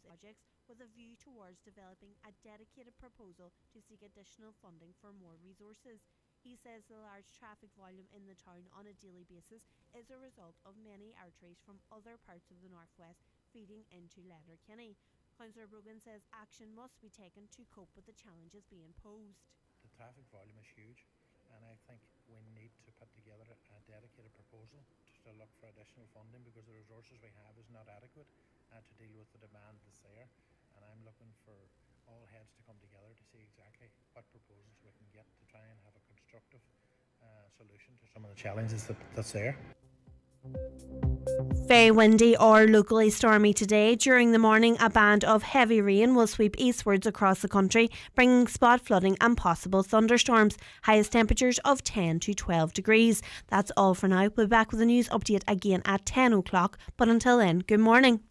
projects with a view towards developing a dedicated proposal to seek additional funding for more resources. He says the large traffic volume in the town on a daily basis is a result of many arteries from other parts of the northwest feeding into Letterkenny. Councillor Brogan says action must be taken to cope with the challenges being posed. The traffic volume is huge, and I think we need to put together a dedicated proposal to look for additional funding because the resources we have is not adequate to deal with the demand that's there. And I'm looking for all heads to come together to see exactly what proposals we can get to try and have a constructive solution to some of the challenges that's there. Very windy or locally stormy today. During the morning, a band of heavy rain will sweep eastwards across the country, bringing spot flooding and possible thunderstorms. Highest temperatures of 10 to 12 degrees. That's all for now. We'll be back with a news update again at 10 o'clock. But until then, good morning.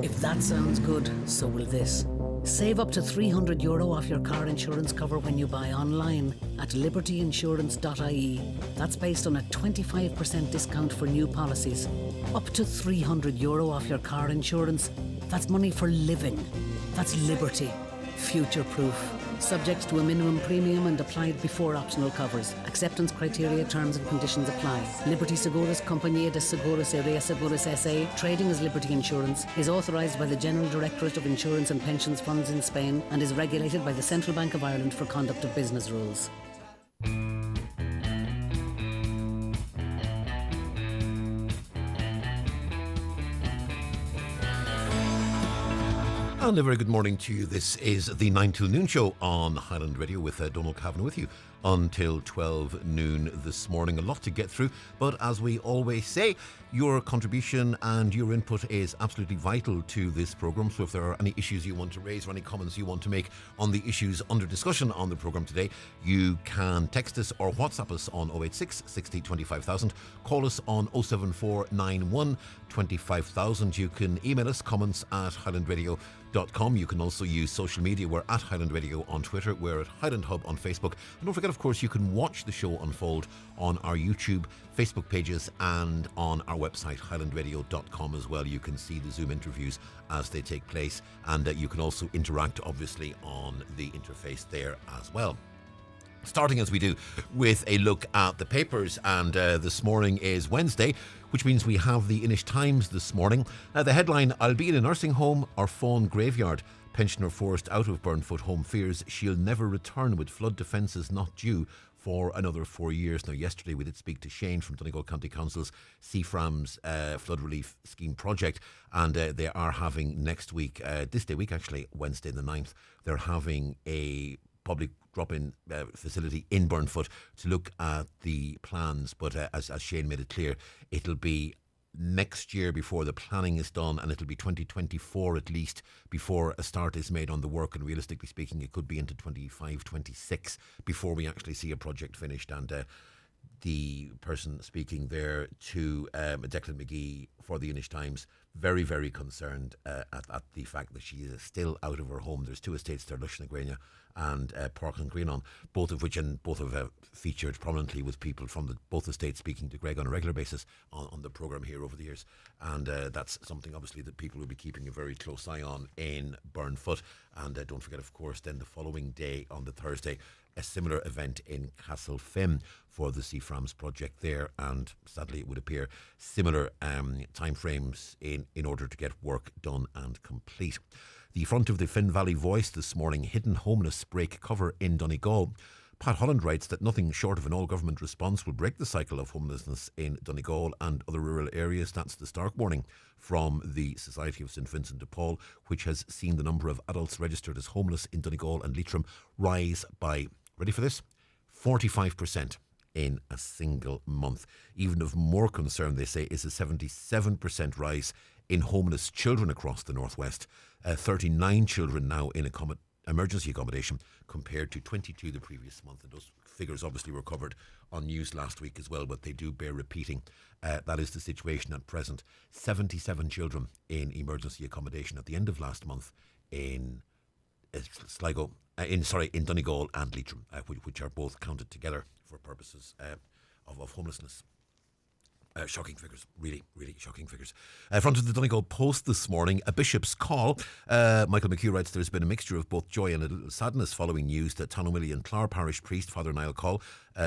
If that sounds good, so will this. Save up to €300 off your car insurance cover when you buy online at libertyinsurance.ie. That's based on a 25% discount for new policies. Up to €300 off your car insurance. That's money for living. That's liberty. Future-proof. Subject to a minimum premium and applied before optional covers. Acceptance criteria, terms and conditions apply. Liberty Seguros Compañía de Seguros y Reaseguros S.A., trading as Liberty Insurance, is authorised by the General Directorate of Insurance and Pensions Funds in Spain and is regulated by the Central Bank of Ireland for conduct of business rules. And a very good morning to you. This is the 9 till noon show on Highland Radio with Donal Kavanagh with you until 12 noon this morning. A lot to get through, but as we always say, your contribution and your input is absolutely vital to this programme. So if there are any issues you want to raise or any comments you want to make on the issues under discussion on the programme today, you can text us or WhatsApp us on 086 60 25,000. Call us on 07491 25,000. You can email us comments at highlandradio.com. You can also use social media. We're at Highland Radio on Twitter. We're at Highland Hub on Facebook. And don't forget, of course, you can watch the show unfold on our YouTube, Facebook pages and on our website, highlandradio.com as well. You can see the Zoom interviews as they take place. And you can also interact, obviously, on the interface there as well. Starting as we do with a look at the papers, and this morning is Wednesday, which means we have the Inish Times this morning. Now the headline, I'll be in a nursing home or Fawn graveyard. Pensioner forced out of Burnfoot home fears she'll never return with flood defences not due for another 4 years. Now yesterday we did speak to Shane from Donegal County Council's CFRAM's flood relief scheme project, and they are having next week, this day week actually, Wednesday the 9th, they're having a public drop-in facility in Burnfoot to look at the plans. But as Shane made it clear, it'll be next year before the planning is done, and it'll be 2024 at least before a start is made on the work. And realistically speaking, it could be into 25, 26 before we actually see a project finished. And the person speaking there to Declan McGee for the Inish Times, very, very concerned at the fact that she is still out of her home. There's two estates there, Lushnagrania and Park and Greenon, both of which have featured prominently with people from both estates speaking to Greg on a regular basis on the programme here over the years. And that's something obviously that people will be keeping a very close eye on in Burnfoot. And don't forget, of course, then the following day on the Thursday, a similar event in Castlefin for the CFRAM's project there, and sadly it would appear similar timeframes in order to get work done and complete. The front of the Finn Valley Voice this morning, hidden homeless break cover in Donegal. Pat Holland writes that nothing short of an all-government response will break the cycle of homelessness in Donegal and other rural areas. That's the stark warning from the Society of St Vincent de Paul, which has seen the number of adults registered as homeless in Donegal and Leitrim rise by, ready for this, 45% in a single month. Even of more concern, they say, is a 77% rise in homeless children across the northwest. 39 children now in emergency accommodation compared to 22 the previous month. And those figures obviously were covered on news last week as well, but they do bear repeating. That is the situation at present. 77 children in emergency accommodation at the end of last month in in Donegal and Leitrim, which are both counted together for purposes of homelessness. Shocking figures, really, really shocking figures. Front of the Donegal Post this morning, a bishop's call. Michael McHugh writes, there's been a mixture of both joy and a little sadness following news that Townamilly and Clár parish priest Father Niall Call,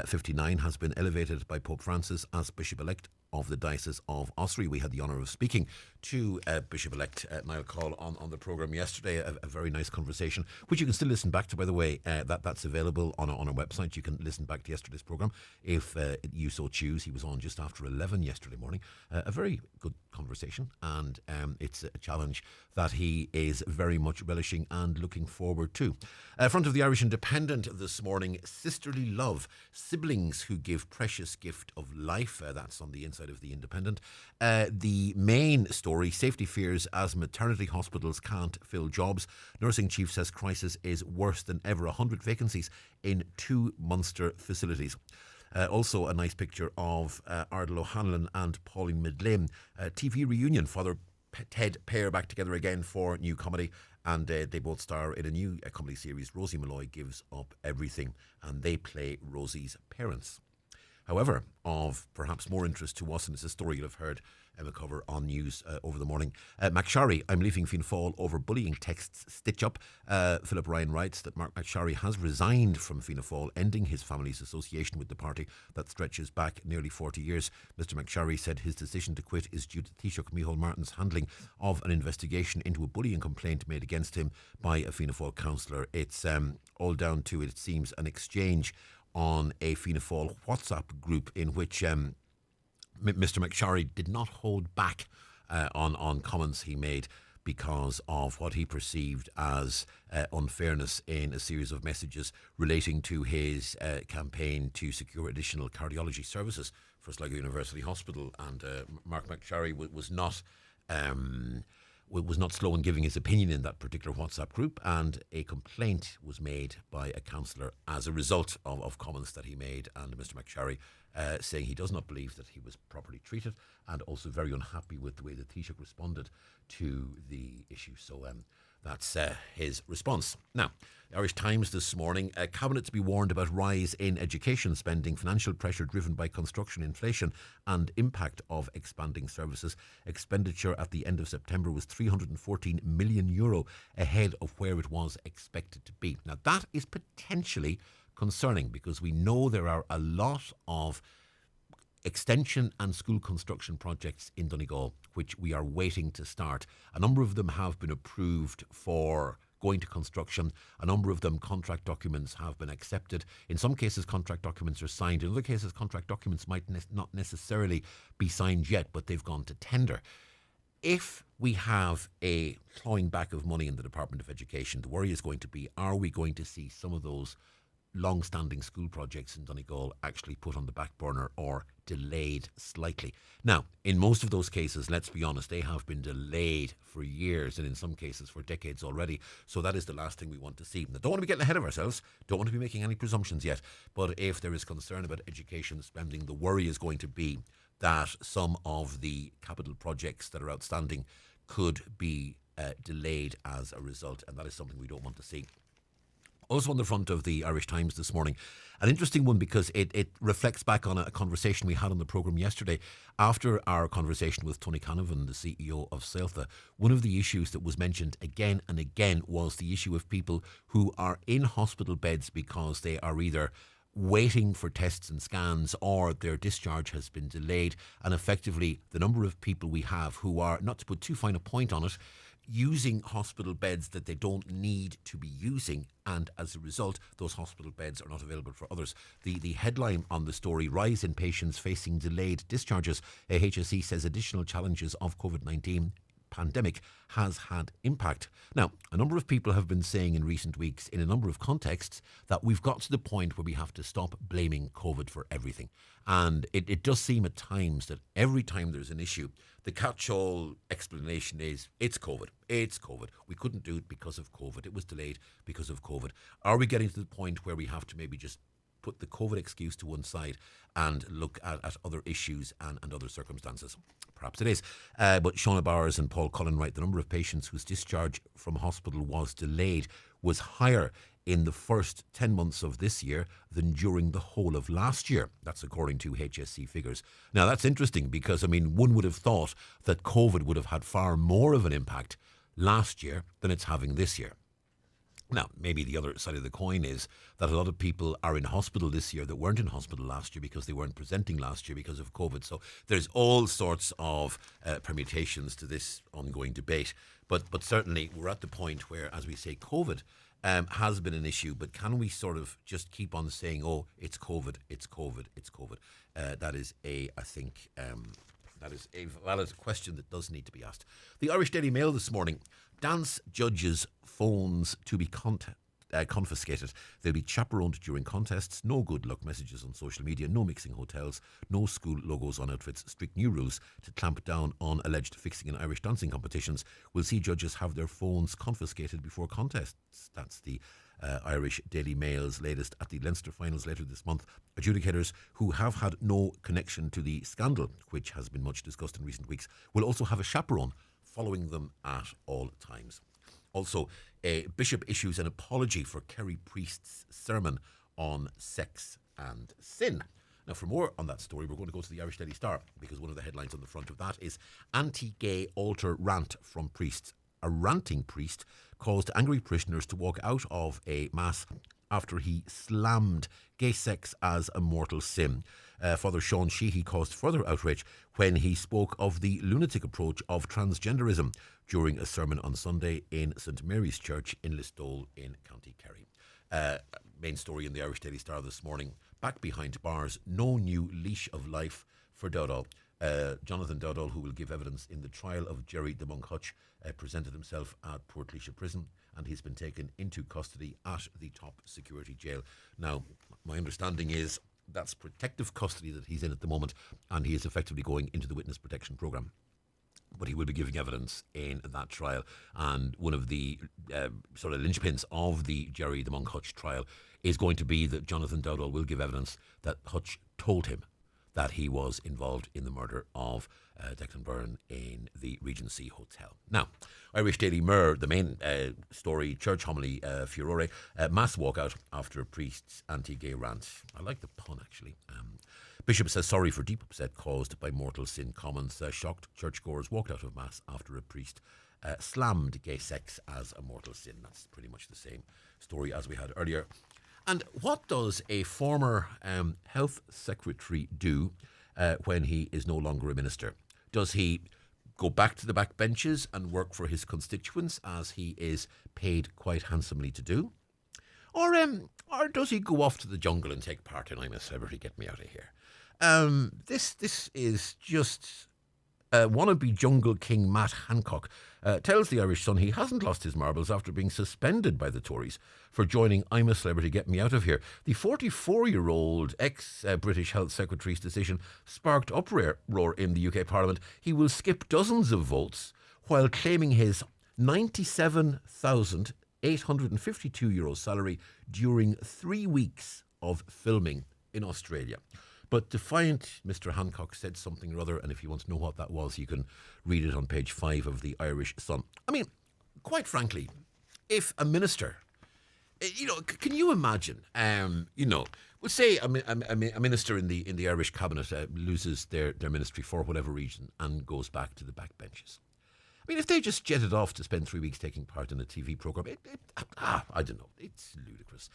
59, has been elevated by Pope Francis as bishop-elect of the Diocese of Ossory. We had the honour of speaking to Bishop-elect Niall Call on the programme yesterday. A very nice conversation, which you can still listen back to, by the way. That's available on our website. You can listen back to yesterday's programme if you so choose. He was on just after 11 yesterday morning. A very good conversation, and it's a challenge that he is very much relishing and looking forward to. Front of the Irish Independent this morning, sisterly love, siblings who give precious gift of life. That's on the inside of the Independent. The main story, safety fears as maternity hospitals can't fill jobs. Nursing chief says crisis is worse than ever. 100 vacancies in 2 Munster facilities. Also a nice picture of Ardal O'Hanlon and Pauline Midlane. TV reunion, Father Ted pair back together again for new comedy, and they both star in a new comedy series, Rosie Malloy Gives Up Everything, and they play Rosie's parents. However, of perhaps more interest to us, and it's a story you'll have heard Emma cover on news over the morning. McSharry, I'm leaving Fianna Fáil over bullying texts stitch up. Philip Ryan writes that Mark McSharry has resigned from Fianna Fáil, ending his family's association with the party that stretches back nearly 40 years. Mr McSharry said his decision to quit is due to Taoiseach Micheál Martin's handling of an investigation into a bullying complaint made against him by a Fianna Fáil councillor. It's all down to, it seems, an exchange on a Fianna Fáil WhatsApp group in which Mr McSharry did not hold back on comments he made because of what he perceived as unfairness in a series of messages relating to his campaign to secure additional cardiology services for Sligo University Hospital. And Mark McSharry was not slow in giving his opinion in that particular WhatsApp group, and a complaint was made by a councillor as a result of comments that he made, and Mr McSharry saying he does not believe that he was properly treated, and also very unhappy with the way the Taoiseach responded to the issue. So that's his response. Now, the Irish Times this morning, Cabinet to be warned about rise in education spending, financial pressure driven by construction inflation and impact of expanding services. Expenditure at the end of September was €314 million ahead of where it was expected to be. Now, that is potentially concerning because we know there are a lot of extension and school construction projects in Donegal which we are waiting to start. A number of them have been approved for going to construction. A number of them, contract documents have been accepted. In some cases, contract documents are signed. In other cases, contract documents might not necessarily be signed yet, but they've gone to tender. If we have a clawing back of money in the Department of Education, the worry is going to be, are we going to see some of those long-standing school projects in Donegal actually put on the back burner or delayed slightly? Now, in most of those cases, let's be honest, they have been delayed for years and in some cases for decades already. So that is the last thing we want to see. Now, don't want to be getting ahead of ourselves, don't want to be making any presumptions yet, but if there is concern about education spending, the worry is going to be that some of the capital projects that are outstanding could be delayed as a result, and that is something we don't want to see. Also on the front of the Irish Times this morning, an interesting one because it reflects back on a conversation we had on the programme yesterday. After our conversation with Tony Canavan, the CEO of Sailtha, one of the issues that was mentioned again and again was the issue of people who are in hospital beds because they are either waiting for tests and scans or their discharge has been delayed, and effectively the number of people we have who are, not to put too fine a point on it, using hospital beds that they don't need to be using, and as a result those hospital beds are not available for others. The headline on the story, rise in patients facing delayed discharges. HSE says additional challenges of COVID-19 pandemic has had impact. Now, a number of people have been saying in recent weeks in a number of contexts that we've got to the point where we have to stop blaming COVID for everything. And it does seem at times that every time there's an issue, the catch-all explanation is, it's COVID. It's COVID. We couldn't do it because of COVID. It was delayed because of COVID. Are we getting to the point where we have to maybe just put the COVID excuse to one side and look at other issues and other circumstances? Perhaps it is. But Shauna Bowers and Paul Cullen write the number of patients whose discharge from hospital was delayed was higher in the first 10 months of this year than during the whole of last year. That's according to HSE figures. Now, that's interesting because, one would have thought that COVID would have had far more of an impact last year than it's having this year. Now, maybe the other side of the coin is that a lot of people are in hospital this year that weren't in hospital last year because they weren't presenting last year because of COVID. So there's all sorts of permutations to this ongoing debate. But certainly we're at the point where, as we say, COVID has been an issue. But can we sort of just keep on saying, oh, it's COVID, it's COVID, it's COVID? That is a valid question that does need to be asked. The Irish Daily Mail this morning: dance judges' phones to be confiscated. They'll be chaperoned during contests. No good luck messages on social media. No mixing hotels. No school logos on outfits. Strict new rules to clamp down on alleged fixing in Irish dancing competitions. Will see judges have their phones confiscated before contests. That's the Irish Daily Mail's latest at the Leinster finals later this month. Adjudicators who have had no connection to the scandal, which has been much discussed in recent weeks, will also have a chaperone following them at all times. Also, a bishop issues an apology for Kerry Priest's sermon on sex and sin. Now, for more on that story, we're going to go to the Irish Daily Star, because one of the headlines on the front of that is anti-gay altar rant from priests. A ranting priest caused angry parishioners to walk out of a mass after he slammed gay sex as a mortal sin. Father Sean Sheehy caused further outrage when he spoke of the lunatic approach of transgenderism during a sermon on Sunday in St Mary's Church in Listowel in County Kerry. Main story in the Irish Daily Star this morning: back behind bars, no new leash of life for Dowdall. Jonathan Dowdall, who will give evidence in the trial of Jerry de Monkhutch, presented himself at Portlaoise Prison, and he's been taken into custody at the top security jail. Now, my understanding is that's protective custody that he's in at the moment, and he is effectively going into the witness protection programme. But he will be giving evidence in that trial, and one of the sort of linchpins of the Jerry de Monkhutch trial is going to be that Jonathan Dowdall will give evidence that Hutch told him that he was involved in the murder of Declan Byrne in the Regency Hotel. Now, Irish Daily Mirror, the main story: church homily furore, mass walkout after a priest's anti-gay rant. I like the pun, actually. Bishop says sorry for deep upset caused by mortal sin. Commons shocked churchgoers walked out of mass after a priest slammed gay sex as a mortal sin. That's pretty much the same story as we had earlier. And what does a former health secretary do when he is no longer a minister? Does he go back to the back benches and work for his constituents, as he is paid quite handsomely to do? Or does he go off to the jungle and take part in I'm a Celebrity, Get Me Out of Here? This is just wannabe jungle king Matt Hancock tells the Irish Sun he hasn't lost his marbles after being suspended by the Tories for joining I'm a Celebrity, Get Me Out of Here. The 44-year-old ex-British Health Secretary's decision sparked uproar in the UK Parliament. He will skip dozens of votes while claiming his €97,852 salary during 3 weeks of filming in Australia. But defiant Mr. Hancock said something or other, and if you want to know what that was, you can read it on page 5 of the Irish Sun. I mean, quite frankly, if a minister, can you imagine, we'll say a minister in the Irish cabinet loses their ministry for whatever reason and goes back to the backbenches. I mean, if they just jetted off to spend 3 weeks taking part in a TV programme, I don't know, it's ludicrous.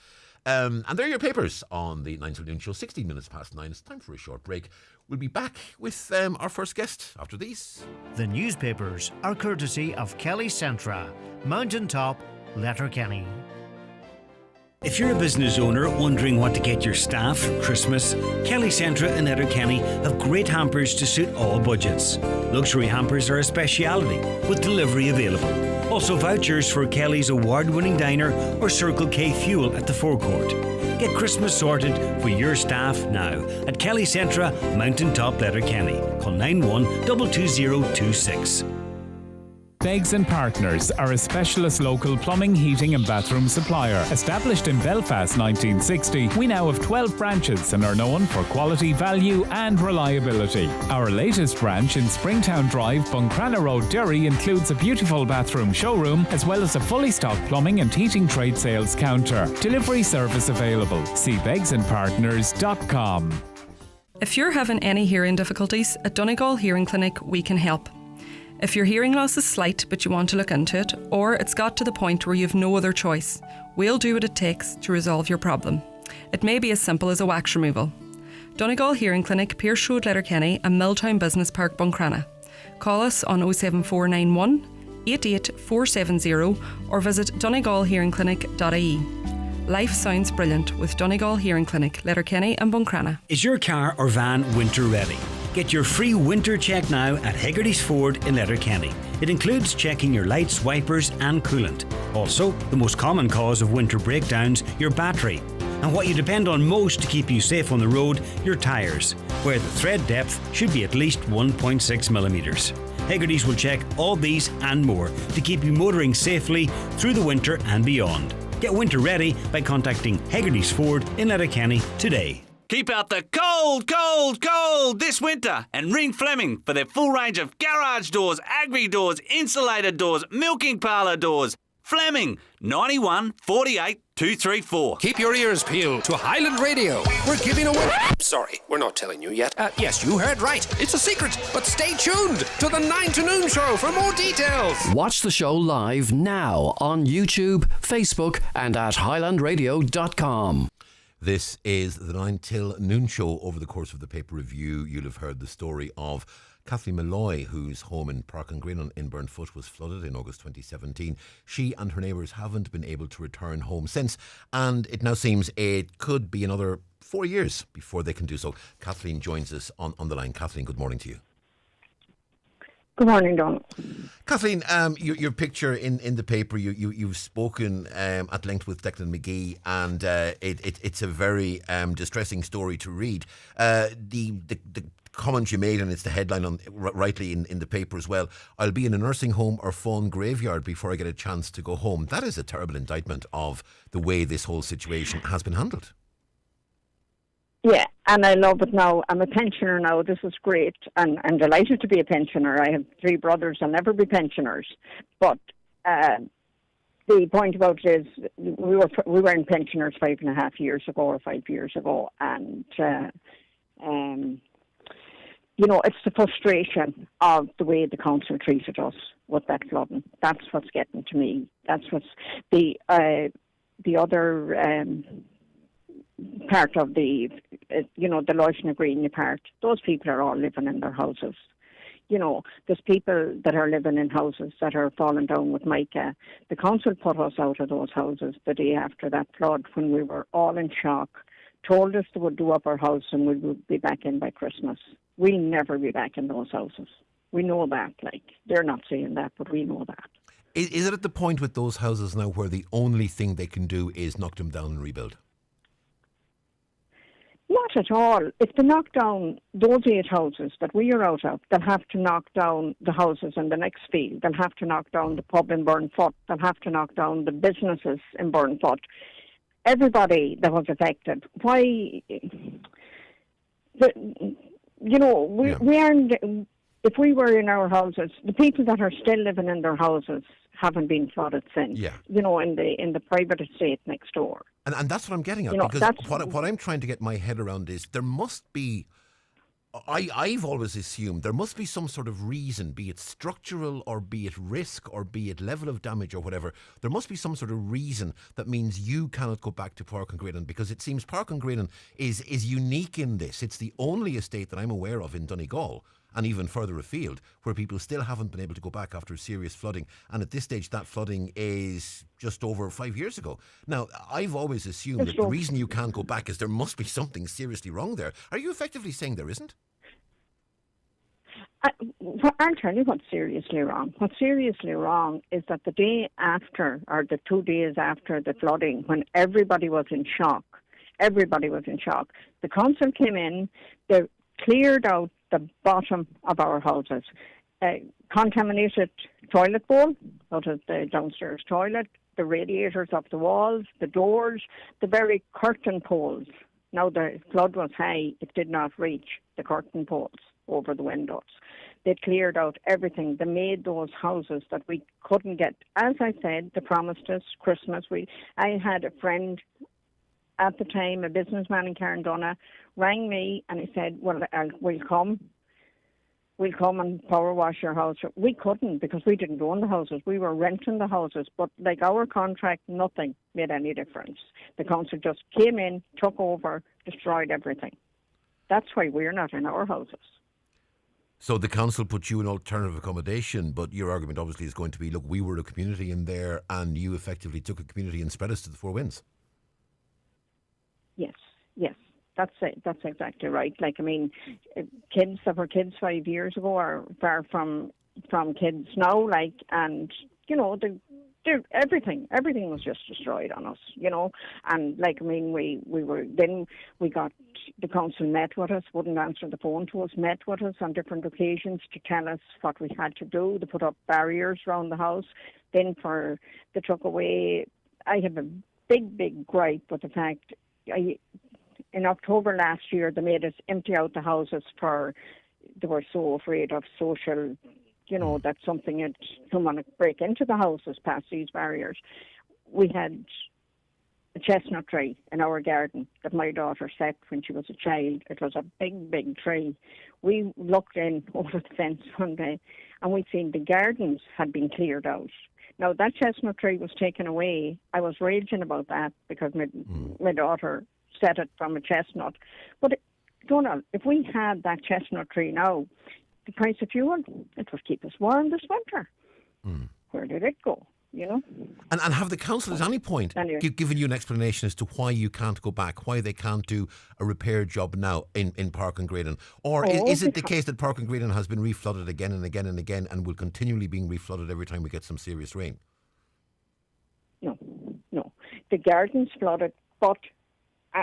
And there are your papers on the 9 till noon show, 16 minutes past 9. It's time for a short break. We'll be back with our first guest after these. The newspapers are courtesy of Kelly Centra, Mountaintop, Letterkenny. If you're a business owner wondering what to get your staff for Christmas, Kelly Centra and Letterkenny have great hampers to suit all budgets. Luxury hampers are a speciality, with delivery available. Also vouchers for Kelly's award-winning diner or Circle K fuel at the forecourt. Get Christmas sorted for your staff now at Kelly Centra, Mountaintop, Letterkenny. Call 91 22026. Beggs and Partners are a specialist local plumbing, heating and bathroom supplier. Established in Belfast 1960, we now have 12 branches and are known for quality, value and reliability. Our latest branch in Springtown Drive, Buncrana Road, Derry includes a beautiful bathroom showroom as well as a fully stocked plumbing and heating trade sales counter. Delivery service available. See beggsandpartners.com. If you're having any hearing difficulties, at Donegal Hearing Clinic we can help. If your hearing loss is slight but you want to look into it, or it's got to the point where you've no other choice, we'll do what it takes to resolve your problem. It may be as simple as a wax removal. Donegal Hearing Clinic, Pierce Road, Letterkenny and Milltown Business Park, Buncrana. Call us on 07491 88470 or visit donegalhearingclinic.ie. Life sounds brilliant with Donegal Hearing Clinic, Letterkenny and Buncrana. Is your car or van winter ready? Get your free winter check now at Hegarty's Ford in Letterkenny. It includes checking your lights, wipers and coolant. Also, the most common cause of winter breakdowns, your battery. And what you depend on most to keep you safe on the road, your tyres, where the tread depth should be at least 1.6 millimetres. Hegarty's will check all these and more to keep you motoring safely through the winter and beyond. Get winter ready by contacting Hegarty's Ford in Letterkenny today. Keep out the cold, cold, cold this winter and ring Fleming for their full range of garage doors, agri doors, insulated doors, milking parlour doors. Fleming, 91 48 234. Keep your ears peeled to Highland Radio. We're giving away... Sorry, we're not telling you yet. Yes, you heard right. It's a secret, but stay tuned to the 9 to Noon show for more details. Watch the show live now on YouTube, Facebook and at highlandradio.com. This is the 9 till Noon show. Over the course of the paper review, you'll have heard the story of Kathleen Malloy, whose home in Park and Green in Burnfoot was flooded in August 2017. She and her neighbours haven't been able to return home since, and it now seems it could be another 4 years before they can do so. Kathleen joins us on the line. Kathleen, good morning to you. Good morning, Donal. Kathleen, your picture in the paper, you've spoken at length with Declan McGee, and it's a very distressing story to read. The comment you made, and it's the headline rightly in the paper as well, I'll be in a nursing home or phone graveyard before I get a chance to go home. That is a terrible indictment of the way this whole situation has been handled. Yeah, and I love it now. I'm a pensioner now. This is great. And I'm delighted to be a pensioner. I have 3 brothers. I'll never be pensioners. But the point about it is we weren't pensioners 5.5 years ago or 5 years ago. And, it's the frustration of the way the council treated us with that flooding. That's what's getting to me. That's what's the other... part of the Loishna Green part, those people are all living in their houses. There's people that are living in houses that are falling down with mica. The council put us out of those houses the day after that flood when we were all in shock, told us they would do up our house and we would be back in by Christmas. We'll never be back in those houses. We know that, they're not saying that, but we know that. Is it at the point with those houses now where the only thing they can do is knock them down and rebuild? Not at all. If they knock down those 8 houses that we are out of, they'll have to knock down the houses in the next field. They'll have to knock down the pub in Burnfoot. They'll have to knock down the businesses in Burnfoot. Everybody that was affected. Why? We aren't. If we were in our houses, the people that are still living in their houses haven't been flooded since. Yeah. In the private estate next door. And that's what I'm getting at, because what I'm trying to get my head around is there must be, I've always assumed there must be some sort of reason, be it structural or be it risk or be it level of damage or whatever. There must be some sort of reason that means you cannot go back to Park and Greenan, because it seems Park and Greenan is unique in this. It's the only estate that I'm aware of in Donegal, and even further afield, where people still haven't been able to go back after serious flooding. And at this stage, that flooding is just over 5 years ago. Now, I've always assumed that the reason you can't go back is there must be something seriously wrong there. Are you effectively saying there isn't? I'll tell you what's seriously wrong. What's seriously wrong is that the day after, or the 2 days after the flooding, when everybody was in shock, the council came in, they cleared out the bottom of our houses. contaminated toilet bowl out of the downstairs toilet, the radiators up the walls, the doors, the very curtain poles. Now the flood was high, it did not reach the curtain poles over the windows. They cleared out everything. They made those houses that we couldn't get. As I said, they promised us Christmas. I had a friend at the time, a businessman in Carndonagh, rang me and he said, well, we'll come and power wash your house. We couldn't because we didn't own the houses. We were renting the houses. But like our contract, nothing made any difference. The council just came in, took over, destroyed everything. That's why we're not in our houses. So the council put you in alternative accommodation, but your argument obviously is going to be, look, we were a community in there and you effectively took a community and spread us to the four winds. Yes. That's it. That's exactly right. Like, I mean, kids that were kids 5 years ago are far from kids now. Like, and you know, everything was just destroyed on us. You know, and like, I mean, we got the council met with us, wouldn't answer the phone to us, met with us on different occasions to tell us what we had to do. They put up barriers around the house. Then they took away. I have a big gripe with the fact. In October last year, they made us empty out the houses they were so afraid of social, you know, that someone would break into the houses past these barriers. We had a chestnut tree in our garden that my daughter set when she was a child. It was a big tree. We looked in over the fence one day and we'd seen the gardens had been cleared out. Now, that chestnut tree was taken away. I was raging about that because my daughter set it from a chestnut. But, Donal, if we had that chestnut tree now, the price of fuel, it would keep us warm this winter. Where did it go, you know? And have the council at any point given you an explanation as to why you can't go back, why they can't do a repair job now in Park and Graydon? Or is it the case that Park and Graydon has been reflooded again and again and again and will continually being reflooded every time we get some serious rain? No. The garden's flooded, but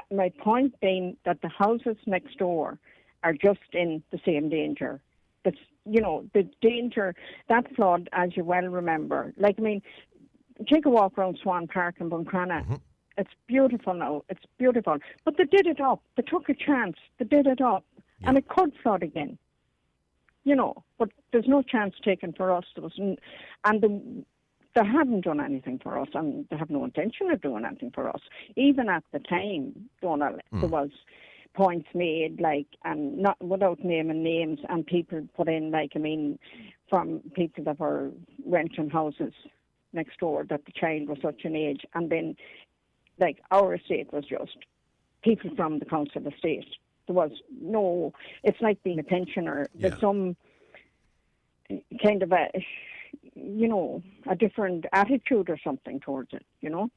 my point being that the houses next door are just in the same danger. That's, you know, the danger, that flood, as you well remember. Like, I mean, take a walk around Swan Park in Buncrana. Mm-hmm. It's beautiful now. It's beautiful. But they did it up. They took a chance. They did it up. Yeah. And it could flood again. You know, but there's no chance taken for us. They haven't done anything for us, and they have no intention of doing anything for us. Even at the time, Donal, there was points made, like, and not without naming names, and people put in, like, I mean, from people that were renting houses next door, that the child was such an age, and then, like, our estate was just people from the council estate. There was no, it's like being a pensioner. Yeah. There's some kind of a different attitude or something towards it, you know?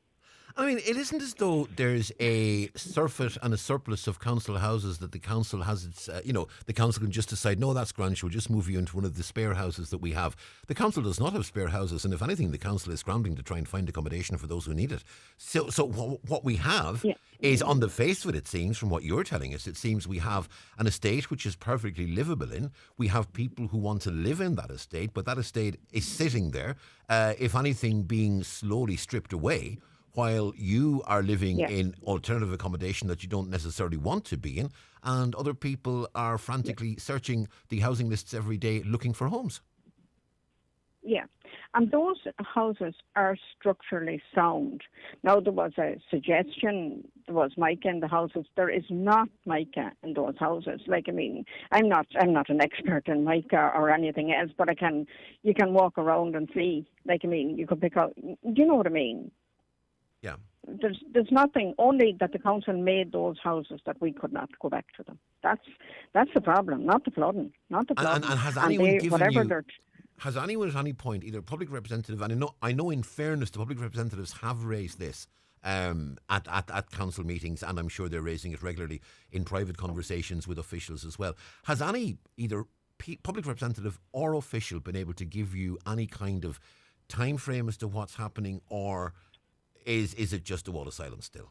I mean, it isn't as though there's a surfeit and a surplus of council houses that the council has its, the council can just decide, no, that's grand, we'll just move you into one of the spare houses that we have. The council does not have spare houses, and if anything, the council is scrambling to try and find accommodation for those who need it. So what we have is, on the face of it seems, from what you're telling us, it seems we have an estate which is perfectly livable in. We have people who want to live in that estate, but that estate is sitting there, if anything, being slowly stripped away, while you are living in alternative accommodation that you don't necessarily want to be in, and other people are frantically searching the housing lists every day looking for homes. Yeah, and those houses are structurally sound. Now, there was a suggestion, there was mica in the houses. There is not mica in those houses. Like, I mean, I'm not an expert in mica or anything else, but you can walk around and see. Like, I mean, you could pick out, do you know what I mean? Yeah. There's nothing, only that the council made those houses that we could not go back to them. That's the problem, not the flooding. And has anyone given you... Has anyone at any point, either a public representative, and I know in fairness the public representatives have raised this at council meetings, and I'm sure they're raising it regularly in private conversations with officials as well. Has any, either public representative or official, been able to give you any kind of time frame as to what's happening, or is it just a wall of silence still?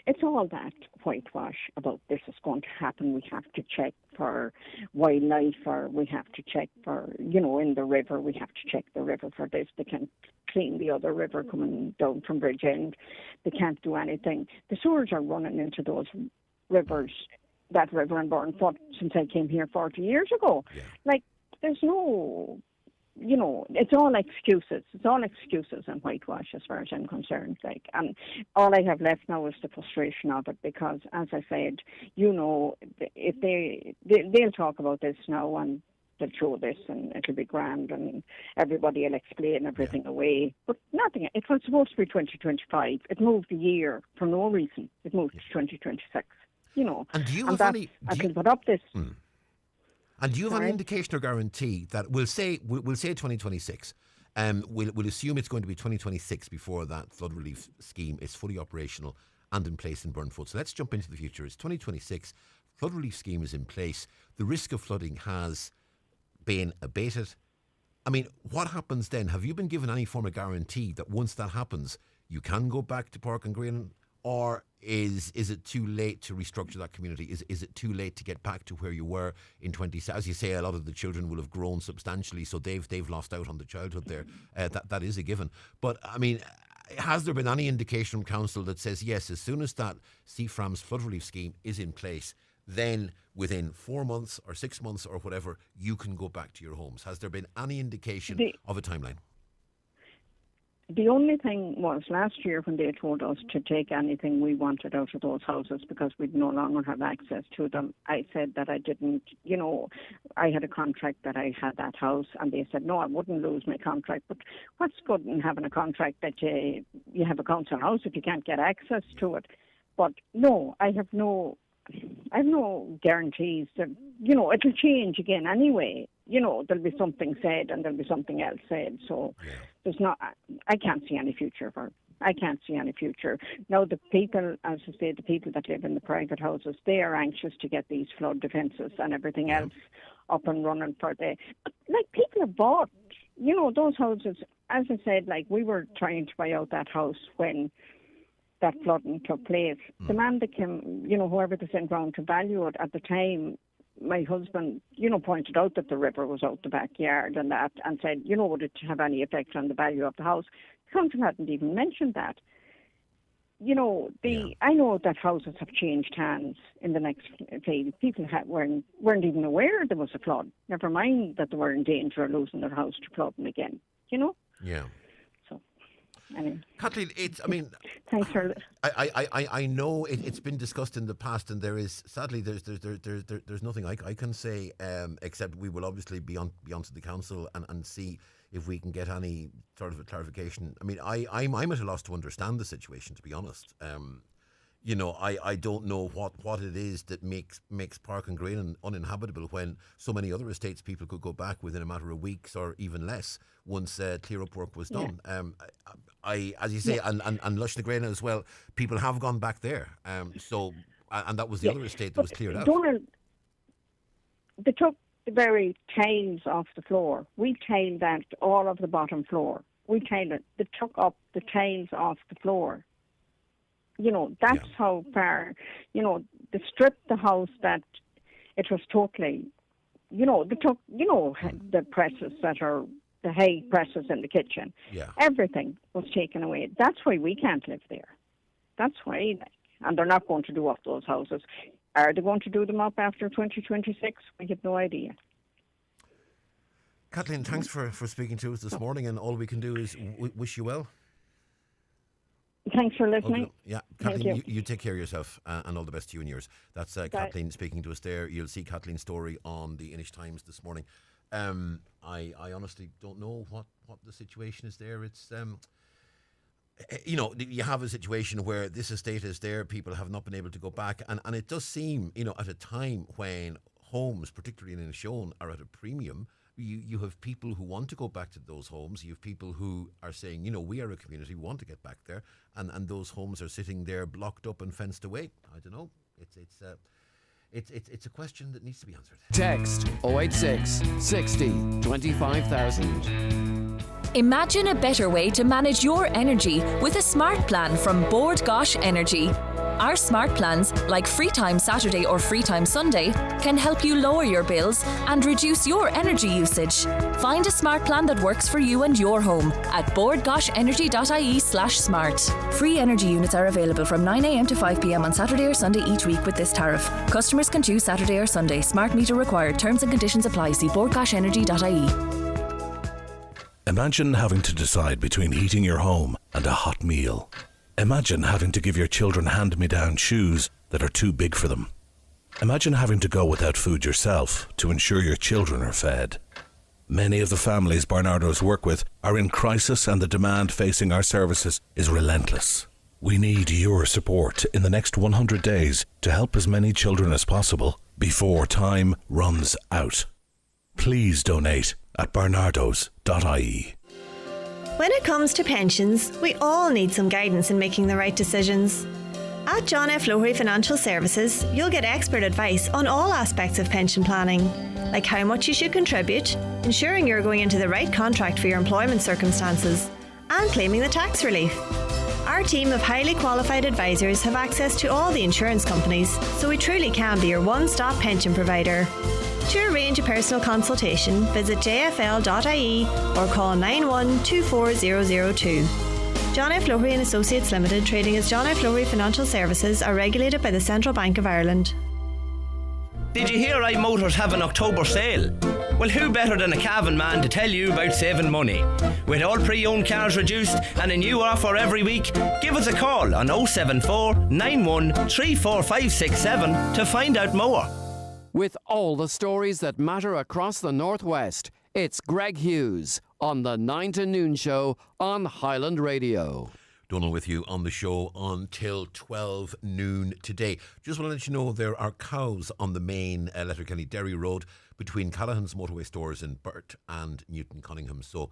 it's all that whitewash about this is going to happen. We have to check for wildlife, or we have to check for, in the river, we have to check the river for this. They can't clean the other river coming down from Bridgend. They can't do anything. The sewers are running into those rivers, that river in Burnfoot, since I came here 40 years ago. Yeah. Like, there's no... it's all excuses. It's all excuses and whitewash as far as I'm concerned. And all I have left now is the frustration of it, because, as I said, if they'll talk about this now and they'll show this and it'll be grand and everybody will explain everything away. But nothing. It was supposed to be 2025. It moved a year for no reason. It moved to 2026. And do you have any? I can put up this. And do you have an indication or guarantee that we'll say 2026? We'll assume it's going to be 2026 before that flood relief scheme is fully operational and in place in Burnfoot. So let's jump into the future. It's 2026. Flood relief scheme is in place. The risk of flooding has been abated. I mean, what happens then? Have you been given any form of guarantee that once that happens, you can go back to Park and Green? Or is it too late to restructure that community? Is it too late to get back to where you were in 20? As you say, a lot of the children will have grown substantially, so they've lost out on the childhood there. That is a given. But I mean, has there been any indication from council that says yes, as soon as that CFRAM's flood relief scheme is in place, then within 4 months or 6 months or whatever, you can go back to your homes? Has there been any indication of a timeline? The only thing was last year when they told us to take anything we wanted out of those houses because we'd no longer have access to them. I said that I didn't, I had a contract that I had that house, and they said, no, I wouldn't lose my contract. But what's good in having a contract that you have a council house if you can't get access to it? But no, I have no guarantees that, it'll change again anyway. There'll be something said and there'll be something else said. So I can't see any future for it. I can't see any future. Now, the people, as I say, the people that live in the private houses, they are anxious to get these flood defences and everything else up and running for people have bought, those houses. As I said, we were trying to buy out that house when that flooding took place. The man that came, whoever they sent round to value it at the time, my husband, pointed out that the river was out the backyard and that, and said, would it have any effect on the value of the house? The council hadn't even mentioned that. I know that houses have changed hands in the next phase. People weren't even aware there was a flood. Never mind that they were in danger of losing their house to flooding again. Yeah. Kathleen, thanks for. I know it's been discussed in the past, and there is sadly there's nothing I can say except we will obviously be on to the council and see if we can get any sort of a clarification. I mean, I'm at a loss to understand the situation, to be honest. I don't know what it is that makes Park and Green uninhabitable when so many other estates people could go back within a matter of weeks or even less once clear up work was done. As you say, and Lushnagrena as well, people have gone back there. And that was the other estate that was cleared out. Donal, they took the very tiles off the floor. We tiled that, all of the bottom floor. We tiled it. They took up the tiles off the floor. That's how far, they stripped the house that it was totally, they took, the presses that are the hay presses in the kitchen. Yeah. Everything was taken away. That's why we can't live there. That's why, and they're not going to do up those houses. Are they going to do them up after 2026? We have no idea. Kathleen, thanks for speaking to us this morning, and all we can do is wish you well. Thanks for listening. Okay. Yeah, Kathleen, you take care of yourself and all the best to you and yours. That's Kathleen speaking to us there. You'll see Kathleen's story on the Inish Times this morning. I honestly don't know what the situation is there. It's you have a situation where this estate is there, people have not been able to go back, and it does seem, at a time when homes, particularly in Inishowen, are at a premium. You have people who want to go back to those homes. You have people who are saying, we are a community, we want to get back there, and those homes are sitting there blocked up and fenced away. I don't know. It's a question that needs to be answered. Text 086 60 25,000. Imagine a better way to manage your energy with a smart plan from Bord Gosh Energy. Our smart plans, like Free Time Saturday or Free Time Sunday, can help you lower your bills and reduce your energy usage. Find a smart plan that works for you and your home at boardgoshenergy.ie/smart. Free energy units are available from 9 a.m. to 5 p.m. on Saturday or Sunday each week with this tariff. Customers can choose Saturday or Sunday. Smart meter required. Terms and conditions apply. See boardgoshenergy.ie. Imagine having to decide between heating your home and a hot meal. Imagine having to give your children hand-me-down shoes that are too big for them. Imagine having to go without food yourself to ensure your children are fed. Many of the families Barnardo's work with are in crisis, and the demand facing our services is relentless. We need your support in the next 100 days to help as many children as possible before time runs out. Please donate at barnardos.ie. When it comes to pensions, we all need some guidance in making the right decisions. At John F. Lowery Financial Services, you'll get expert advice on all aspects of pension planning, like how much you should contribute, ensuring you're going into the right contract for your employment circumstances, and claiming the tax relief. Our team of highly qualified advisors have access to all the insurance companies, so we truly can be your one-stop pension provider. To arrange a personal consultation, visit jfl.ie or call 9124002. John F. Lowery and Associates Limited, trading as John F. Lowery Financial Services, are regulated by the Central Bank of Ireland. Did you hear iMotors have an October sale? Well, who better than a Cavan man to tell you about saving money? With all pre-owned cars reduced and a new offer every week, give us a call on 074 91 34567 to find out more. With all the stories that matter across the Northwest, it's Greg Hughes on the 9 to Noon Show on Highland Radio. Donal with you on the show until 12 noon today. Just want to let you know there are cows on the main Letterkenny Derry Road between Callahan's motorway stores in Burt and Newton Cunningham. So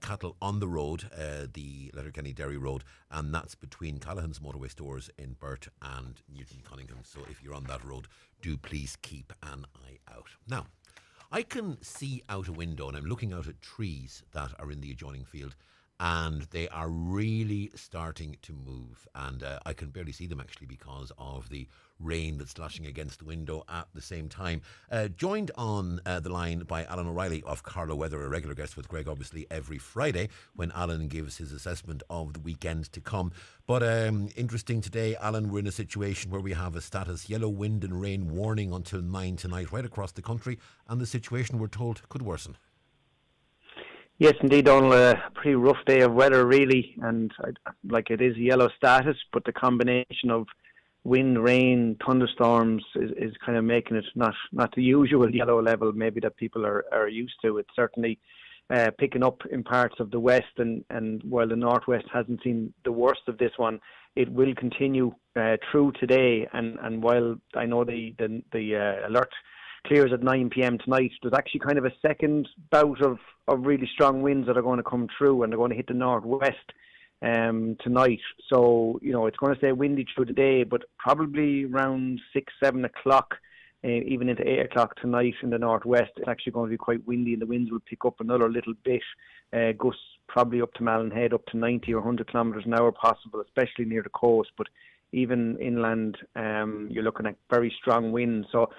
cattle on the road, the Letterkenny Derry Road, and that's between Callahan's motorway stores in Burt and Newton Cunningham. So if you're on that road, do please keep an eye out. Now, I can see out a window and I'm looking out at trees that are in the adjoining field, and they are really starting to move, and I can barely see them actually because of the rain that's slashing against the window at the same time. Joined on the line by Alan O'Reilly of Carlow Weather, a regular guest with Greg obviously every Friday when Alan gives his assessment of the weekend to come. But interesting today, Alan, we're in a situation where we have a status yellow wind and rain warning until 9 tonight right across the country, and the situation we're told could worsen. Yes, indeed, Donal. A pretty rough day of weather, really, and it is yellow status, but the combination of wind, rain, thunderstorms is kind of making it not the usual yellow level maybe that people are used to. It's certainly picking up in parts of the west, and while the northwest hasn't seen the worst of this one, it will continue through today. And while I know the alert clears at 9 p.m. tonight, there's actually kind of a second bout of really strong winds that are going to come through, and they're going to hit the northwest tonight. So, it's going to stay windy through the day, but probably around 6-7 o'clock, even into 8 o'clock tonight in the northwest, it's actually going to be quite windy, and the winds will pick up another little bit. Gusts probably up to Mallinhead, up to 90 or 100 kilometres an hour possible, especially near the coast. But even inland, you're looking at very strong winds. So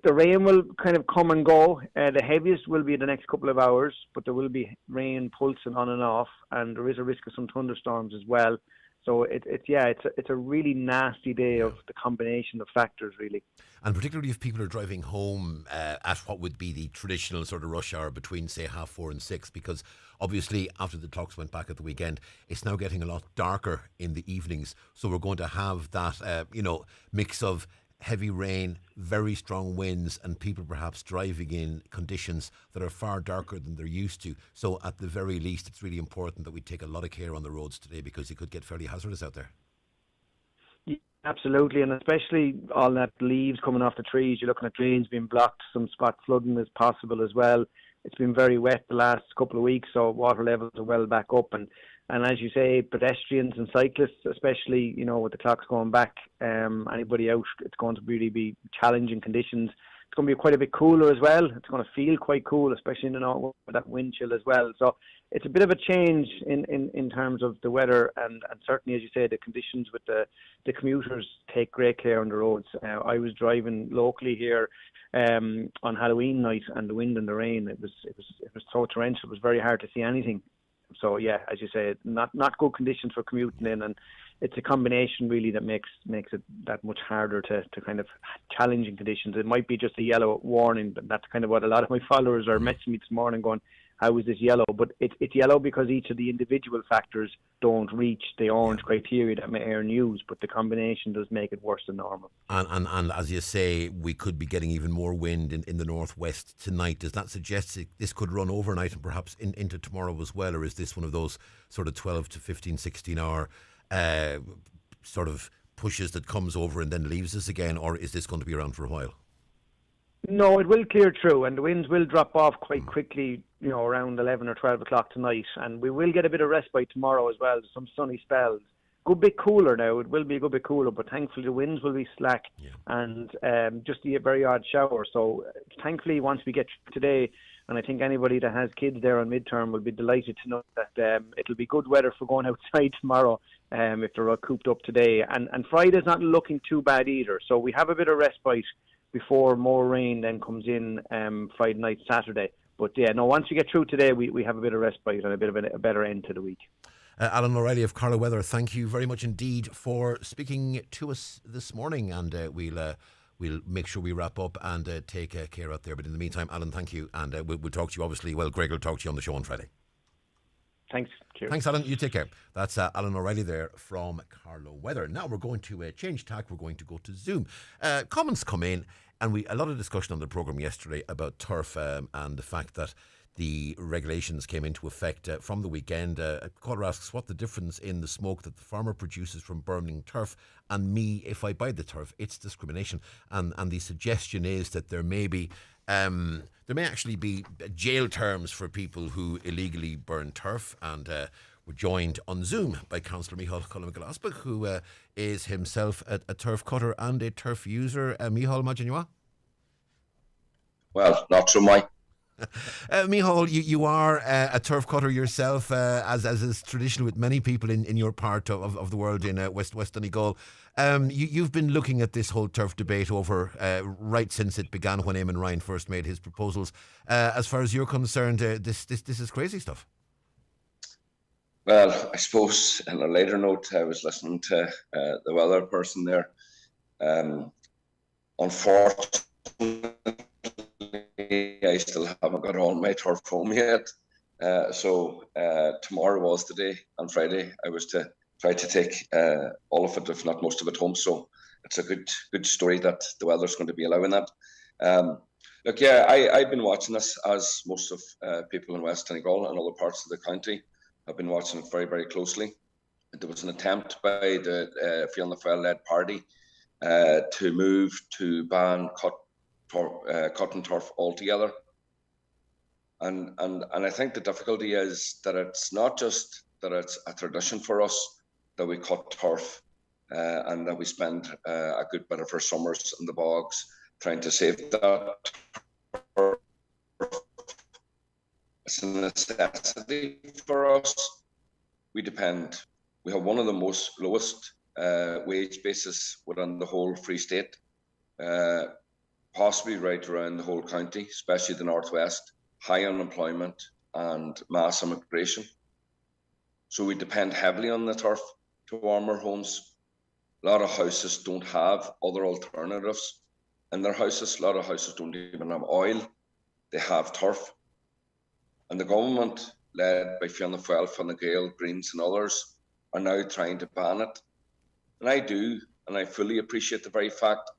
the rain will kind of come and go. The heaviest will be the next couple of hours, but there will be rain pulsing on and off, and there is a risk of some thunderstorms as well. So it's a really nasty day of the combination of factors, really. And particularly if people are driving home at what would be the traditional sort of rush hour between, say, 4:30 and 6, because obviously after the clocks went back at the weekend, it's now getting a lot darker in the evenings. So we're going to have that, mix of heavy rain, very strong winds, and people perhaps driving in conditions that are far darker than they're used to. So at the very least, it's really important that we take a lot of care on the roads today, because it could get fairly hazardous out there. Yeah, absolutely, and especially all that leaves coming off the trees. You're looking at drains being blocked, some spot flooding is possible as well. It's been very wet the last couple of weeks, so water levels are well back up, and as you say, pedestrians and cyclists, especially, with the clocks going back, anybody out, it's going to really be challenging conditions. going to be quite a bit cooler as well. It's going to feel quite cool, especially in the north with that wind chill as well. So it's a bit of a change in terms of the weather, and certainly, as you say, the conditions with the commuters take great care on the roads. I was driving locally here on Halloween night, and the wind and the rain, it was so torrential. It was very hard to see anything. So yeah, as you say, not good conditions for commuting in, and it's a combination really that makes it that much harder to kind of challenging conditions. It might be just a yellow warning, but that's kind of what a lot of my followers are messaging me this morning going, how is this yellow? But it's yellow because each of the individual factors don't reach the orange criteria that may earn news, but the combination does make it worse than normal. And as you say, we could be getting even more wind in the northwest tonight. Does that suggest this could run overnight and perhaps into tomorrow as well? Or is this one of those sort of 12 to 15, 16 hour sort of pushes that comes over and then leaves us again? Or is this going to be around for a while? No, it will clear through, and the winds will drop off quite quickly, around 11 or 12 o'clock tonight, and we will get a bit of respite tomorrow as well, some sunny spells. Good bit cooler now, it will be a good bit cooler, but thankfully the winds will be slack, and just a very odd shower. So thankfully, once we get today, and I think anybody that has kids there on midterm will be delighted to know that it'll be good weather for going outside tomorrow if they're all cooped up today. And Friday's not looking too bad either, so we have a bit of respite before more rain then comes in Friday night, Saturday. But yeah, no, once we get through today, we have a bit of respite and a bit of a better end to the week. Alan O'Reilly of Carlow Weather, thank you very much indeed for speaking to us this morning, and we'll make sure we wrap up and take care out there. But in the meantime, Alan, thank you, and we'll talk to you obviously. Well, Greg will talk to you on the show on Friday. Thanks. Cheers. Thanks, Alan. You take care. That's Alan O'Reilly there from Carlow Weather. Now we're going to change tack. We're going to go to Zoom. Comments come in, and a lot of discussion on the programme yesterday about turf and the fact that the regulations came into effect from the weekend. Caller asks what the difference in the smoke that the farmer produces from burning turf and me if I buy the turf. It's discrimination, and the suggestion is that there may actually be jail terms for people who illegally burn turf. And we're joined on Zoom by Councillor Micheál Cullen-McGillasbach, who is himself a turf cutter and a turf user. Micheál, imagine you are? Well, not so much. Micheál, you are a turf cutter yourself, as is traditional with many people in your part of the world in West Donegal. You've been looking at this whole turf debate over right since it began when Eamon Ryan first made his proposals. As far as you're concerned, this is crazy stuff. Well, I suppose on a later note, I was listening to the weather person there. Unfortunately, I still haven't got all my turf home yet. So tomorrow was the day. On Friday, I was to try to take all of it, if not most of it, home. So it's a good story that the weather's going to be allowing that. Look, yeah, I've been watching this, as most of people in West Donegal and other parts of the county have been watching it very, very closely. There was an attempt by the Fianna Fáil-led party to move to ban cotton turf altogether, and I think the difficulty is that it's not just that it's a tradition for us that we cut turf and that we spend a good bit of our summers in the bogs trying to save that turf. It's a necessity for us. We have one of the lowest wage bases within the whole Free State. Possibly right around the whole county, especially the northwest, high unemployment and mass immigration. So we depend heavily on the turf to warm our homes. A lot of houses don't have other alternatives in their houses. A lot of houses don't even have oil. They have turf. And the government, led by Fianna Fáil, Fine Gael, Greens and others, are now trying to ban it. And I fully appreciate the very fact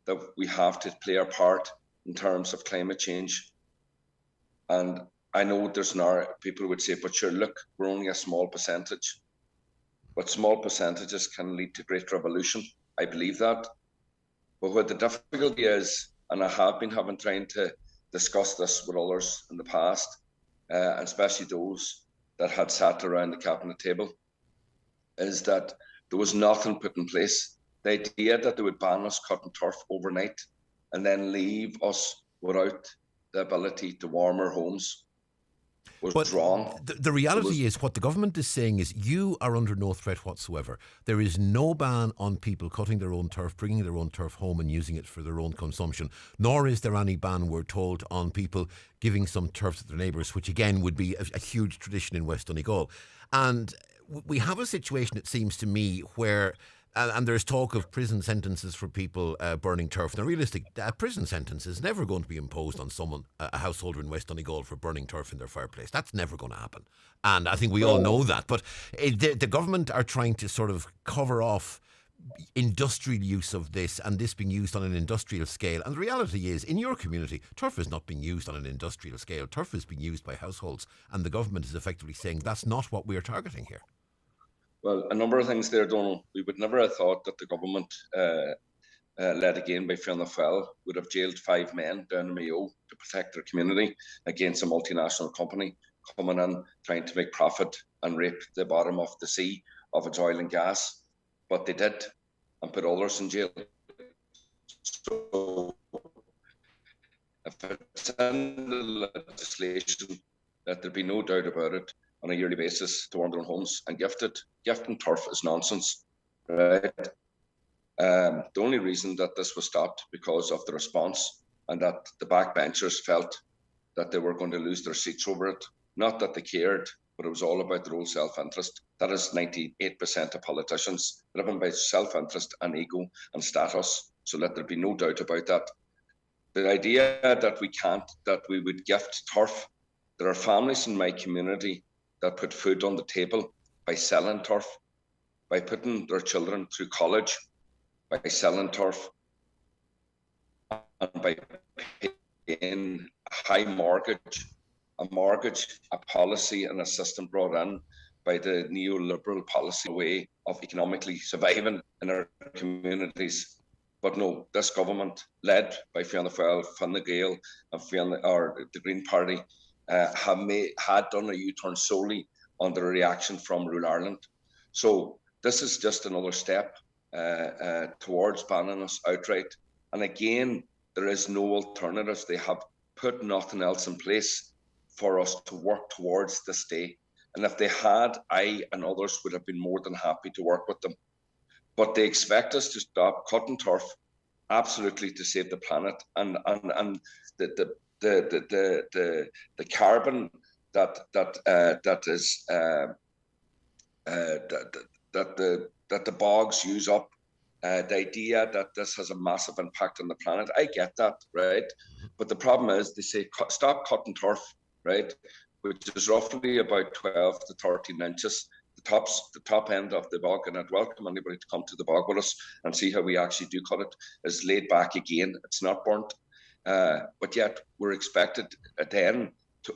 that we have to play our part in terms of climate change. And I know people would say, but sure, look, we're only a small percentage. But small percentages can lead to great revolution. I believe that. But what the difficulty is, and I have been trying to discuss this with others in the past, and especially those that had sat around the cabinet table, is that there was nothing put in place. The idea that they would ban us cutting turf overnight and then leave us without the ability to warm our homes was wrong. The reality is what the government is saying is you are under no threat whatsoever. There is no ban on people cutting their own turf, bringing their own turf home and using it for their own consumption, nor is there any ban, we're told, on people giving some turf to their neighbours, which again would be a huge tradition in West Donegal. And we have a situation, it seems to me, where and there's talk of prison sentences for people burning turf. Now, realistic, a prison sentence is never going to be imposed on someone, a householder in West Donegal, for burning turf in their fireplace. That's never going to happen. And I think we all know that. But the government are trying to sort of cover off industrial use of this and this being used on an industrial scale. And the reality is, in your community, turf is not being used on an industrial scale. Turf is being used by households. And the government is effectively saying that's not what we're targeting here. Well, a number of things there, Donal. We would never have thought that the government, led again by Fianna Fáil, would have jailed 5 men down in Mayo to protect their community against a multinational company coming in, trying to make profit and rape the bottom of the sea of its oil and gas. But they did, and put others in jail. So, if it's in the legislation, let there be no doubt about it, on a yearly basis to warm their own homes and gifting turf is nonsense, right? The only reason that this was stopped because of the response, and that the backbenchers felt that they were going to lose their seats over it. Not that they cared, but it was all about their own self-interest. That is 98% of politicians, driven by self-interest and ego and status. So let there be no doubt about that. The idea that we would gift turf, there are families in my community that put food on the table by selling turf, by putting their children through college, by selling turf, and by paying a high mortgage, a policy and a system brought in by the neoliberal policy way of economically surviving in our communities. But no, this government, led by Fianna Fáil, Fine Gael, and the Green Party, had done a U-turn solely on the reaction from rural Ireland. So this is just another step towards banning us outright. And again, there is no alternatives. They have put nothing else in place for us to work towards this day. And if they had, I and others would have been more than happy to work with them. But they expect us to stop cutting turf, absolutely, to save the planet, and the carbon that the bogs use up. The idea that this has a massive impact on the planet, I get that, right? But the problem is, they say stop cutting turf, right, which is roughly about 12 to 13 inches. The top end of the bog, and I'd welcome anybody to come to the bog with us and see how we actually do cut it, is laid back again. It's not burnt. But yet we're expected then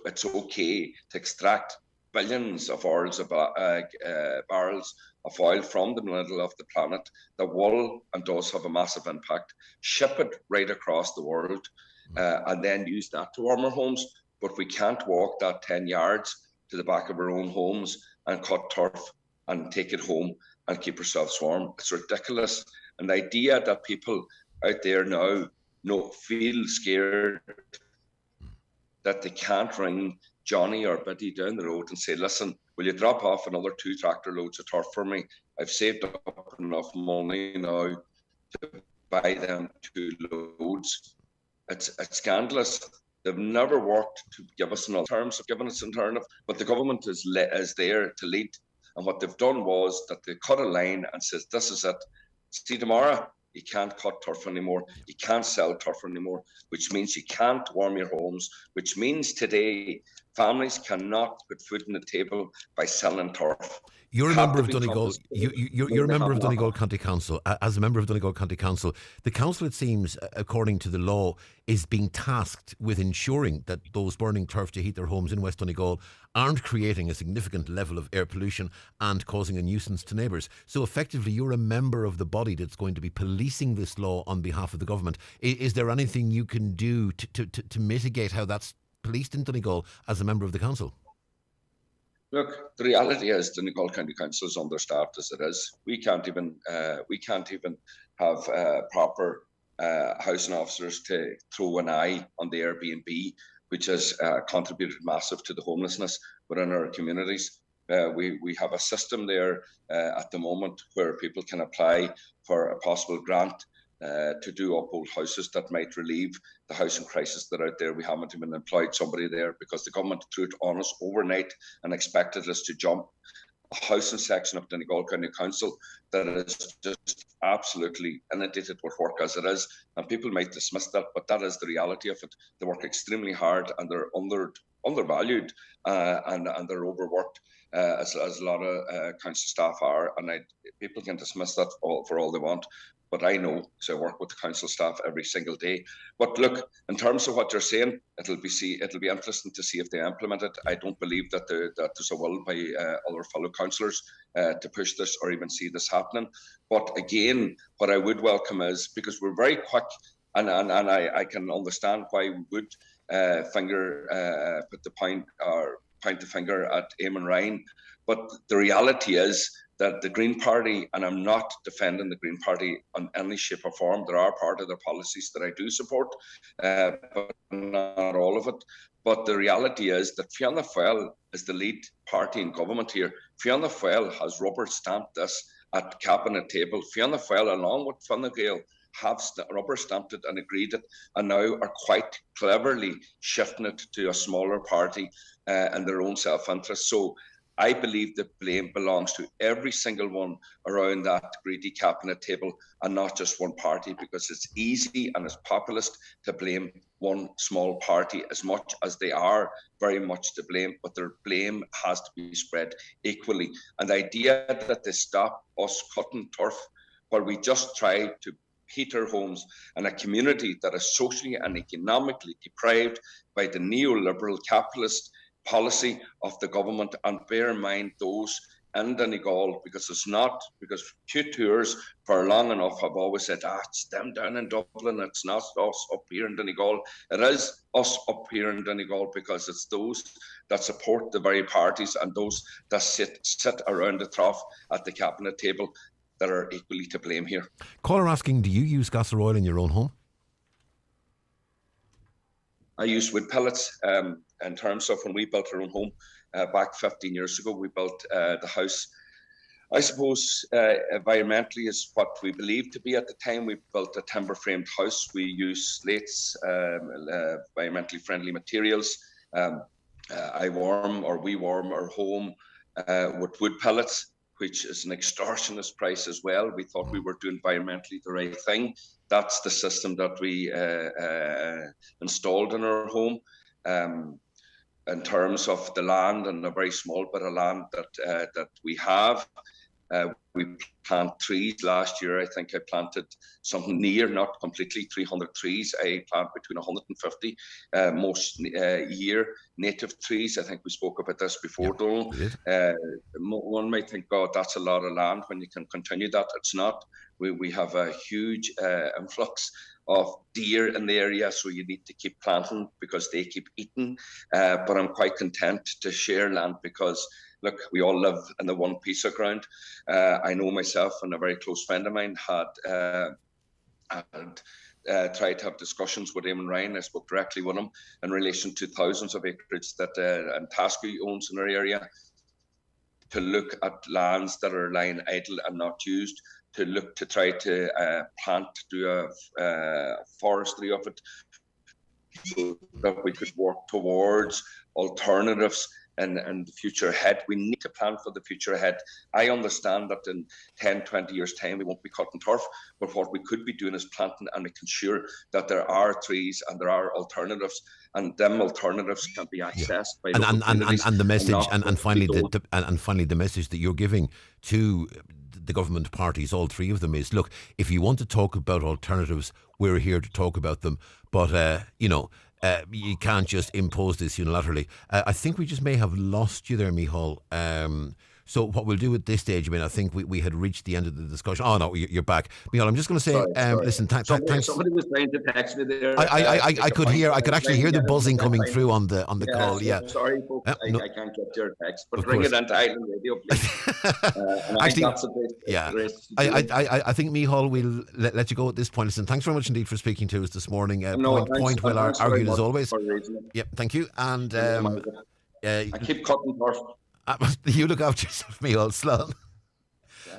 it's okay to extract billions of barrels of oil from the middle of the planet that will and does have a massive impact, ship it right across the world, and then use that to warm our homes. But we can't walk that 10 yards to the back of our own homes and cut turf and take it home and keep ourselves warm. It's ridiculous. And the idea that people out there now feel scared that they can't ring Johnny or Betty down the road and say, listen, will you drop off another 2 tractor loads of turf for me? I've saved up enough money now to buy them 2 loads. It's scandalous. They've never worked to give us an alternative, giving us an alternative, but the government is there to lead. And what they've done was that they cut a line and says, this is it. See, tomorrow, you can't cut turf anymore. You can't sell turf anymore, which means you can't warm your homes, which means today families cannot put food on the table by selling turf. You're a member of Donegal. You're a member of Donegal County Council. As a member of Donegal County Council, the council, it seems, according to the law, is being tasked with ensuring that those burning turf to heat their homes in West Donegal aren't creating a significant level of air pollution and causing a nuisance to neighbours. So effectively, you're a member of the body that's going to be policing this law on behalf of the government. Is there anything you can do to mitigate how that's policed in Donegal as a member of the council? Look, the reality is Donegal County Council is understaffed as it is. We can't even have proper housing officers to throw an eye on the Airbnb, which has contributed massive to the homelessness within our communities. We have a system there at the moment where people can apply for a possible grant to do up old houses that might relieve the housing crisis that are out there. We haven't even employed somebody there because the government threw it on us overnight and expected us to jump a housing section of Donegal County Council that is just absolutely inundated with work as it is. And people might dismiss that, but that is the reality of it. They work extremely hard and they're undervalued and they're overworked. As a lot of council staff are, and people can dismiss that for all they want, but I know, because I work with the council staff every single day. But look, in terms of what you're saying, it'll be interesting to see if they implement it. I don't believe that there's a will by other fellow councillors to push this or even see this happening. But again, what I would welcome is, because we're very quick, and I can understand why we would point the finger at Eamon Ryan, but the reality is that the Green Party, and I'm not defending the Green Party in any shape or form, there are part of their policies that I do support, but not all of it. But the reality is that Fianna Fáil is the lead party in government here. Fianna Fáil has rubber stamped this at cabinet table. Fianna Fáil, along with Fine Gael, have rubber stamped it and agreed it, and now are quite cleverly shifting it to a smaller party and their own self-interest. So I believe the blame belongs to every single one around that greedy cabinet table and not just one party, because it's easy and it's populist to blame one small party as much as they are very much to blame, but their blame has to be spread equally. And the idea that they stop us cutting turf while we just try to heat our homes in a community that is socially and economically deprived by the neoliberal capitalist policy of the government. And bear in mind those in Donegal, because Q2ers for long enough have always said, it's them down in Dublin, it's not us up here in Donegal. It is us up here in Donegal, because it's those that support the very parties and those that sit around the trough at the cabinet table that are equally to blame here. Caller asking, do you use gas or oil in your own home? I use wood pellets. In terms of when we built our own home back 15 years ago, we built the house, I suppose, environmentally is what we believed to be at the time. We built a timber framed house. We use slates, environmentally friendly materials. We warm our home with wood pellets, which is an extortionist price as well. We thought we were doing environmentally the right thing. That's the system that we installed in our home. In terms of the land, and a very small bit of land that we have, we plant trees. Last year, I think I planted something near, not completely, 300 trees. I plant between 150 most year native trees. I think we spoke about this before, Donal. One might think, God, that's a lot of land when you can continue that. It's not. We have a huge influx of deer in the area, so you need to keep planting because they keep eating. But I'm quite content to share land because, look, we all live in the one piece of ground. I know myself and a very close friend of mine had tried to have discussions with Eamon Ryan. I spoke directly with him in relation to thousands of acreage that Tasky owns in our area, to look at lands that are lying idle and not used, to look to try to do a forestry of it, so that we could work towards alternatives in the future ahead. We need to plan for the future ahead. I understand that in 10, 20 years' time, we won't be cutting turf, but what we could be doing is planting and making sure that there are trees and there are alternatives, and them alternatives can be accessed by and the message, and finally the message that you're giving to the government parties, all three of them, is, look, if you want to talk about alternatives, we're here to talk about them, but you can't just impose this unilaterally. I think we just may have lost you there, Micheál. So what we'll do at this stage, I mean, I think we had reached the end of the discussion. Oh no, you're back, Micheál. I'm just going to say, Sorry. listen, thanks. Somebody was trying to text me there. I could actually hear the buzzing coming through on the call. Yeah. Sorry, folks, I can't get your text, but bring it into Highland Radio, please. Actually, I think Micheál, we'll let you go at this point. Listen, thanks very much indeed for speaking to us this morning. Point well argued as always. Yep, thank you. And I keep cutting turf. You look after yourself, Micheál. Slán.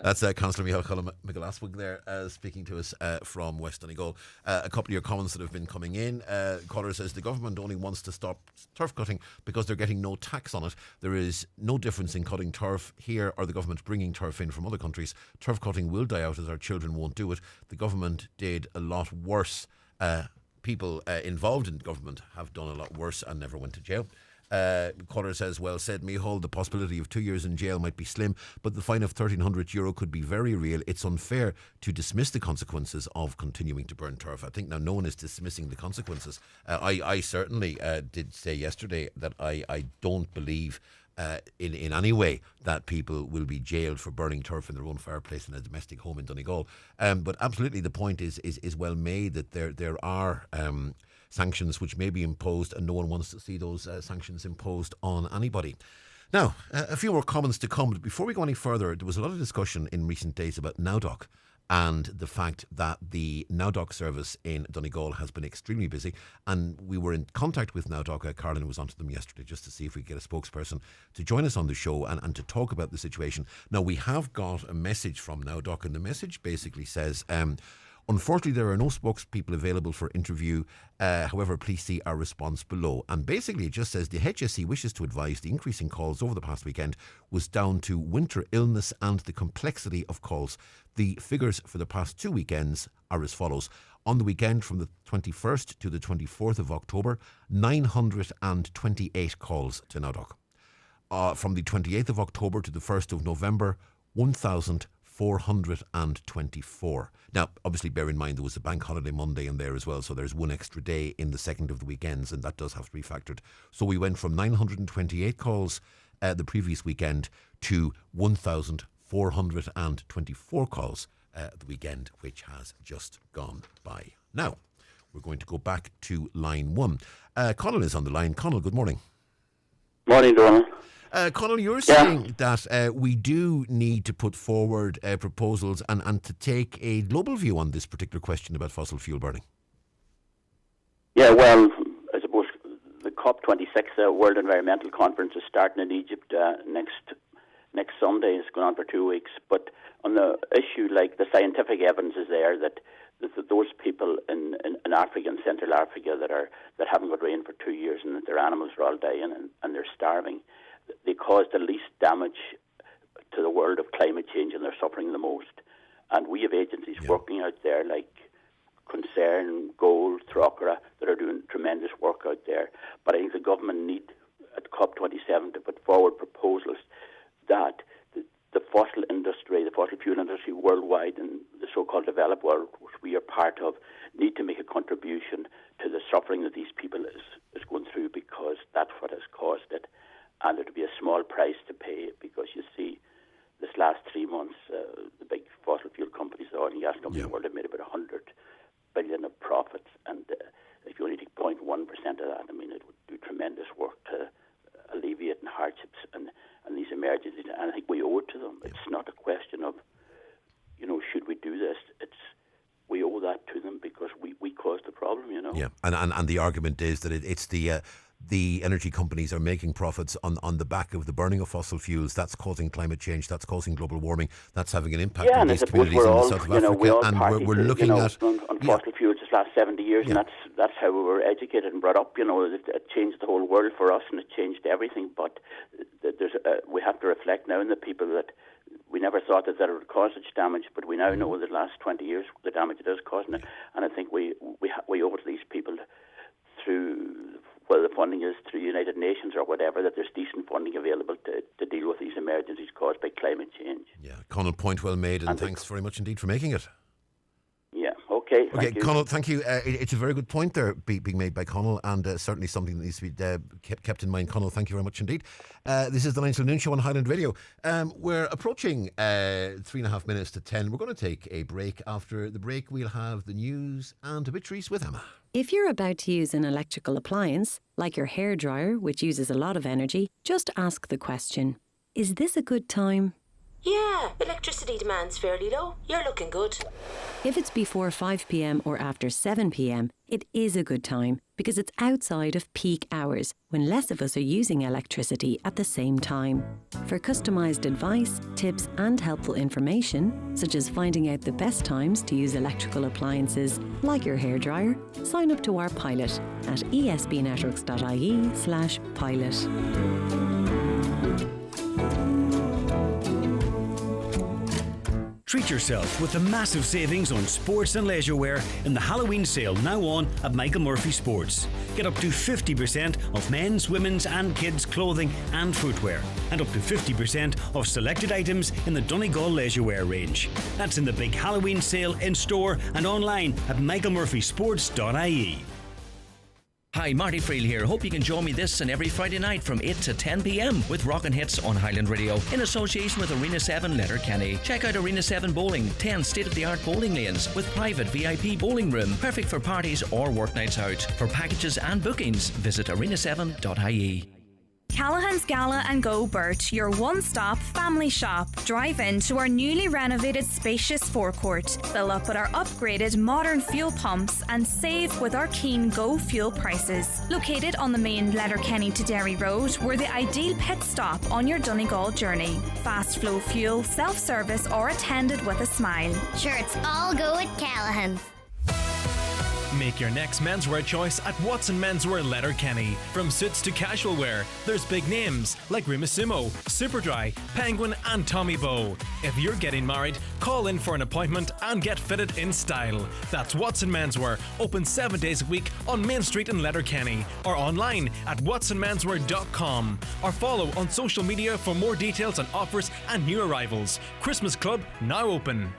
That's Councillor Micheál McGillaspig there speaking to us from West Donegal. A couple of your comments that have been coming in. Caller says the government only wants to stop turf cutting because they're getting no tax on it. There is no difference in cutting turf here or the government bringing turf in from other countries. Turf cutting will die out as our children won't do it. The government did a lot worse. People involved in government have done a lot worse and never went to jail. Caller says, well said, Micheál, the possibility of 2 years in jail might be slim, but the fine of €1,300 could be very real. It's unfair to dismiss the consequences of continuing to burn turf. I think now no one is dismissing the consequences. I certainly did say yesterday that I don't believe in any way that people will be jailed for burning turf in their own fireplace in a domestic home in Donegal. But absolutely the point is well made that there are sanctions which may be imposed, and no one wants to see those sanctions imposed on anybody. Now, a few more comments to come. But before we go any further, there was a lot of discussion in recent days about NowDoc and the fact that the NowDoc service in Donegal has been extremely busy. And we were in contact with NowDoc. Caroline was onto them yesterday just to see if we could get a spokesperson to join us on the show and to talk about the situation. Now, we have got a message from NowDoc, and the message basically says, unfortunately, there are no spokespeople available for interview. However, please see our response below. And basically, it just says the HSE wishes to advise the increase in calls over the past weekend was down to winter illness and the complexity of calls. The figures for the past 2 weekends are as follows. On the weekend from the 21st to the 24th of October, 928 calls to NowDoc. From the 28th of October to the 1st of November, 1,424. Now, obviously, bear in mind there was a bank holiday Monday in there as well, so there's one extra day in the second of the weekends, and that does have to be factored. So we went from 928 calls the previous weekend to 1,424 calls the weekend, which has just gone by. Now, we're going to go back to line one. Conal is on the line. Conal, good morning. Morning, Donal. Conal, you're saying that we do need to put forward proposals and to take a global view on this particular question about fossil fuel burning. Yeah, well, I suppose the COP26 World Environmental Conference is starting in Egypt next Sunday. It's going on for 2 weeks. But on the issue, like the scientific evidence is there that those people in Africa and Central Africa that haven't got rain for 2 years and that their animals are all dying and they're starving, they cause the least damage to the world of climate change and they're suffering the most. And we have agencies working out there like Concern, Gold, Throcra that are doing tremendous work out there. But I think the government need at COP27 to put forward proposals that the fossil industry, the fossil fuel industry worldwide and the so-called developed world, which we are part of, need to make a contribution to the suffering that these people is going through, because that's what has caused it. And it would be a small price to pay, because you see, this last 3 months, the big fossil fuel companies, the oil and gas companies in the world, have made about 100 billion of profits. And if you only take 0.1% of that, I mean, it would do tremendous work to alleviate hardships and these emergencies. And I think we owe it to them. It's not a question of, should we do this? We owe that to them because we caused the problem, Yeah, and the argument is that it's the energy companies are making profits on the back of the burning of fossil fuels. That's causing climate change. That's causing global warming. That's having an impact on these communities in the south of Africa. And we're looking at on fossil fuels this last 70 years, and that's how we were educated and brought up. It changed the whole world for us, and it changed everything. But we have to reflect now on the people that we never thought that would cause such damage, but we now know that the last 20 years the damage it is causing it. And I think we owe it to these people through, whether the funding is through United Nations or whatever, that there's decent funding available to deal with these emergencies caused by climate change. Yeah, Conal, point well made, and thanks very much indeed for making it. Yeah, okay. Okay, thank you. Conal, thank you. It's a very good point there being made by Conal, and certainly something that needs to be kept in mind. Conal, thank you very much indeed. This is the 9 till noon show on Highland Radio. We're approaching 3.5 minutes to 10. We're going to take a break. After the break, we'll have the news and obituaries with Emma. If you're about to use an electrical appliance, like your hairdryer, which uses a lot of energy, just ask the question, is this a good time? Yeah, electricity demand's fairly low. You're looking good. If it's before 5 p.m. or after 7 p.m, it is a good time because it's outside of peak hours when less of us are using electricity at the same time. For customised advice, tips and helpful information, such as finding out the best times to use electrical appliances like your hairdryer, sign up to our pilot at esbnetworks.ie/pilot. Treat yourself with the massive savings on sports and leisure wear in the Halloween sale now on at Michael Murphy Sports. Get up to 50% off men's, women's and kids' clothing and footwear, and up to 50% off selected items in the Donegal leisure wear range. That's in the big Halloween sale in store and online at michaelmurphysports.ie. Hi, Marty Friel here. Hope you can join me this and every Friday night from 8 to 10 p.m. with Rockin' Hits on Highland Radio in association with Arena 7 Letterkenny. Check out Arena 7 Bowling, 10 state-of-the-art bowling lanes with private VIP bowling room, perfect for parties or work nights out. For packages and bookings, visit arena7.ie. Callahan's Gala and Go Burt, your one-stop family shop. Drive in to our newly renovated spacious forecourt. Fill up with our upgraded modern fuel pumps and save with our keen Go Fuel prices. Located on the main Letterkenny to Derry Road, we're the ideal pit stop on your Donegal journey. Fast flow fuel, self-service or attended with a smile. Sure, it's all go at Callahan's. Make your next menswear choice at Watson Menswear Letterkenny. From suits to casual wear, there's big names like Rimassimo, Superdry, Penguin and Tommy Bow. If you're getting married, call in for an appointment and get fitted in style. That's Watson Menswear, open 7 days a week on Main Street in Letterkenny, or online at watsonmenswear.com, or follow on social media for more details on offers and new arrivals. Christmas Club now open.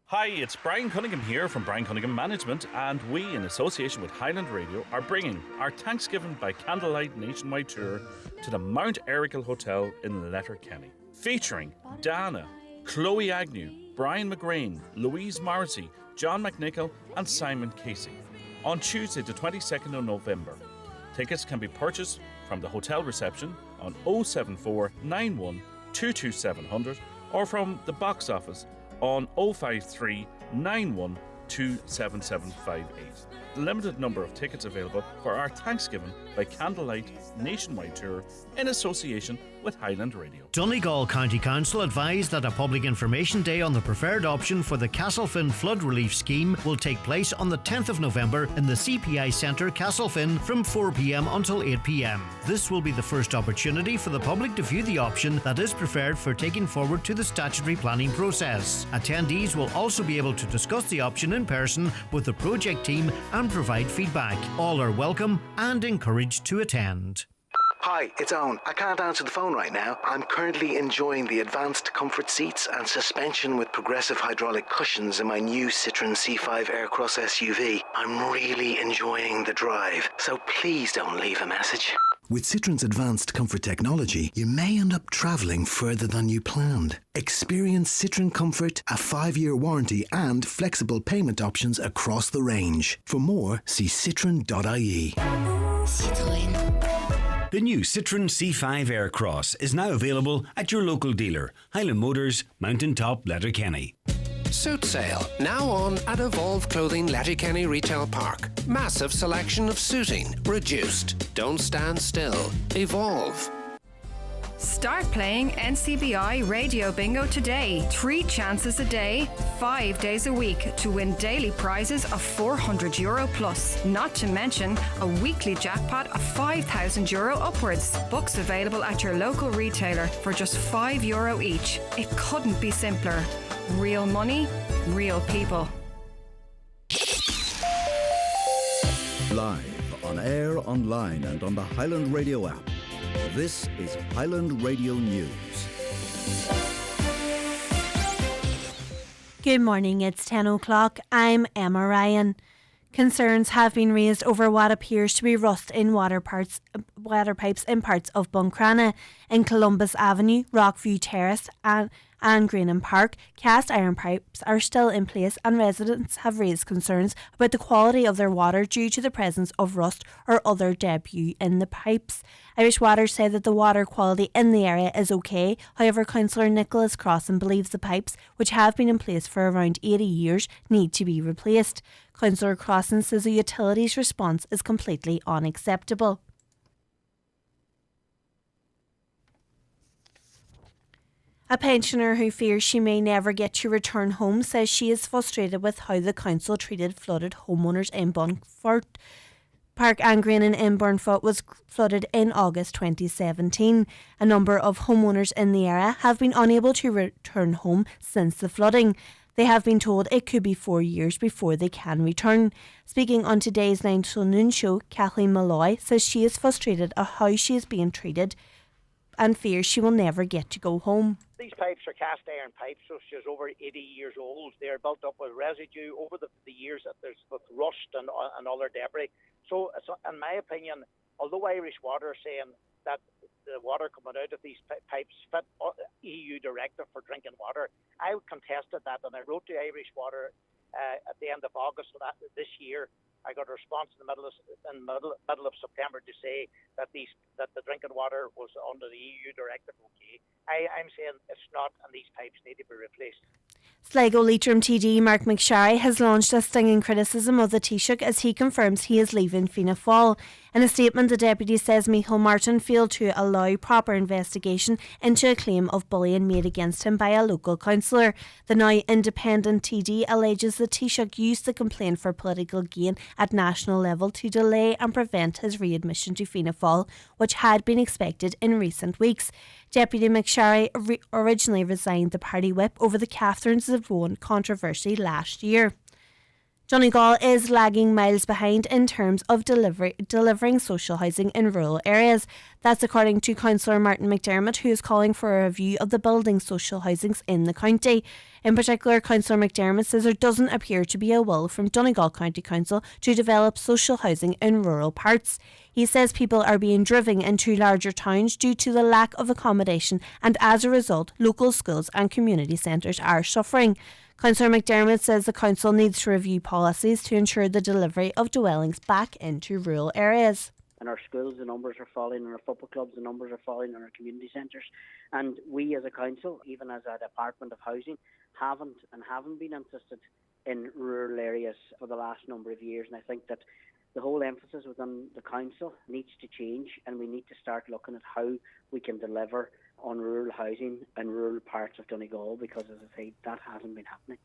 Hi, it's Brian Cunningham here from Brian Cunningham Management, and we, in association with Highland Radio, are bringing our Thanksgiving by Candlelight nationwide tour to the Mount Erical Hotel in Letterkenny, featuring Dana, Chloe Agnew, Brian McGrain, Louise Morrissey, John McNichol and Simon Casey on Tuesday the 22nd of November. Tickets can be purchased from the hotel reception on 074 91 22 700 or from the box office on 053 91 27758. The limited number of tickets available for our Thanksgiving by Candlelight nationwide tour in association with Highland Radio. Donegal County Council advised that a public information day on the preferred option for the Castlefin Flood Relief Scheme will take place on the 10th of November in the CPI Centre, Castlefin, from 4 p.m. until 8 p.m. This will be the first opportunity for the public to view the option that is preferred for taking forward to the statutory planning process. Attendees will also be able to discuss the option in person with the project team and provide feedback. All are welcome and encouraged to attend. Hi, it's Owen. I can't answer the phone right now. I'm currently enjoying the advanced comfort seats and suspension with progressive hydraulic cushions in my new Citroen C5 Aircross SUV. I'm really enjoying the drive, so please don't leave a message. With Citroen's advanced comfort technology, you may end up travelling further than you planned. Experience Citroen Comfort, a 5-year warranty and flexible payment options across the range. For more, see citroen.ie. Citroen. The new Citroen C5 Aircross is now available at your local dealer, Highland Motors, Mountain Top, Letterkenny. Suit sale, now on at Evolve Clothing Letterkenny Retail Park. Massive selection of suiting, reduced. Don't stand still. Evolve. Start playing NCBI Radio Bingo today. 3 chances a day, 5 days a week to win daily prizes of €400 plus. Not to mention a weekly jackpot of €5,000 upwards. Books available at your local retailer for just €5 each. It couldn't be simpler. Real money, real people. Live, on air, online and on the Highland Radio app. This is Highland Radio News. Good morning, it's 10 o'clock. I'm Emma Ryan. Concerns have been raised over what appears to be rust in water pipes in parts of Buncrana. In Columbus Avenue, Rockview Terrace and Greenham Park, cast iron pipes are still in place and residents have raised concerns about the quality of their water due to the presence of rust or other debris in the pipes. Irish Water say that the water quality in the area is okay. However, Councillor Nicholas Crossan believes the pipes, which have been in place for around 80 years, need to be replaced. Councillor Crossan says the utilities' response is completely unacceptable. A pensioner who fears she may never get to return home says she is frustrated with how the council treated flooded homeowners in Bunfort. Park and Green in Burnfoot was flooded in August 2017. A number of homeowners in the area have been unable to return home since the flooding. They have been told it could be 4 years before they can return. Speaking on today's 9 till noon show, Kathleen Malloy says she is frustrated at how she is being treated and fears she will never get to go home. These pipes are cast iron pipes, so she's over 80 years old. They're built up with residue over the years that there's with rust and other debris. So, in my opinion, although Irish Water are saying that the water coming out of these pipes fit EU directive for drinking water, I contested that, and I wrote to Irish Water at the end of August this year. I got a response in the middle of September to say that the drinking water was under the EU directive. Okay, I'm saying it's not, and these pipes need to be replaced. Sligo Leitrim TD Mark McSharry has launched a stinging criticism of the Taoiseach as he confirms he is leaving Fianna Fáil. In a statement, the deputy says Micheál Martin failed to allow proper investigation into a claim of bullying made against him by a local councillor. The now independent TD alleges the Taoiseach used the complaint for political gain at national level to delay and prevent his readmission to Fianna Fáil, which had been expected in recent weeks. Deputy McSharry originally resigned the party whip over the Catherine's of Vaughan controversy last year. Donegal is lagging miles behind in terms of delivering social housing in rural areas. That's according to Councillor Martin McDermott, who is calling for a review of the building social housings in the county. In particular, Councillor McDermott says there doesn't appear to be a will from Donegal County Council to develop social housing in rural parts. He says people are being driven into larger towns due to the lack of accommodation, and as a result, local schools and community centres are suffering. Councillor McDermott says the council needs to review policies to ensure the delivery of dwellings back into rural areas. In our schools, the numbers are falling. In our football clubs, the numbers are falling. In our community centres, and we as a council, even as a department of housing, haven't been interested in rural areas for the last number of years. And I think that the whole emphasis within the council needs to change, and we need to start looking at how we can deliver on rural housing in rural parts of Donegal, because, as I say, that hasn't been happening.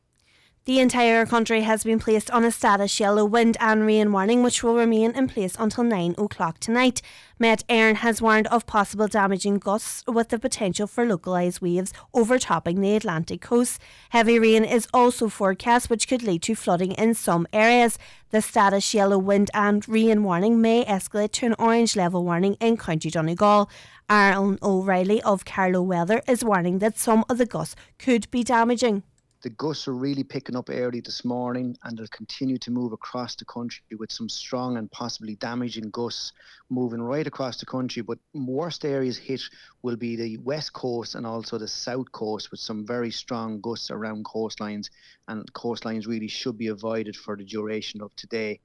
The entire country has been placed on a status yellow wind and rain warning, which will remain in place until 9 o'clock tonight. Met Éireann has warned of possible damaging gusts with the potential for localised waves overtopping the Atlantic coast. Heavy rain is also forecast, which could lead to flooding in some areas. The status yellow wind and rain warning may escalate to an orange level warning in County Donegal. Aaron O'Reilly of Carlow Weather is warning that some of the gusts could be damaging. The gusts are really picking up early this morning, and they'll continue to move across the country with some strong and possibly damaging gusts moving right across the country. But worst areas hit will be the west coast and also the south coast, with some very strong gusts around coastlines, and coastlines really should be avoided for the duration of today.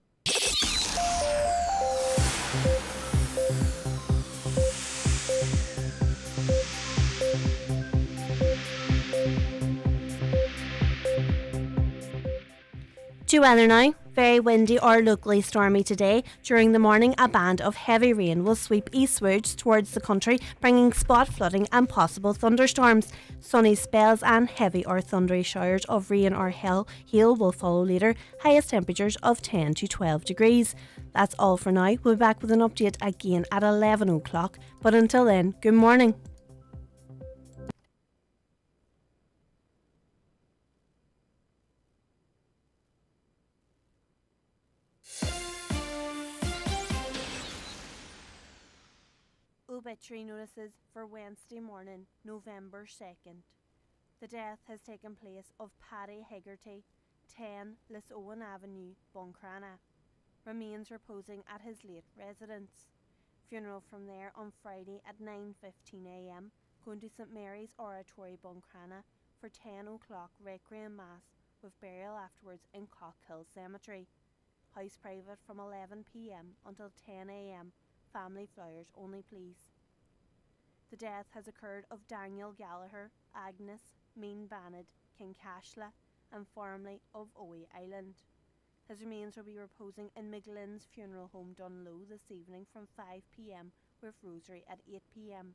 To weather now. Very windy or locally stormy today. During the morning, a band of heavy rain will sweep eastwards towards the country, bringing spot flooding and possible thunderstorms. Sunny spells and heavy or thundery showers of rain or hail will follow later. Highest temperatures of 10 to 12 degrees. That's all for now. We'll be back with an update again at 11 o'clock. But until then, good morning. Obituary notices for Wednesday morning, November 2nd. The death has taken place of Paddy Hegarty, 10 Lissowan Avenue, Buncrana. Remains reposing at his late residence. Funeral from there on Friday at 9:15 a.m. going to St Mary's Oratory, Buncrana for 10 o'clock Requiem Mass with burial afterwards in Cockhill Cemetery. House private from 11 p.m. until 10 a.m. Family flowers only, please. The death has occurred of Daniel Gallagher, Agnes, Mean Banned, Kincashla, and formerly of Owie Island. His remains will be reposing in McGlynn's funeral home Dunlow this evening from 5 p.m. with rosary at 8 p.m.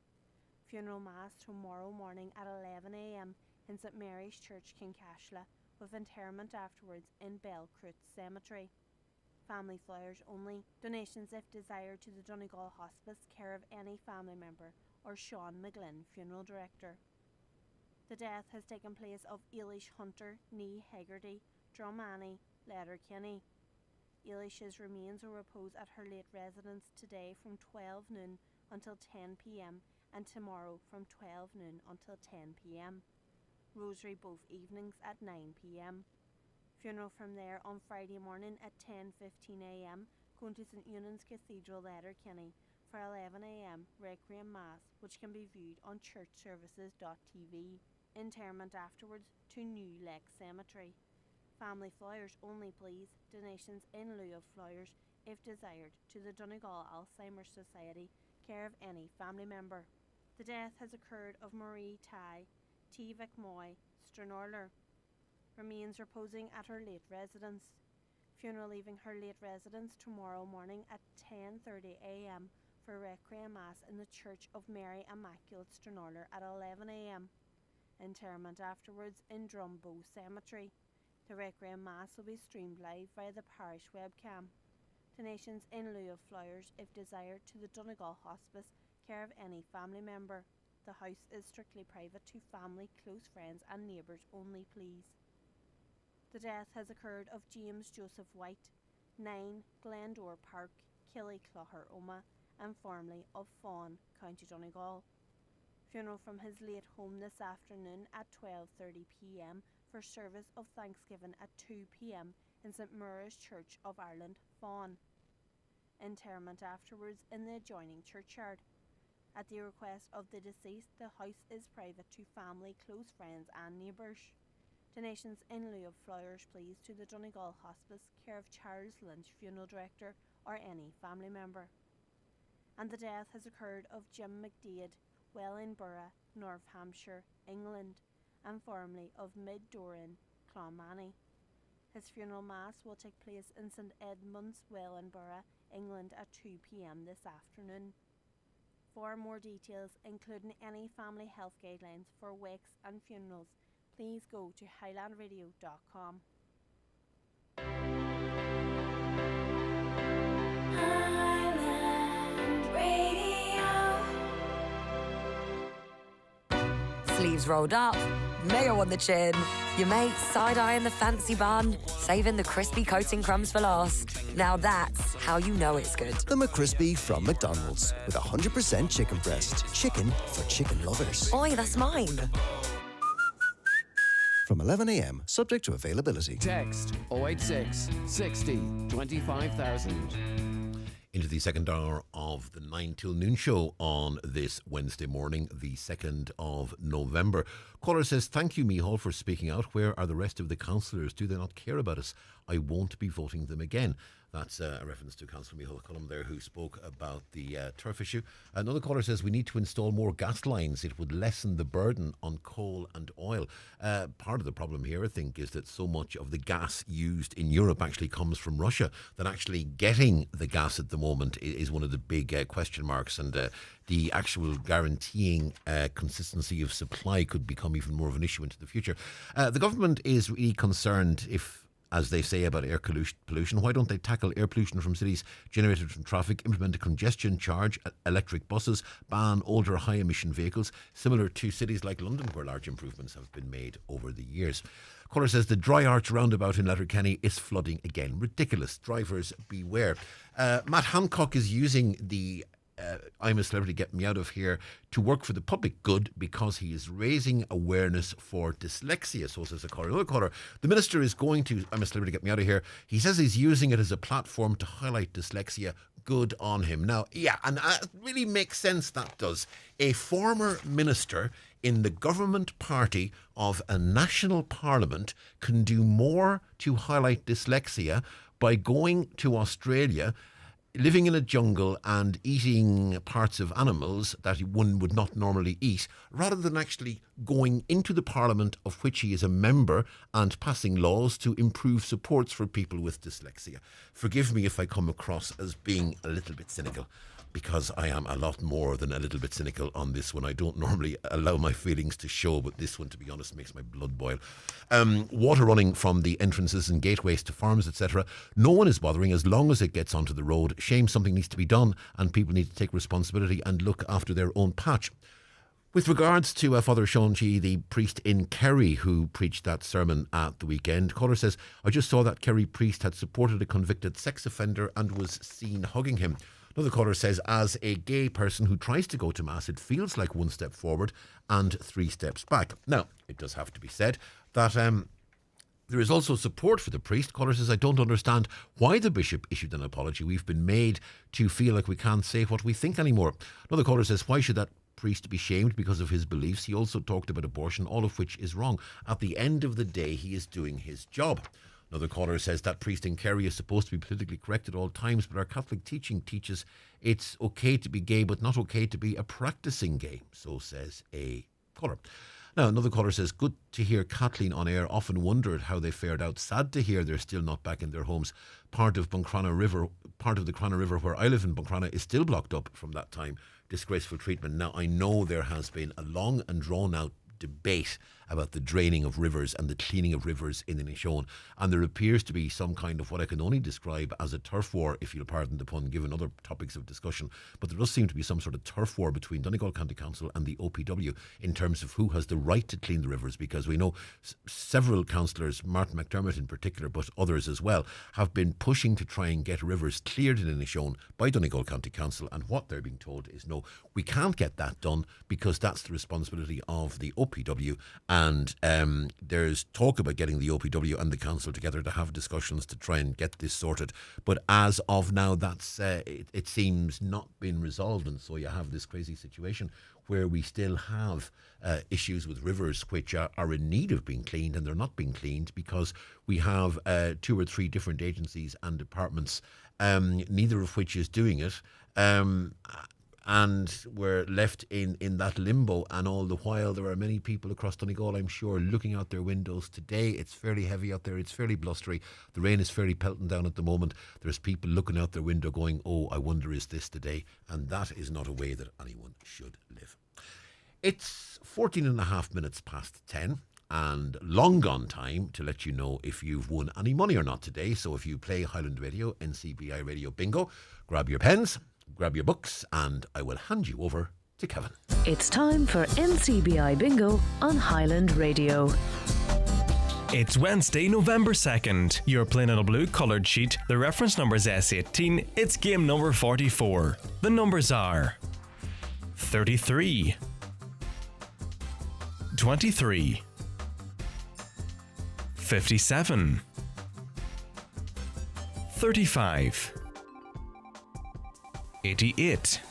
Funeral mass tomorrow morning at 11 a.m. in St Mary's Church, Kincashla, with interment afterwards in Belcroot Cemetery. Family flowers only. Donations if desired to the Donegal Hospice, care of any family member or Sean McGlynn, funeral director. The death has taken place of Eilish Hunter, Nee Hegarty, Dromani, Letterkenny. Eilish's remains will repose at her late residence today from 12 noon until 10 p.m. and tomorrow from 12 noon until 10 p.m. Rosary both evenings at 9 p.m. Funeral from there on Friday morning at 10:15 a.m. going to St Eunan's Cathedral, Letterkenny for 11 a.m. Requiem Mass, which can be viewed on churchservices.tv. Interment afterwards to New Lake Cemetery. Family flowers only, please. Donations in lieu of flowers, if desired, to the Donegal Alzheimer's Society, care of any family member. The death has occurred of Marie Ty, T. Moy, Stranorler. Remains reposing at her late residence. Funeral leaving her late residence tomorrow morning at 10:30 a.m. for Requiem Mass in the Church of Mary Immaculate Stranorler at 11 a.m. Interment afterwards in Drumbow Cemetery. The Requiem Mass will be streamed live via the parish webcam. Donations in lieu of flowers, if desired, to the Donegal Hospice, care of any family member. The house is strictly private to family, close friends and neighbours only, please. The death has occurred of James Joseph White, 9 Glendore Park, Killyclougher, Omagh, and formerly of Fawn, County Donegal. Funeral from his late home this afternoon at 12:30 p.m. for service of Thanksgiving at 2 p.m. in St Mura's Church of Ireland, Fawn. Interment afterwards in the adjoining churchyard. At the request of the deceased, the house is private to family, close friends and neighbours. Donations in lieu of flowers, please, to the Donegal Hospice, care of Charles Lynch, funeral director, or any family member. And the death has occurred of Jim McDade, Wellingborough, North Hampshire, England, and formerly of Mid-Doran, Clonmany. His funeral mass will take place in St Edmunds, Wellingborough, England at 2 p.m. this afternoon. For more details, including any family health guidelines for wakes and funerals, please go to highlandradio.com. Sleeves rolled up, mayo on the chin, your mate side-eyeing the fancy bun, saving the crispy coating crumbs for last. Now that's how you know it's good. The McCrispy from McDonald's with 100% chicken breast. Chicken for chicken lovers. Oi, that's mine. From 11 a.m, subject to availability. Text 086 60 25,000. Into the second hour of the 9 till noon show on this Wednesday morning, the 2nd of November. Caller says, thank you, Micheál, for speaking out. Where are the rest of the councillors? Do they not care about us? I won't be voting them again. That's a reference to Councillor Micheál Cullum there, who spoke about the turf issue. Another caller says we need to install more gas lines. It would lessen the burden on coal and oil. Part of the problem here, I think, is that so much of the gas used in Europe actually comes from Russia, that actually getting the gas at the moment is one of the big question marks, and the actual guaranteeing consistency of supply could become even more of an issue into the future. The government is really concerned, as they say, about air pollution. Why don't they tackle air pollution from cities generated from traffic, implement a congestion charge, electric buses, ban older high-emission vehicles, similar to cities like London, where large improvements have been made over the years? Caller says the Dry Arch roundabout in Letterkenny is flooding again. Ridiculous. Drivers beware. Matt Hancock is using the I'm a Celebrity, Get Me Out of Here to work for the public good because he is raising awareness for dyslexia. So says a caller. Another caller, the minister is going to, I'm a Celebrity, Get Me Out of Here. He says he's using it as a platform to highlight dyslexia. Good on him. Now, yeah, and it really makes sense, that does. A former minister in the government party of a national parliament can do more to highlight dyslexia by going to Australia, living in a jungle and eating parts of animals that one would not normally eat, rather than actually going into the parliament of which he is a member and passing laws to improve supports for people with dyslexia. Forgive me if I come across as being a little bit cynical, because I am a lot more than a little bit cynical on this one. I don't normally allow my feelings to show, but this one, to be honest, makes my blood boil. Water running from the entrances and gateways to farms, etc. No one is bothering as long as it gets onto the road. Shame something needs to be done, and people need to take responsibility and look after their own patch. With regards to Father Sean G, the priest in Kerry who preached that sermon at the weekend, caller says, I just saw that Kerry priest had supported a convicted sex offender and was seen hugging him. Another caller says, as a gay person who tries to go to Mass, it feels like 1 step forward and 3 steps back. Now, it does have to be said that there is also support for the priest. Caller says, I don't understand why the bishop issued an apology. We've been made to feel like we can't say what we think anymore. Another caller says, why should that priest be shamed because of his beliefs? He also talked about abortion, all of which is wrong. At the end of the day, he is doing his job. Another caller says that priest in Kerry is supposed to be politically correct at all times, but our Catholic teaching teaches it's okay to be gay, but not okay to be a practicing gay. So says a caller. Now, another caller says, good to hear Kathleen on air. Often wondered how they fared out. Sad to hear they're still not back in their homes. Part of the Crana River where I live in Buncrana is still blocked up from that time. Disgraceful treatment. Now, I know there has been a long and drawn out debate about the draining of rivers and the cleaning of rivers in Inishowen, and there appears to be some kind of what I can only describe as a turf war, if you'll pardon the pun, given other topics of discussion. But there does seem to be some sort of turf war between Donegal County Council and the OPW in terms of who has the right to clean the rivers, because we know several councillors, Martin McDermott in particular, but others as well, have been pushing to try and get rivers cleared in Inishowen by Donegal County Council, and what they're being told is no, we can't get that done because that's the responsibility of the OPW. And there's talk about getting the OPW and the council together to have discussions to try and get this sorted. But as of now, that's it seems not been resolved. And so you have this crazy situation where we still have issues with rivers which are in need of being cleaned, and they're not being cleaned because we have 2 or 3 different agencies and departments, neither of which is doing it. And we're left in that limbo, and all the while there are many people across Donegal, I'm sure, looking out their windows today. It's fairly heavy out there, it's fairly blustery, the rain is fairly pelting down at the moment. There's people looking out their window going, oh, I wonder, is this the day? And that is not a way that anyone should live. It's 14 and a half minutes past 10. And long gone time to let you know if you've won any money or not today. So if you play Highland Radio, NCBI Radio Bingo, grab your pens, grab your books, and I will hand you over to Kevin. It's time for NCBI Bingo on Highland Radio. It's Wednesday, November 2nd. You're playing on a blue coloured sheet. The reference number is S18. It's game number 44. The numbers are 33, 23, 57, 35, 88.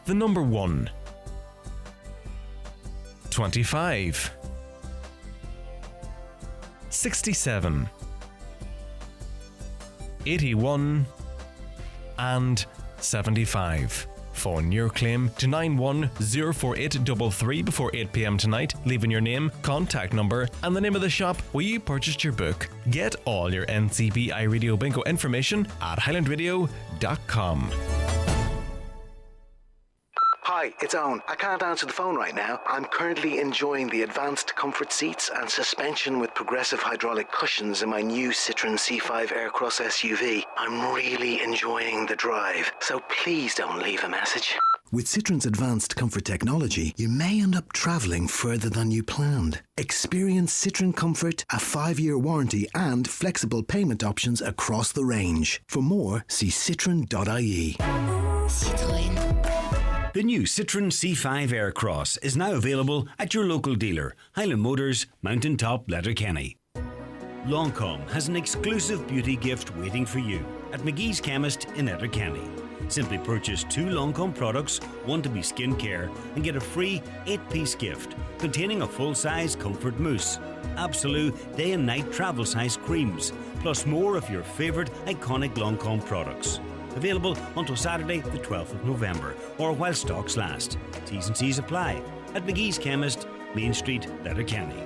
The number 1, 25, 67, 81 and 75. Phone your claim to 9104833 before 8 p.m. tonight, leaving your name, contact number and the name of the shop where you purchased your book. Get all your NCBI Radio Bingo information at highlandradio.com. Hi, it's Owen. I can't answer the phone right now. I'm currently enjoying the advanced comfort seats and suspension with progressive hydraulic cushions in my new Citroen C5 Aircross SUV. I'm really enjoying the drive, so please don't leave a message. With Citroen's advanced comfort technology, you may end up travelling further than you planned. Experience Citroen Comfort, a 5-year warranty and flexible payment options across the range. For more, see citroen.ie. Citroën. The new Citroen C5 Aircross is now available at your local dealer, Highland Motors, Mountaintop, Letterkenny. Lancome has an exclusive beauty gift waiting for you at McGee's Chemist in Letterkenny. Simply purchase 2 Lancome products, one to be skincare, and get a free 8-piece gift containing a full-size comfort mousse, Absolute day and night travel size creams, plus more of your favourite iconic Lancome products. Available until Saturday the 12th of November or while stocks last. T's and C's apply at McGee's Chemist, Main Street, Letterkenny.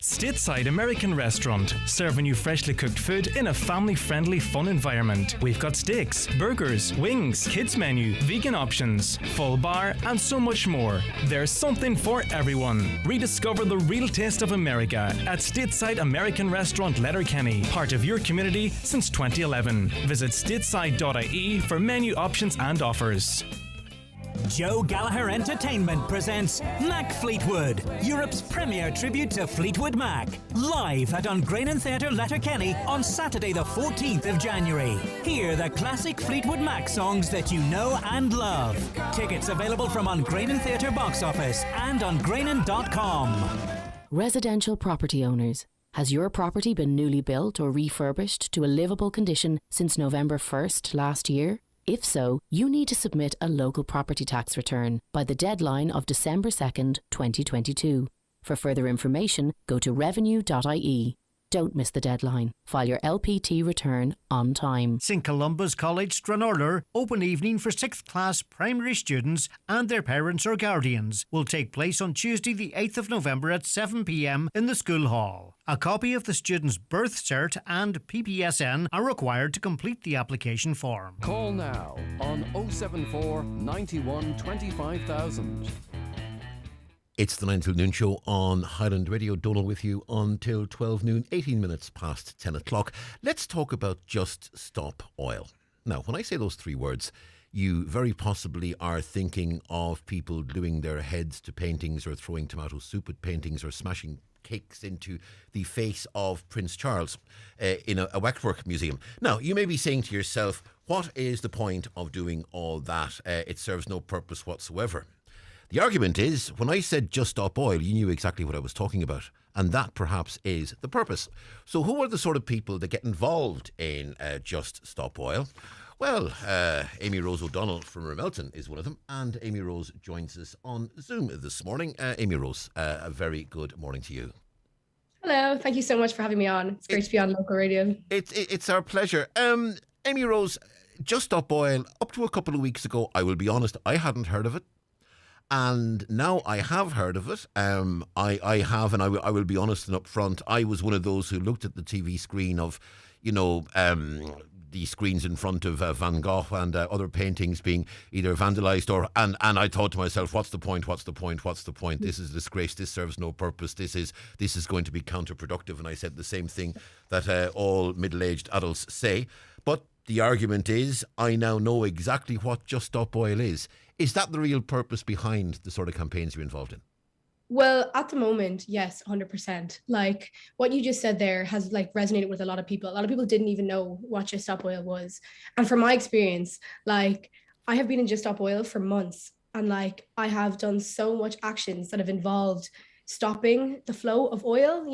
Stateside American Restaurant, serving you freshly cooked food in a family-friendly, fun environment. We've got steaks, burgers, wings, kids menu, vegan options, full bar, and so much more. There's something for everyone. Rediscover the real taste of America at Stateside American Restaurant, Letterkenny, part of your community since 2011. Visit stateside.ie for menu options and offers. Joe Gallagher Entertainment presents Mac Fleetwood, Europe's premier tribute to Fleetwood Mac, live at Ungrainen Theatre, Letterkenny on Saturday the 14th of January. Hear the classic Fleetwood Mac songs that you know and love. Tickets available from Ungrainen Theatre box office and ungrainen.com. Residential property owners. Has your property been newly built or refurbished to a livable condition since November 1st last year? If so, you need to submit a local property tax return by the deadline of December 2nd, 2022. For further information, go to revenue.ie. Don't miss the deadline. File your LPT return on time. St Columba's College Stranorlar open evening for 6th class primary students and their parents or guardians will take place on Tuesday the 8th of November at 7 p.m. in the school hall. A copy of the student's birth cert and PPSN are required to complete the application form. Call now on 074 91 25,000. It's the 9 till noon show on Highland Radio. Donal with you until 12 noon, 18 minutes past 10 o'clock. Let's talk about Just Stop Oil. Now, when I say those 3 words, you very possibly are thinking of people gluing their heads to paintings or throwing tomato soup at paintings or smashing cakes into the face of Prince Charles in a waxwork museum. Now, you may be saying to yourself, what is the point of doing all that? It serves no purpose whatsoever. The argument is, when I said Just Stop Oil, you knew exactly what I was talking about. And that perhaps is the purpose. So who are the sort of people that get involved in Just Stop Oil? Well, Amy Rose O'Donnell from Ramelton is one of them. And Amy Rose joins us on Zoom this morning. Amy Rose, a very good morning to you. Hello, thank you so much for having me on. It's great to be on local radio. It's our pleasure. Amy Rose, Just Stop Oil, up to a couple of weeks ago, I will be honest, I hadn't heard of it. And now I have heard of it. I have, and I will be honest and upfront, I was one of those who looked at the TV screen of, the screens in front of Van Gogh and other paintings being either vandalised and I thought to myself, what's the point? This is a disgrace. This serves no purpose. This is going to be counterproductive. And I said the same thing that all middle-aged adults say. But the argument is, I now know exactly what Just Stop Oil is. Is that the real purpose behind the sort of campaigns you're involved in? Well, at the moment, yes, 100%. Like what you just said there has resonated with a lot of people. A lot of people didn't even know what Just Stop Oil was. And from my experience, I have been in Just Stop Oil for months and I have done so much actions that have involved stopping the flow of oil,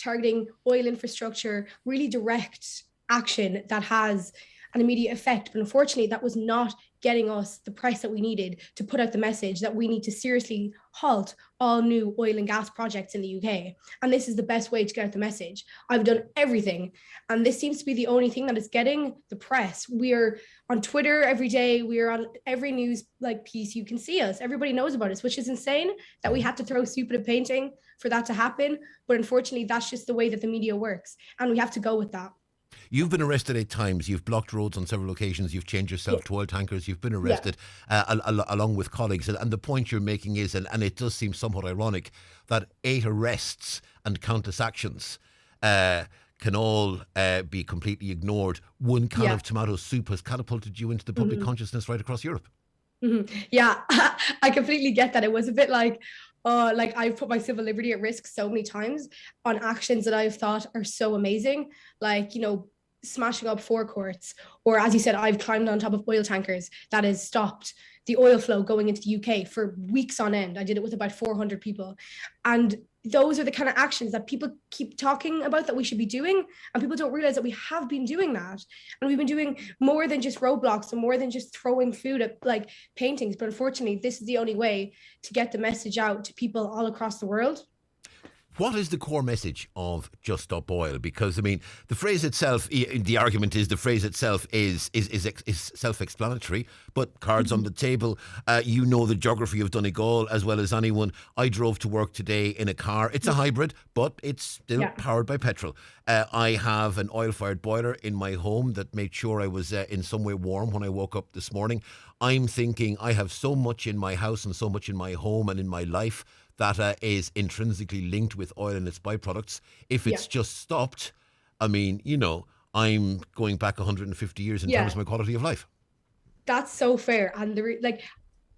targeting oil infrastructure, really direct action that has an immediate effect. But unfortunately, that was not getting us the press that we needed to put out the message that we need to seriously halt all new oil and gas projects in the UK. And this is the best way to get out the message. I've done everything. And this seems to be the only thing that is getting the press. We're on Twitter every day. We're on every news piece. You can see us. Everybody knows about us, which is insane that we had to throw soup at a painting for that to happen. But unfortunately, that's just the way that the media works. And we have to go with that. You've been arrested 8 times. You've blocked roads on several occasions. You've changed yourself to oil tankers. You've been arrested along with colleagues. And the point you're making is, and it does seem somewhat ironic, that 8 arrests and countless actions can all be completely ignored. One can of tomato soup has catapulted you into the public consciousness right across Europe. Yeah, I completely get that. It was a bit like I've put my civil liberty at risk so many times on actions that I've thought are so amazing, like, smashing up forecourts, or as you said, I've climbed on top of oil tankers that has stopped the oil flow going into the UK for weeks on end. I did it with about 400 people. And those are the kind of actions that people keep talking about that we should be doing. And people don't realize that we have been doing that. And we've been doing more than just roadblocks and more than just throwing food at like paintings. But unfortunately, this is the only way to get the message out to people all across the world. What is the core message of Just Stop Oil? Because, I mean, the phrase itself, the argument is the phrase itself is self-explanatory, but cards on the table, you know the geography of Donegal as well as anyone. I drove to work today in a car. It's a hybrid, but it's still powered by petrol. I have an oil-fired boiler in my home that made sure I was in some way warm when I woke up this morning. I'm thinking I have so much in my house and so much in my home and in my life that is intrinsically linked with oil and its byproducts. If it's just stopped, I mean, I'm going back 150 years in terms of my quality of life. That's so fair. And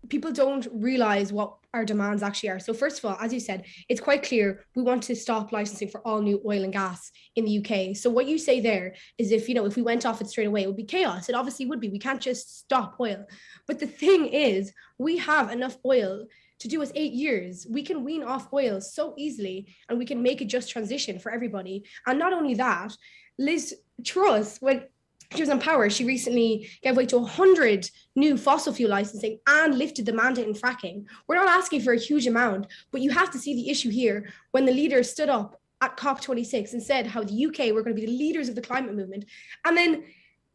people don't realize what our demands actually are. So first of all, as you said, it's quite clear we want to stop licensing for all new oil and gas in the UK. So what you say there is if we went off it straight away, it would be chaos. It obviously would be. We can't just stop oil. But the thing is, we have enough oil to do us 8 years. We can wean off oil so easily, and we can make a just transition for everybody. And not only that, Liz Truss, when she was in power, she recently gave way to 100 new fossil fuel licensing and lifted the mandate in fracking. We're not asking for a huge amount, but you have to see the issue here when the leaders stood up at COP26 and said how the UK were going to be the leaders of the climate movement, and then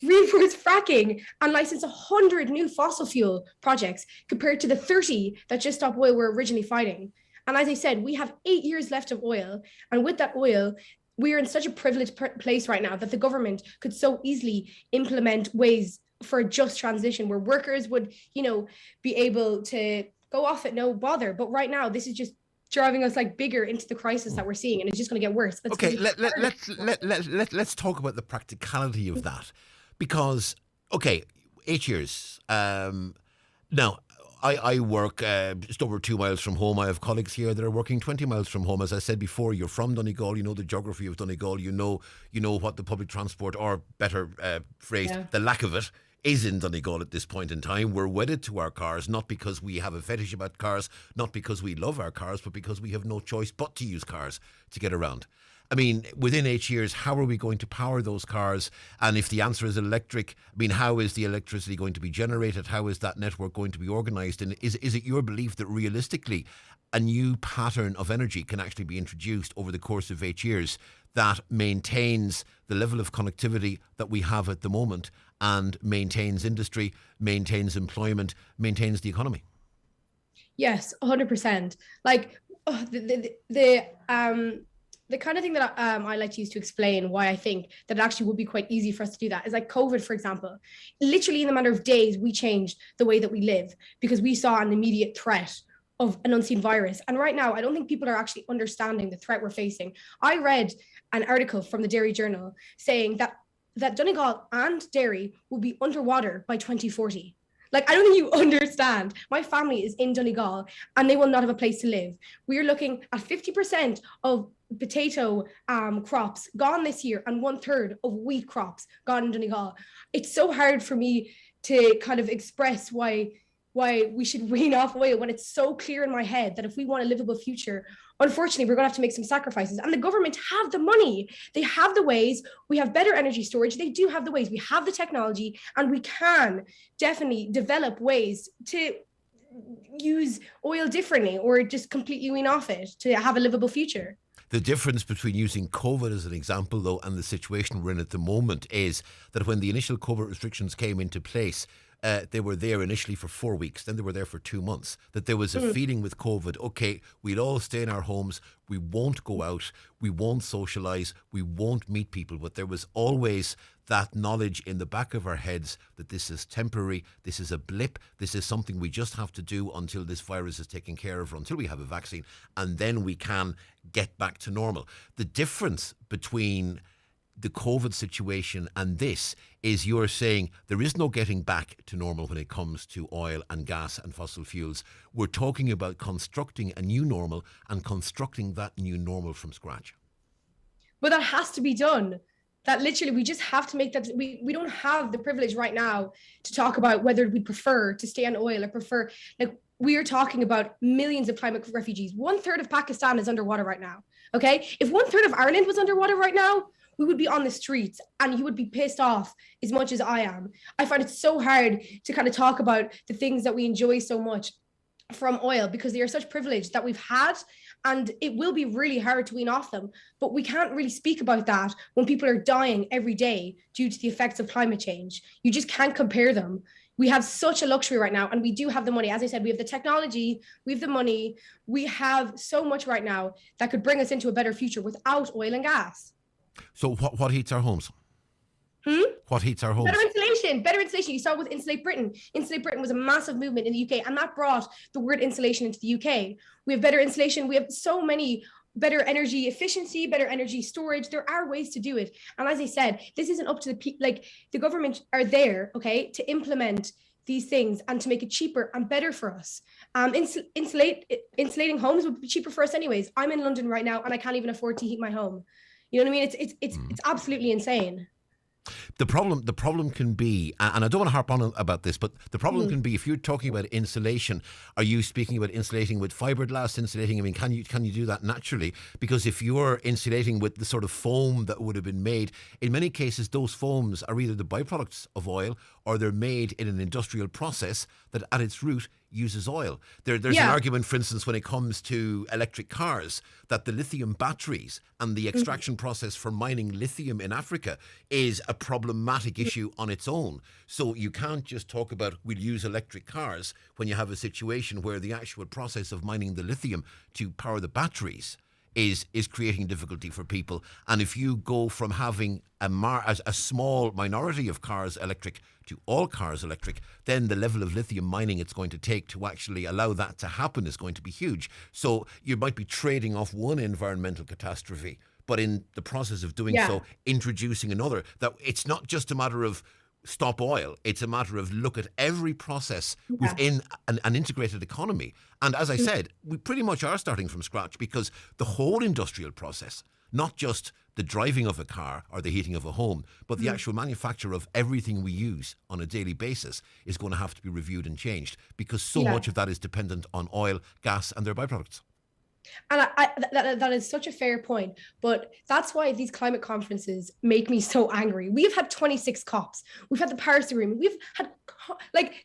reinforce fracking and license 100 new fossil fuel projects compared to the 30 that Just Stop Oil were originally fighting. And as I said, we have 8 years left of oil. And with that oil, we are in such a privileged place right now that the government could so easily implement ways for a just transition where workers would, be able to go off at no bother. But right now, this is just driving us bigger into the crisis that we're seeing, and it's just going to get worse. Okay, let's talk about the practicality of that. Because, 8 years. Now, I work just over 2 miles from home. I have colleagues here that are working 20 miles from home. As I said before, you're from Donegal. You know the geography of Donegal. You know what the public transport, or better phrased, the lack of it, is in Donegal at this point in time. We're wedded to our cars, not because we have a fetish about cars, not because we love our cars, but because we have no choice but to use cars to get around. I mean, within 8 years, how are we going to power those cars? And if the answer is electric, I mean, how is the electricity going to be generated? How is that network going to be organised? And is it your belief that realistically a new pattern of energy can actually be introduced over the course of 8 years that maintains the level of connectivity that we have at the moment and maintains industry, maintains employment, maintains the economy? Yes, 100%. The kind of thing that I like to use to explain why I think that it actually would be quite easy for us to do that is like COVID, for example. Literally in a matter of days, we changed the way that we live because we saw an immediate threat of an unseen virus. And right now, I don't think people are actually understanding the threat we're facing. I read an article from the Dairy Journal saying that Donegal and Derry will be underwater by 2040. I don't think you understand. My family is in Donegal and they will not have a place to live. We are looking at 50% of potato crops gone this year and 1/3 of wheat crops gone in Donegal. It's so hard for me to kind of express why we should wean off oil when it's so clear in my head that if we want a livable future, unfortunately, we're going to have to make some sacrifices. And the government have the money. They have the ways. We have better energy storage. They do have the ways. We have the technology, and we can definitely develop ways to use oil differently or just completely wean off it to have a livable future. The difference between using COVID as an example, though, and the situation we're in at the moment is that when the initial COVID restrictions came into place, they were there initially for 4 weeks, then they were there for 2 months, that there was a feeling with COVID, okay, we'll all stay in our homes, we won't go out, we won't socialise, we won't meet people, but there was always that knowledge in the back of our heads that this is temporary, this is a blip, this is something we just have to do until this virus is taken care of, or until we have a vaccine, and then we can get back to normal. The difference between the COVID situation and this is you're saying there is no getting back to normal when it comes to oil and gas and fossil fuels. We're talking about constructing a new normal and constructing that new normal from scratch. But that has to be done. That literally, we just have to make that. We don't have the privilege right now to talk about whether we prefer to stay on oil or prefer, like, we are talking about millions of climate refugees. 1/3 of Pakistan is underwater right now. Okay. If 1/3 of Ireland was underwater right now, we would be on the streets and you would be pissed off as much as I am. I find it so hard to kind of talk about the things that we enjoy so much from oil because they are such privilege that we've had, and it will be really hard to wean off them. But we can't really speak about that when people are dying every day due to the effects of climate change. You just can't compare them. We have such a luxury right now, and we do have the money. As I said, we have the technology, we have the money, we have so much right now that could bring us into a better future without oil and gas. So what heats our homes? What heats our homes? Better insulation. You saw with Insulate Britain. Insulate Britain was a massive movement in the UK, and that brought the word insulation into the UK. We have better insulation. We have so many better energy efficiency, better energy storage. There are ways to do it. And as I said, this isn't up to the government are there, okay, to implement these things and to make it cheaper and better for us. Insulating homes would be cheaper for us anyways. I'm in London right now and I can't even afford to heat my home. You know what I mean? It's absolutely insane. The problem can be, and I don't want to harp on about this, but the problem can be if you're talking about insulation, are you speaking about insulating with fiberglass insulating? I mean, can you do that naturally? Because if you're insulating with the sort of foam that would have been made, in many cases those foams are either the byproducts of oil or they're made in an industrial process that at its root uses oil. There's an argument, for instance, when it comes to electric cars, that the lithium batteries and the extraction process for mining lithium in Africa is a problematic issue on its own. So you can't just talk about we'll use electric cars when you have a situation where the actual process of mining the lithium to power the batteries is creating difficulty for people. And if you go from having a small minority of cars electric to all cars electric, then the level of lithium mining it's going to take to actually allow that to happen is going to be huge. So you might be trading off one environmental catastrophe, but in the process of doing so, introducing another. That it's not just a matter of stop oil, it's a matter of look at every process within an integrated economy. And as I said, we pretty much are starting from scratch because the whole industrial process, not just the driving of a car or the heating of a home, but the actual manufacture of everything we use on a daily basis is going to have to be reviewed and changed because so much of that is dependent on oil, gas and their byproducts. And that is such a fair point, but that's why these climate conferences make me so angry. We've had 26 COPs. We've had the Paris Agreement. We've had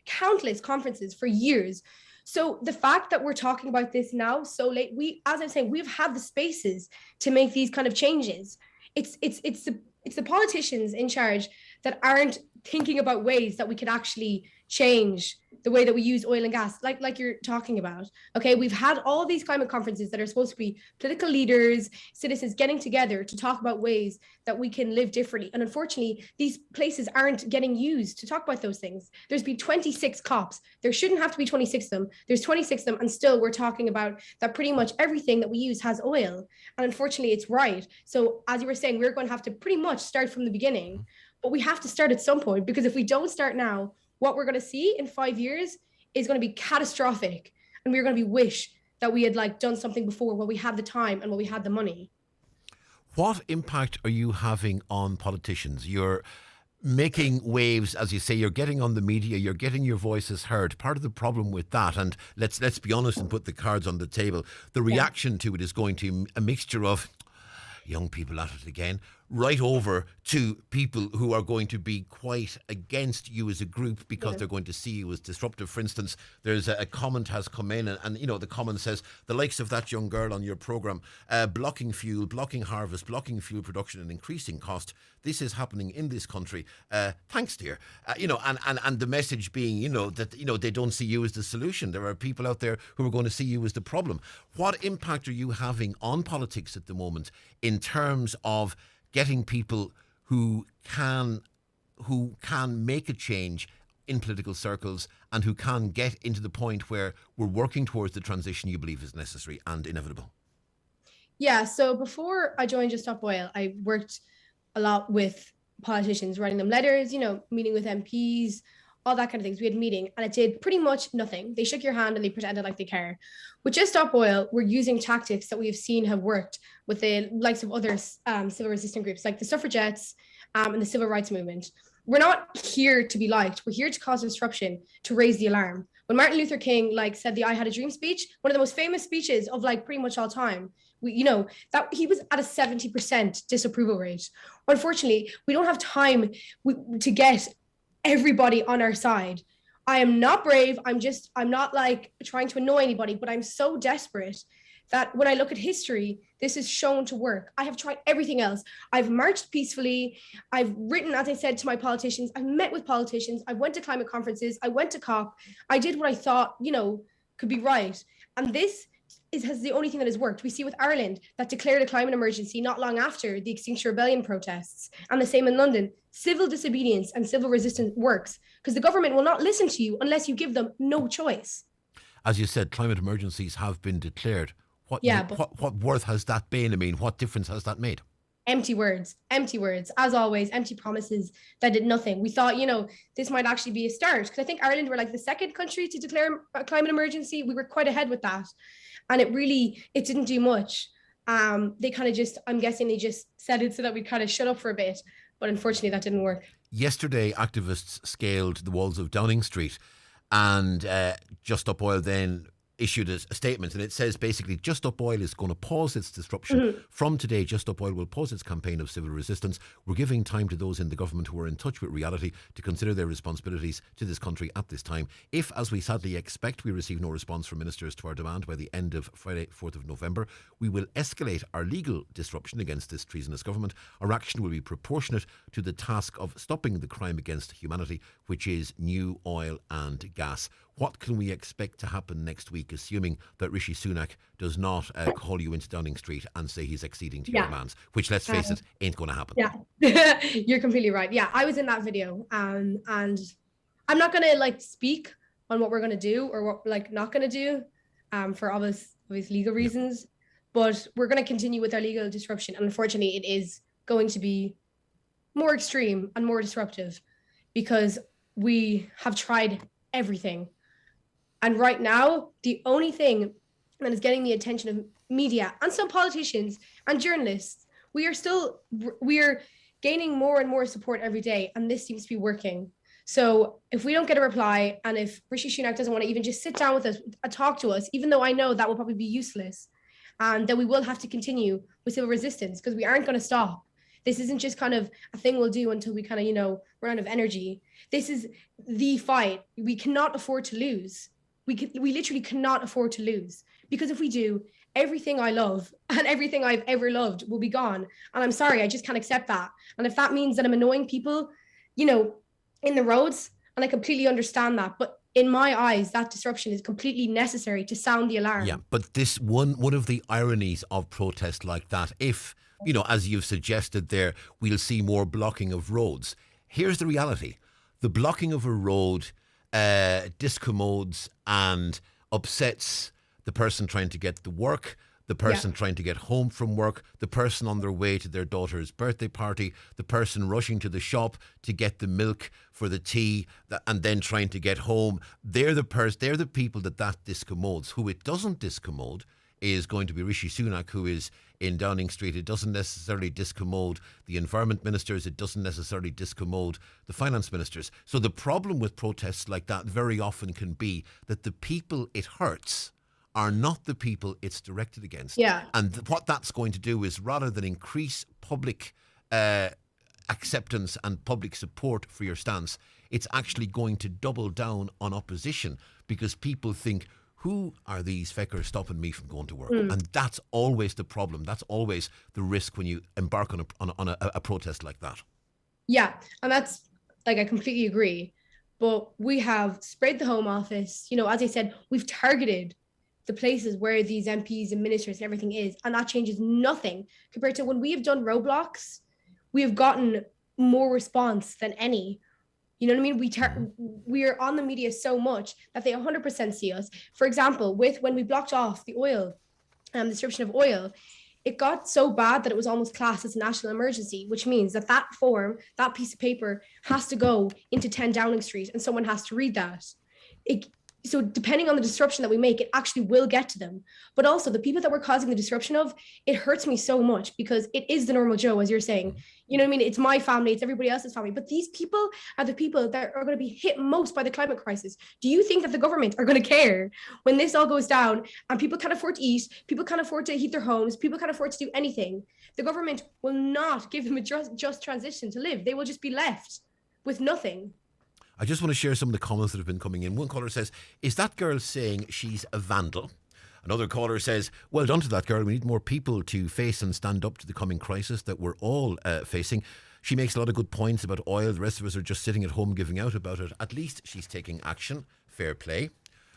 countless conferences for years. So the fact that we're talking about this now so late, as I'm saying, we've had the spaces to make these kind of changes. It's the politicians in charge that aren't thinking about ways that we could actually change the way that we use oil and gas, like you're talking about. Okay, we've had all these climate conferences that are supposed to be political leaders, citizens getting together to talk about ways that we can live differently. And unfortunately, these places aren't getting used to talk about those things. There's been 26 COPs. There shouldn't have to be 26 of them. There's 26 of them, and still we're talking about that pretty much everything that we use has oil. And unfortunately, it's right. So as you were saying, we're going to have to pretty much start from the beginning, but we have to start at some point, because if we don't start now, what we're going to see in 5 years is going to be catastrophic. And we're going to be wish that we had done something before when we had the time and when we had the money. What impact are you having on politicians? You're making waves, as you say, you're getting on the media, you're getting your voices heard. Part of the problem with that, and let's be honest and put the cards on the table, the reaction to it is going to be a mixture of young people at it again, right over to people who are going to be quite against you as a group because they're going to see you as disruptive. For instance, there's a comment has come in and the comment says, the likes of that young girl on your programme, blocking fuel, blocking harvest, blocking fuel production and increasing cost. This is happening in this country. Thanks, dear. And the message being, that, they don't see you as the solution. There are people out there who are going to see you as the problem. What impact are you having on politics at the moment in terms of getting people who can make a change in political circles and who can get into the point where we're working towards the transition you believe is necessary and inevitable? Yeah, so before I joined Just Stop Oil, I worked a lot with politicians, writing them letters, meeting with MPs, all that kind of things. We had a meeting and it did pretty much nothing. They shook your hand and they pretended like they care. With Just Stop Oil, we're using tactics that we have seen have worked with the likes of other civil resistance groups like the suffragettes and the civil rights movement. We're not here to be liked. We're here to cause disruption, to raise the alarm. When Martin Luther King said the "I Had a Dream" speech, one of the most famous speeches of pretty much all time, that he was at a 70% disapproval rate. Unfortunately, we don't have time to get everybody on our side. I am not brave. I'm not trying to annoy anybody, but I'm so desperate that when I look at history, this is shown to work. I have tried everything else. I've marched peacefully. I've written, as I said, to my politicians. I've met with politicians. I went to climate conferences. I went to COP. I did what I thought, could be right. And this has the only thing that has worked. We see with Ireland that declared a climate emergency not long after the Extinction Rebellion protests. And the same in London. Civil disobedience and civil resistance works because the government will not listen to you unless you give them no choice. As you said, climate emergencies have been declared. What worth has that been? I mean, what difference has that made? Empty words, as always, empty promises that did nothing. We thought, this might actually be a start because I think Ireland were the second country to declare a climate emergency. We were quite ahead with that. And it didn't do much. They kind of I'm guessing they just said it so that we kind of shut up for a bit. But unfortunately, that didn't work. Yesterday, activists scaled the walls of Downing Street and Just Stop Oil then issued a statement, and it says basically Just Stop Oil is going to pause its disruption. Mm-hmm. From today, Just Stop Oil will pause its campaign of civil resistance. We're giving time to those in the government who are in touch with reality to consider their responsibilities to this country at this time. If, as we sadly expect, we receive no response from ministers to our demand by the end of Friday, 4th of November, we will escalate our legal disruption against this treasonous government. Our action will be proportionate to the task of stopping the crime against humanity, which is new oil and gas. What can we expect to happen next week, assuming that Rishi Sunak does not call you into Downing Street and say he's acceding to your demands, which, let's face it, ain't going to happen? Yeah, you're completely right. Yeah, I was in that video and I'm not going to speak on what we're going to do or what not going to do for obvious legal reasons, but we're going to continue with our legal disruption. And unfortunately, it is going to be more extreme and more disruptive because we have tried everything. And right now, the only thing that is getting the attention of media and some politicians and journalists, we are gaining more and more support every day, and this seems to be working. So if we don't get a reply, and if Rishi Sunak doesn't want to even just sit down with us, talk to us, even though I know that will probably be useless, and then we will have to continue with civil resistance because we aren't going to stop. This isn't just kind of a thing we'll do until we kind of, run out of energy. This is the fight. We cannot afford to lose. We literally cannot afford to lose, because if we do, everything I love and everything I've ever loved will be gone. And I'm sorry, I just can't accept that. And if that means that I'm annoying people, in the roads, and I completely understand that, but in my eyes, that disruption is completely necessary to sound the alarm. Yeah, but this one of the ironies of protest like that, if, as you've suggested there, we'll see more blocking of roads. Here's the reality. The blocking of a road discommodes and upsets the person trying to get to work, the person trying to get home from work, the person on their way to their daughter's birthday party, the person rushing to the shop to get the milk for the tea and then trying to get home. They're the people that discommodes. Who it doesn't discommode is going to be Rishi Sunak, who is in Downing Street. It doesn't necessarily discommode the environment ministers. It doesn't necessarily discommode the finance ministers. So the problem with protests like that very often can be that the people it hurts are not the people it's directed against. Yeah. And what that's going to do is, rather than increase public acceptance and public support for your stance, it's actually going to double down on opposition, because people think, who are these feckers stopping me from going to work? And that's always the problem. That's always the risk when you embark on a protest like that. Yeah, and that's, I completely agree. But we have sprayed the Home Office. As I said, we've targeted the places where these MPs and ministers and everything is, and that changes nothing compared to when we have done roadblocks. We have gotten more response than any. You know what I mean? We are on the media so much that they 100% see us. For example, when we blocked off the oil, the distribution of oil, it got so bad that it was almost classed as a national emergency, which means that that form, that piece of paper has to go into 10 Downing Street and someone has to read that. So depending on the disruption that we make, it actually will get to them. But also the people that we're causing the disruption of, it hurts me so much because it is the normal Joe, as you're saying. You know what I mean? It's my family, it's everybody else's family. But these people are the people that are going to be hit most by the climate crisis. Do you think that the government are going to care when this all goes down and people can't afford to eat, people can't afford to heat their homes, people can't afford to do anything? The government will not give them a just transition to live. They will just be left with nothing. I just want to share some of the comments that have been coming in. One caller says, is that girl saying she's a vandal? Another caller says, well done to that girl. We need more people to face and stand up to the coming crisis that we're all facing. She makes a lot of good points about oil. The rest of us are just sitting at home giving out about it. At least she's taking action. Fair play.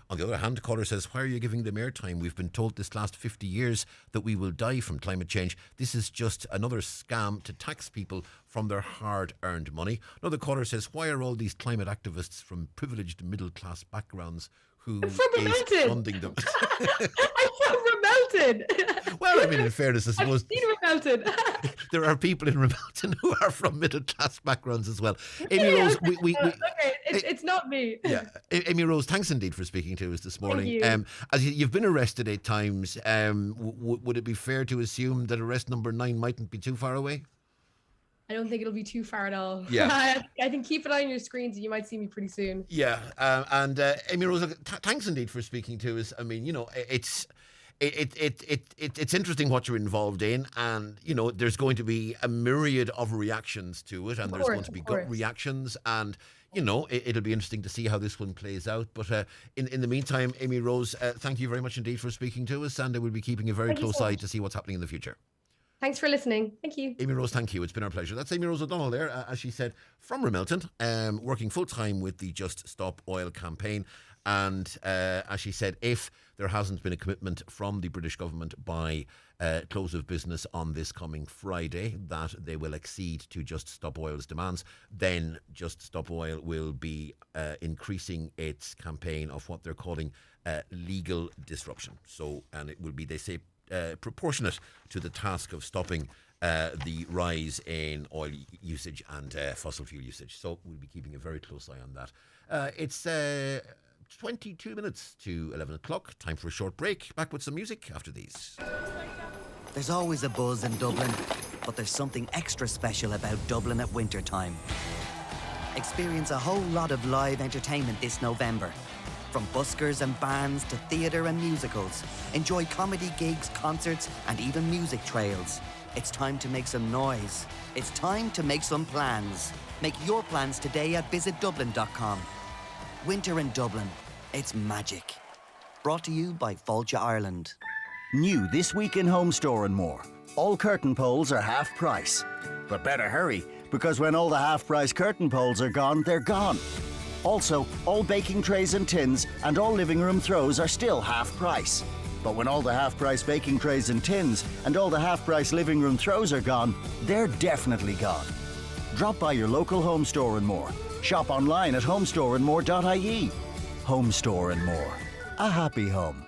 On the other hand, the caller says, why are you giving them airtime? We've been told this last 50 years that we will die from climate change. This is just another scam to tax people from their hard-earned money. Another caller says, why are all these climate activists from privileged middle-class backgrounds who is funding them? I'm from Remelton. Well, I mean, in fairness, I suppose Remelton. there are people in Remelton who are from middle-class backgrounds as well. Amy Rose, okay, it's not me. Yeah, Amy Rose, thanks indeed for speaking to us this morning. Thank you. As you've been arrested 8 times, would it be fair to assume that arrest number 9 mightn't be too far away? I don't think it'll be too far at all. Yeah. I think keep an eye on your screens and you might see me pretty soon. Yeah, and Amy Rose, thanks indeed for speaking to us. I mean, you know, it's interesting what you're involved in, and you know, there's going to be a myriad of reactions to it, and there's going to be gut reactions, and you know, it'll be interesting to see how this one plays out. But in the meantime, Amy Rose, thank you very much indeed for speaking to us, and we'll be keeping a very close eye to see what's happening in the future. Thanks for listening. Thank you. Amy Rose, thank you. It's been our pleasure. That's Amy Rose O'Donnell there, as she said, from Remelton, working full-time with the Just Stop Oil campaign. And as she said, if there hasn't been a commitment from the British government by close of business on this coming Friday that they will accede to Just Stop Oil's demands, then Just Stop Oil will be increasing its campaign of what they're calling legal disruption. So, and it will be, they say, proportionate to the task of stopping the rise in oil usage and fossil fuel usage. So we'll be keeping a very close eye on that. It's 22 minutes to 11 o'clock. Time for a short break. Back with some music after these. There's always a buzz in Dublin, but there's something extra special about Dublin at winter time. Experience a whole lot of live entertainment this November. From buskers and bands to theatre and musicals. Enjoy comedy gigs, concerts and even music trails. It's time to make some noise. It's time to make some plans. Make your plans today at visitdublin.com. Winter in Dublin. It's magic. Brought to you by Fáilte Ireland. New this week in Home Store and More. All curtain poles are half price. But better hurry, because when all the half price curtain poles are gone, they're gone. Also, all baking trays and tins and all living room throws are still half price. But when all the half price baking trays and tins and all the half price living room throws are gone, they're definitely gone. Drop by your local Home Store and More. Shop online at homestoreandmore.ie. Home Store and More. A happy home.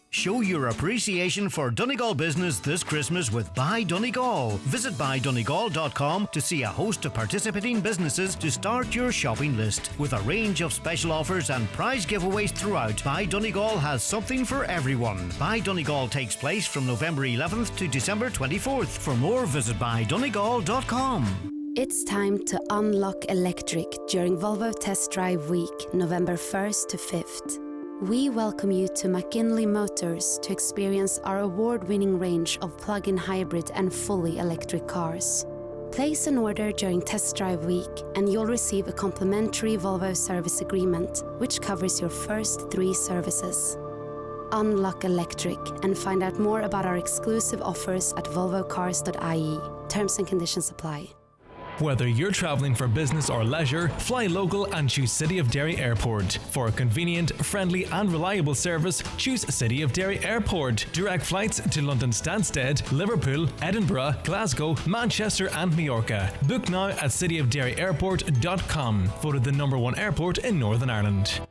Show your appreciation for Donegal business this Christmas with Buy Donegal. Visit buydonegal.com to see a host of participating businesses to start your shopping list. With a range of special offers and prize giveaways throughout, Buy Donegal has something for everyone. Buy Donegal takes place from November 11th to December 24th. For more, visit buydonegal.com. It's time to unlock electric during Volvo Test Drive Week, November 1st to 5th. We welcome you to McKinley Motors to experience our award-winning range of plug-in hybrid and fully electric cars. Place an order during Test Drive Week and you'll receive a complimentary Volvo service agreement, which covers your first 3 services. Unlock electric and find out more about our exclusive offers at volvocars.ie. Terms and conditions apply. Whether you're travelling for business or leisure, fly local and choose City of Derry Airport. For a convenient, friendly and reliable service, choose City of Derry Airport. Direct flights to London Stansted, Liverpool, Edinburgh, Glasgow, Manchester and Majorca. Book now at cityofderryairport.com. Voted the #1 airport in Northern Ireland.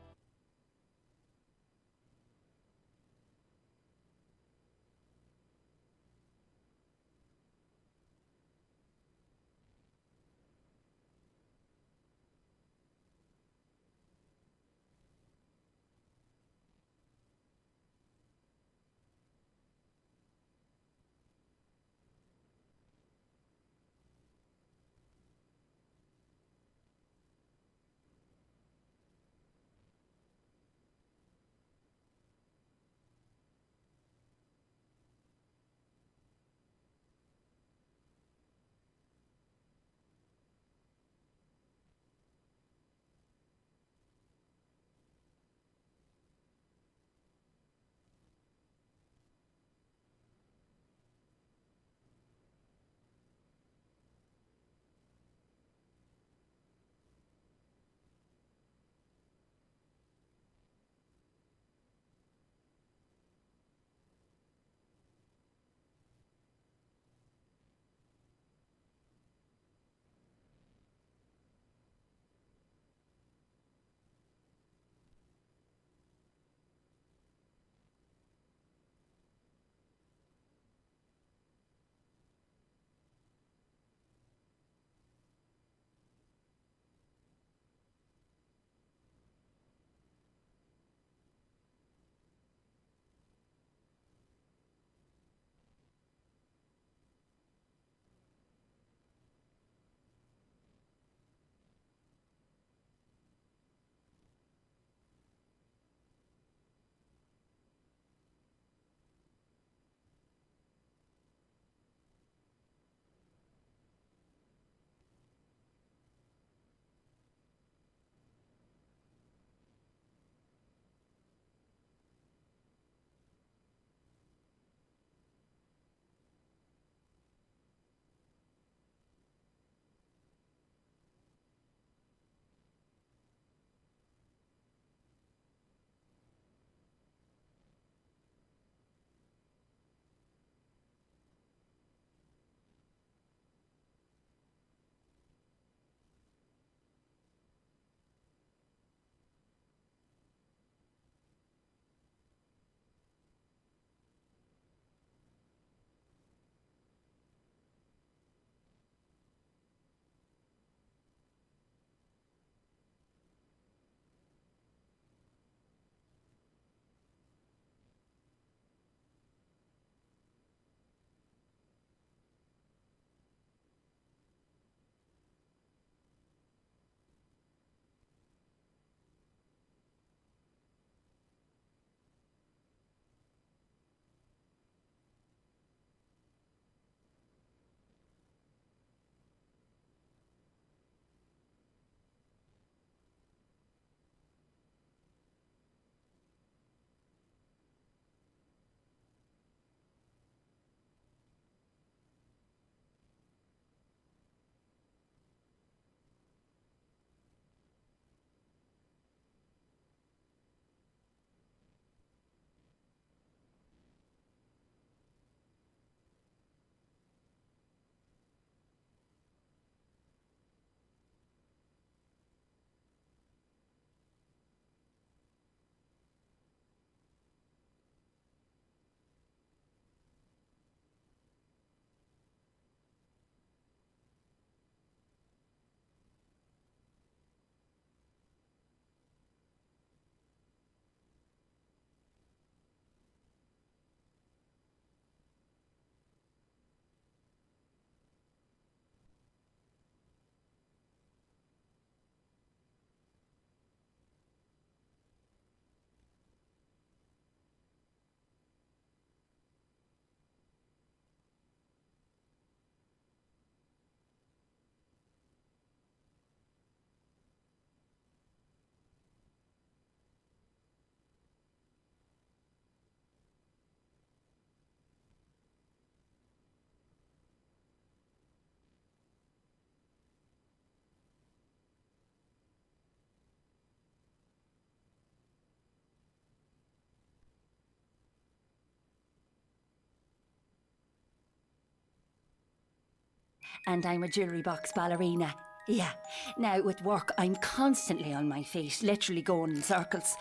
and I'm a jewellery box ballerina. Yeah. Now, with work, I'm constantly on my feet, literally going in circles.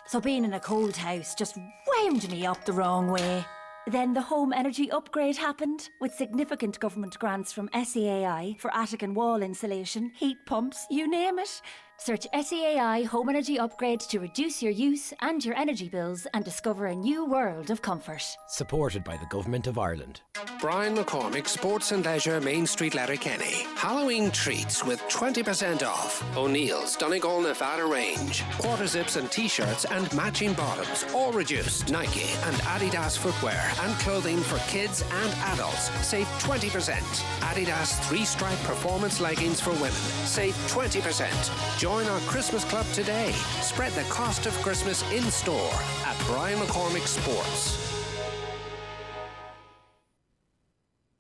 So being in a cold house just wound me up the wrong way. Then the home energy upgrade happened, with significant government grants from SEAI for attic and wall insulation, heat pumps, you name it. Search SEAI Home Energy Upgrade to reduce your use and your energy bills and discover a new world of comfort. Supported by the Government of Ireland. Brian McCormick, Sports and Leisure, Main Street, Letterkenny. Halloween treats with 20% off. O'Neill's, Donegal, Nevada range. Quarter zips and t-shirts and matching bottoms, all reduced. Nike and Adidas footwear and clothing for kids and adults. Save 20%. Adidas 3-stripe performance leggings for women. Save 20%. Join our Christmas club today. Spread the cost of Christmas in store at Brian McCormick Sports.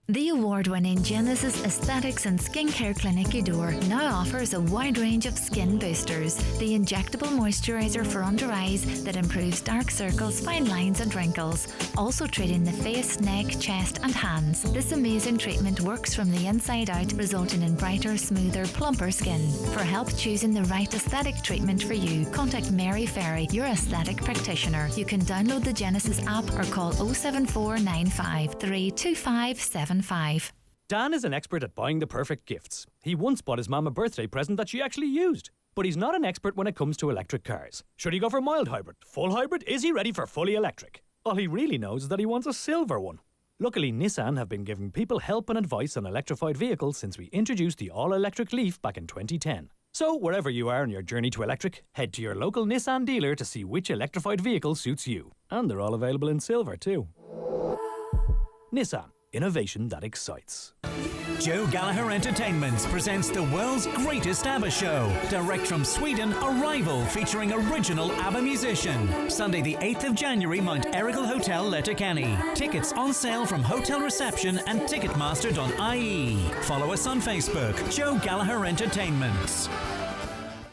The award-winning Genesis Aesthetics and Skincare Clinic Udor now offers a wide range of skin boosters. The injectable moisturiser for under eyes that improves dark circles, fine lines and wrinkles. Also treating the face, neck, chest and hands. This amazing treatment works from the inside out, resulting in brighter, smoother, plumper skin. For help choosing the right aesthetic treatment for you, contact Mary Ferry, your aesthetic practitioner. You can download the Genesis app or call 07495 32575. Dan is an expert at buying the perfect gifts. He once bought his mum a birthday present that she actually used. But he's not an expert when it comes to electric cars. Should he go for mild hybrid? Full hybrid? Is he ready for fully electric? All he really knows is that he wants a silver one. Luckily, Nissan have been giving people help and advice on electrified vehicles since we introduced the all-electric Leaf back in 2010. So, wherever you are on your journey to electric, head to your local Nissan dealer to see which electrified vehicle suits you. And they're all available in silver too. Nissan. Innovation that excites. Joe Gallagher Entertainments presents the world's greatest ABBA show. Direct from Sweden, Arrival, featuring original ABBA musician. Sunday the 8th of January, Mount Erigal Hotel, Letterkenny. Tickets on sale from hotel reception and Ticketmaster.ie. Follow us on Facebook, Joe Gallagher Entertainments.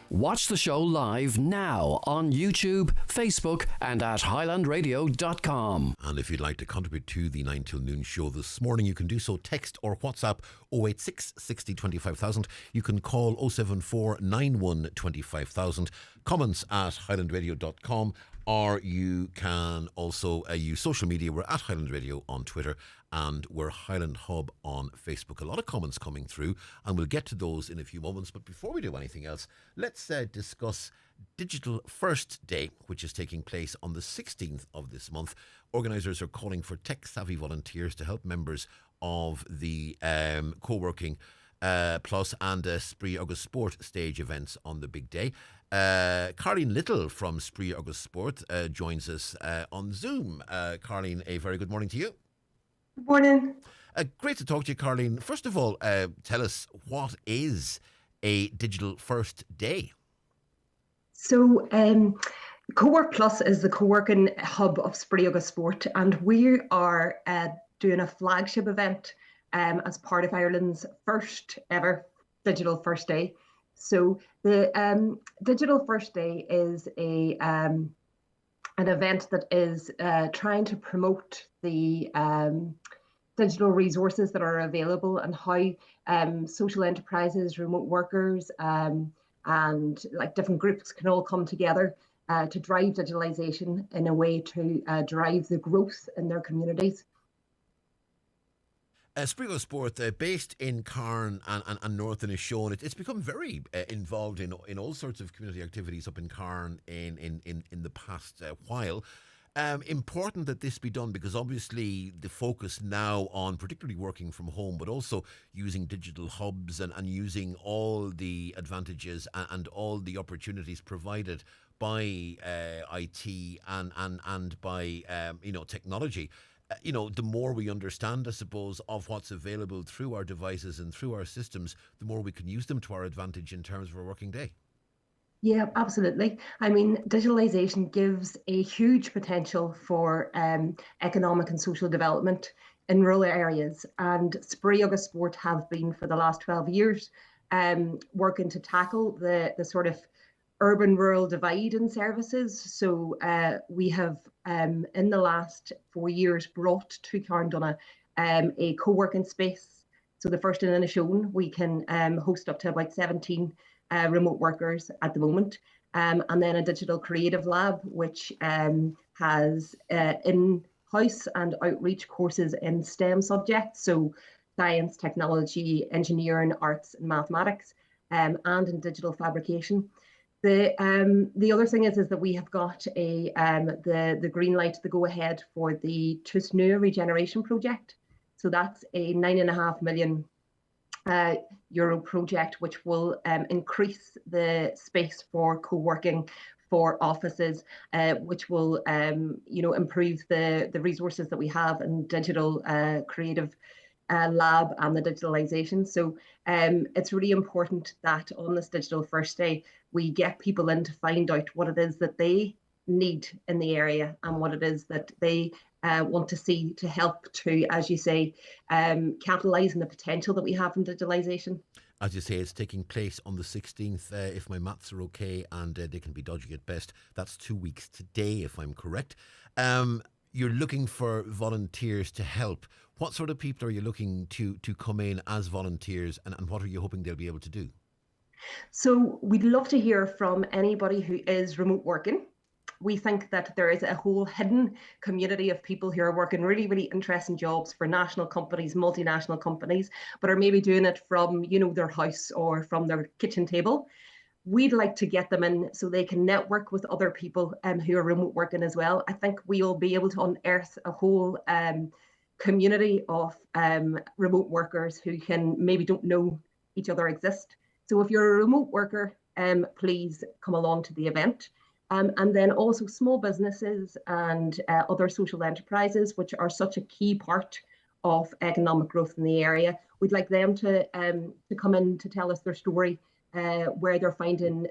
Watch the show live now on YouTube, Facebook and at highlandradio.com. And if you'd like to contribute to the 9 till noon show this morning, you can do so. Text or WhatsApp 086 60 25,000. You can call 074 91 25,000. Comments at highlandradio.com. Or you can also use social media. We're at Highland Radio on Twitter and we're Highland Hub on Facebook. A lot of comments coming through and we'll get to those in a few moments. But before we do anything else, let's discuss Digital First Day, which is taking place on the 16th of this month. Organisers are calling for tech-savvy volunteers to help members of the co-working Plus and Spree August Sport stage events on the big day. Carleen Little from Spree August Sport joins us on Zoom. Carleen, a very good morning to you. Good morning. Great to talk to you, Carleen. First of all, tell us, what is a Digital First Day? So, Co-work Plus is the co-working hub of Spree August Sport, and we are doing a flagship event as part of Ireland's first ever Digital First Day. So the Digital First Day is an event that is trying to promote the digital resources that are available and how social enterprises, remote workers, and like different groups can all come together to drive digitalization in a way to drive the growth in their communities. Spree August Sport, based in Cairn and North Inishowen, it's become very involved in all sorts of community activities up in Cairn in the past while. Important that this be done because obviously the focus now on particularly working from home, but also using digital hubs and using all the advantages and all the opportunities provided by IT and by technology. The more we understand, I suppose, of what's available through our devices and through our systems, the more we can use them to our advantage in terms of our working day. Yeah, absolutely. I mean, digitalization gives a huge potential for economic and social development in rural areas. And Spree August Sport have been for the last 12 years working to tackle the sort of urban-rural divide in services. So we have, in the last 4 years, brought to Carndonagh a co-working space So the first in Inishowen, we can host up to about 17 remote workers at the moment. And then a digital creative lab, which has in-house and outreach courses in STEM subjects, so science, technology, engineering, arts and mathematics, and in digital fabrication. The other thing is that we have got the green light, the go ahead for the Tusnua regeneration project. So that's a €9.5 million project, which will increase the space for co-working for offices, which will improve the resources that we have in digital creative lab and the digitalization. So it's really important that on this Digital First Day, we get people in to find out what it is that they need in the area and what it is that they want to see to help to, as you say, capitalise on the potential that we have in digitalisation. As you say, it's taking place on the 16th, if my maths are okay, and they can be dodgy at best. That's 2 weeks today, if I'm correct. You're looking for volunteers to help. What sort of people are you looking to come in as volunteers, and what are you hoping they'll be able to do? So we'd love to hear from anybody who is remote working. We think that there is a whole hidden community of people who are working really, really interesting jobs for national companies, multinational companies, but are maybe doing it from, their house or from their kitchen table. We'd like to get them in so they can network with other people who are remote working as well. I think we'll be able to unearth a whole community of remote workers who maybe don't know each other exist. So if you're a remote worker, please come along to the event. And then also small businesses and other social enterprises, which are such a key part of economic growth in the area. We'd like them to come in to tell us their story, where they're finding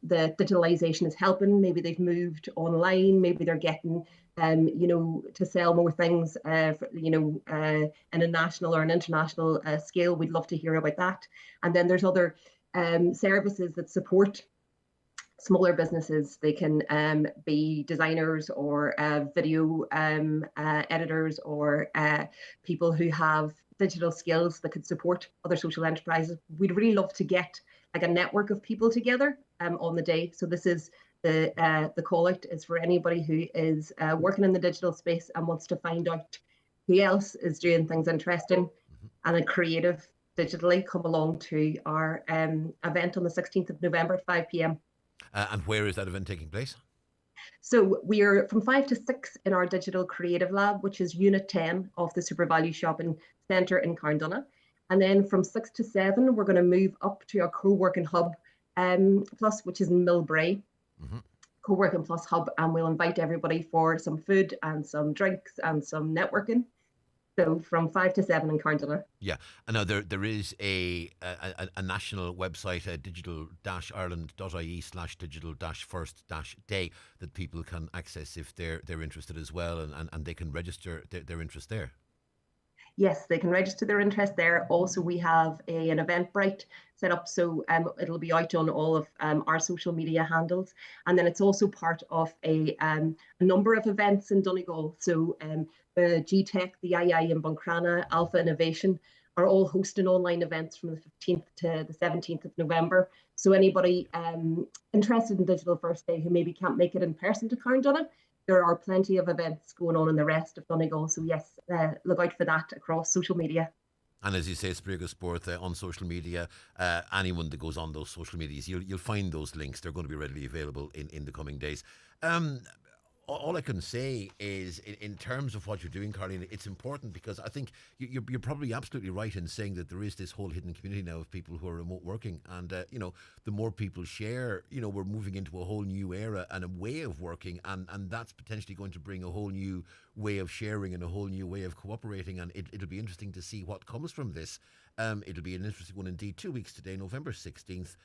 the digitalization is helping. Maybe they've moved online, maybe they're getting to sell more things, in a national or an international scale. We'd love to hear about that. And then there's other services that support smaller businesses. They can be designers or video editors or people who have digital skills that could support other social enterprises. We'd really love to get like a network of people together on the day. So this is the call out is for anybody who is working in the digital space and wants to find out who else is doing things interesting and creative digitally. Come along to our event on the 16th of November at 5 p.m. And where is that event taking place? So we are from 5 to 6 in our Digital Creative Lab, which is Unit 10 of the SuperValu Shopping Centre in Carndonagh. And then from 6 to 7, we're going to move up to our Co-working Hub Plus, which is in Millbrae. Co-working Plus Hub, and we'll invite everybody for some food and some drinks and some networking. So from 5 to 7 in Carndonagh. Yeah, I know there is a national website, digital-ireland.ie/digital-first-day that people can access if they're interested as well, and they can register their interest there. Yes, they can register their interest there. Also, we have an Eventbrite set up, so it'll be out on all of our social media handles. And then it's also part of a number of events in Donegal. So the GTech, the II in Buncrana, Alpha Innovation are all hosting online events from the 15th to the 17th of November. So anybody interested in Digital First Day who maybe can't make it in person to Carndonagh, there are plenty of events going on in the rest of Donegal. So yes, look out for that across social media. And as you say, Spríoga Sport on social media, anyone that goes on those social medias, you'll find those links. They're going to be readily available in the coming days. All I can say is, in terms of what you're doing, Caroline, it's important because I think you're probably absolutely right in saying that there is this whole hidden community now of people who are remote working. And, the more people share, we're moving into a whole new era and a way of working. And that's potentially going to bring a whole new way of sharing and a whole new way of cooperating. And it'll be interesting to see what comes from this. It'll be an interesting one indeed. 2 weeks today, November 16th,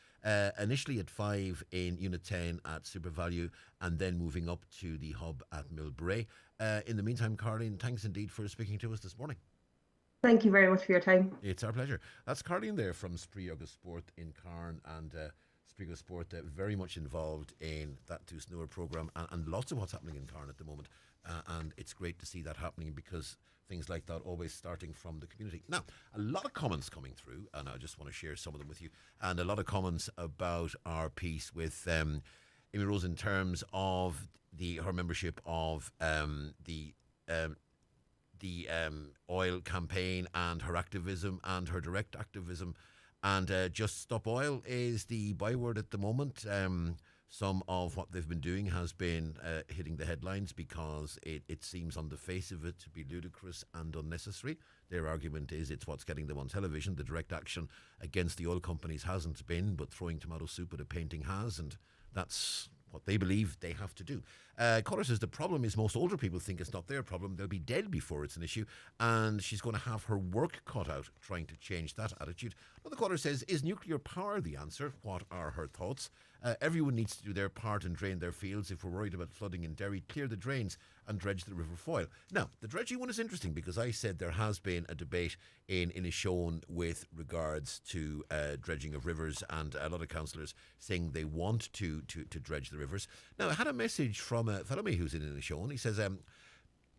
initially at 5 in Unit 10 at SuperValu, and then moving up to the hub at Millbrae. In the meantime, Caroline, thanks indeed for speaking to us this morning. Thank you very much for your time. It's our pleasure. That's Caroline there from Spríoga Sport in Carn, and Sprigo Sport, very much involved in that Two Snower programme and lots of what's happening in Carn at the moment. And it's great to see that happening because things like that always starting from the community. Now, a lot of comments coming through, and I just want to share some of them with you, and a lot of comments about our piece with Amy Rose in terms of her membership of the oil campaign and her activism and her direct activism. And Just Stop Oil is the byword at the moment. Some of what they've been doing has been hitting the headlines because it seems on the face of it to be ludicrous and unnecessary. Their argument is it's what's getting them on television. The direct action against the oil companies hasn't been, but throwing tomato soup at a painting has, and that's what they believe they have to do. Caller says the problem is most older people think it's not their problem. They'll be dead before it's an issue, and she's going to have her work cut out trying to change that attitude. Another caller says, is nuclear power the answer? What are her thoughts? Everyone needs to do their part and drain their fields. If we're worried about flooding in Derry, clear the drains and dredge the River Foyle. Now, the dredging one is interesting because I said there has been a debate in Inishowen with regards to dredging of rivers, and a lot of councillors saying they want to dredge the rivers. Now, I had a message from a fellow me who's in Inishowen. He says,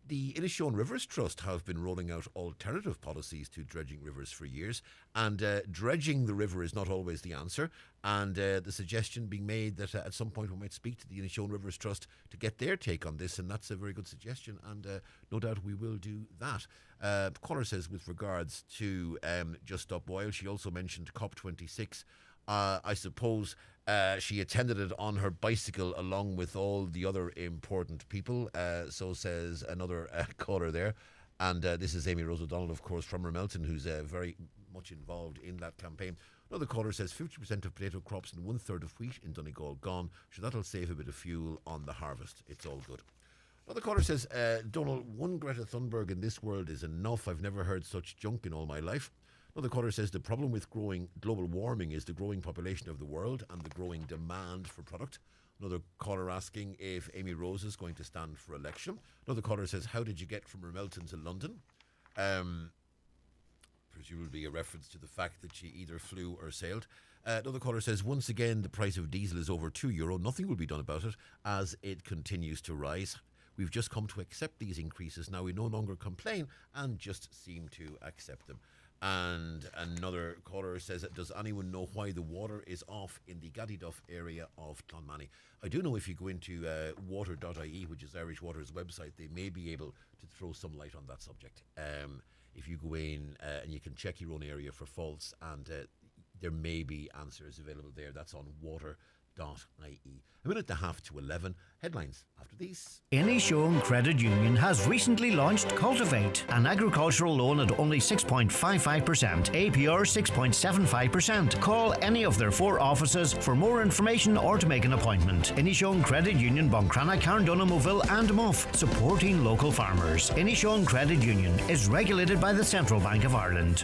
the Inishowen Rivers Trust have been rolling out alternative policies to dredging rivers for years, and dredging the river is not always the answer, and the suggestion being made that at some point we might speak to the Inishowen Rivers Trust to get their take on this, and that's a very good suggestion, and no doubt we will do that. Caller says with regards to Just Stop Oil, she also mentioned COP26. I suppose she attended it on her bicycle along with all the other important people, so says another caller there. And this is Amy Rose O'Donnell, of course, from Ramelton, who's very much involved in that campaign. Another caller says 50% of potato crops and 1/3 of wheat in Donegal gone, so that'll save a bit of fuel on the harvest. It's all good. Another caller says, Donal, one Greta Thunberg in this world is enough. I've never heard such junk in all my life. Another caller says the problem with growing global warming is the growing population of the world and the growing demand for product. Another caller asking if Amy Rose is going to stand for election. Another caller says, how did you get from Ramelton to London? Presumably a reference to the fact that she either flew or sailed. Another caller says, once again, the price of diesel is over €2. Nothing will be done about it as it continues to rise. We've just come to accept these increases. Now we no longer complain and just seem to accept them. And another caller says, does anyone know why the water is off in the Gaddyduff area of Clonmany? I do know if you go into water.ie, which is Irish Water's website, they may be able to throw some light on that subject. If you go in and you can check your own area for faults, and there may be answers available there. That's on water.ie. 11:30. Headlines after these. Inishowen Credit Union has recently launched Cultivate, an agricultural loan at only 6.55%, APR 6.75%. Call any of their 4 offices for more information or to make an appointment. Inishowen Credit Union, Buncrana, Carndonagh, Moville and Muff, supporting local farmers. Inishowen Credit Union is regulated by the Central Bank of Ireland.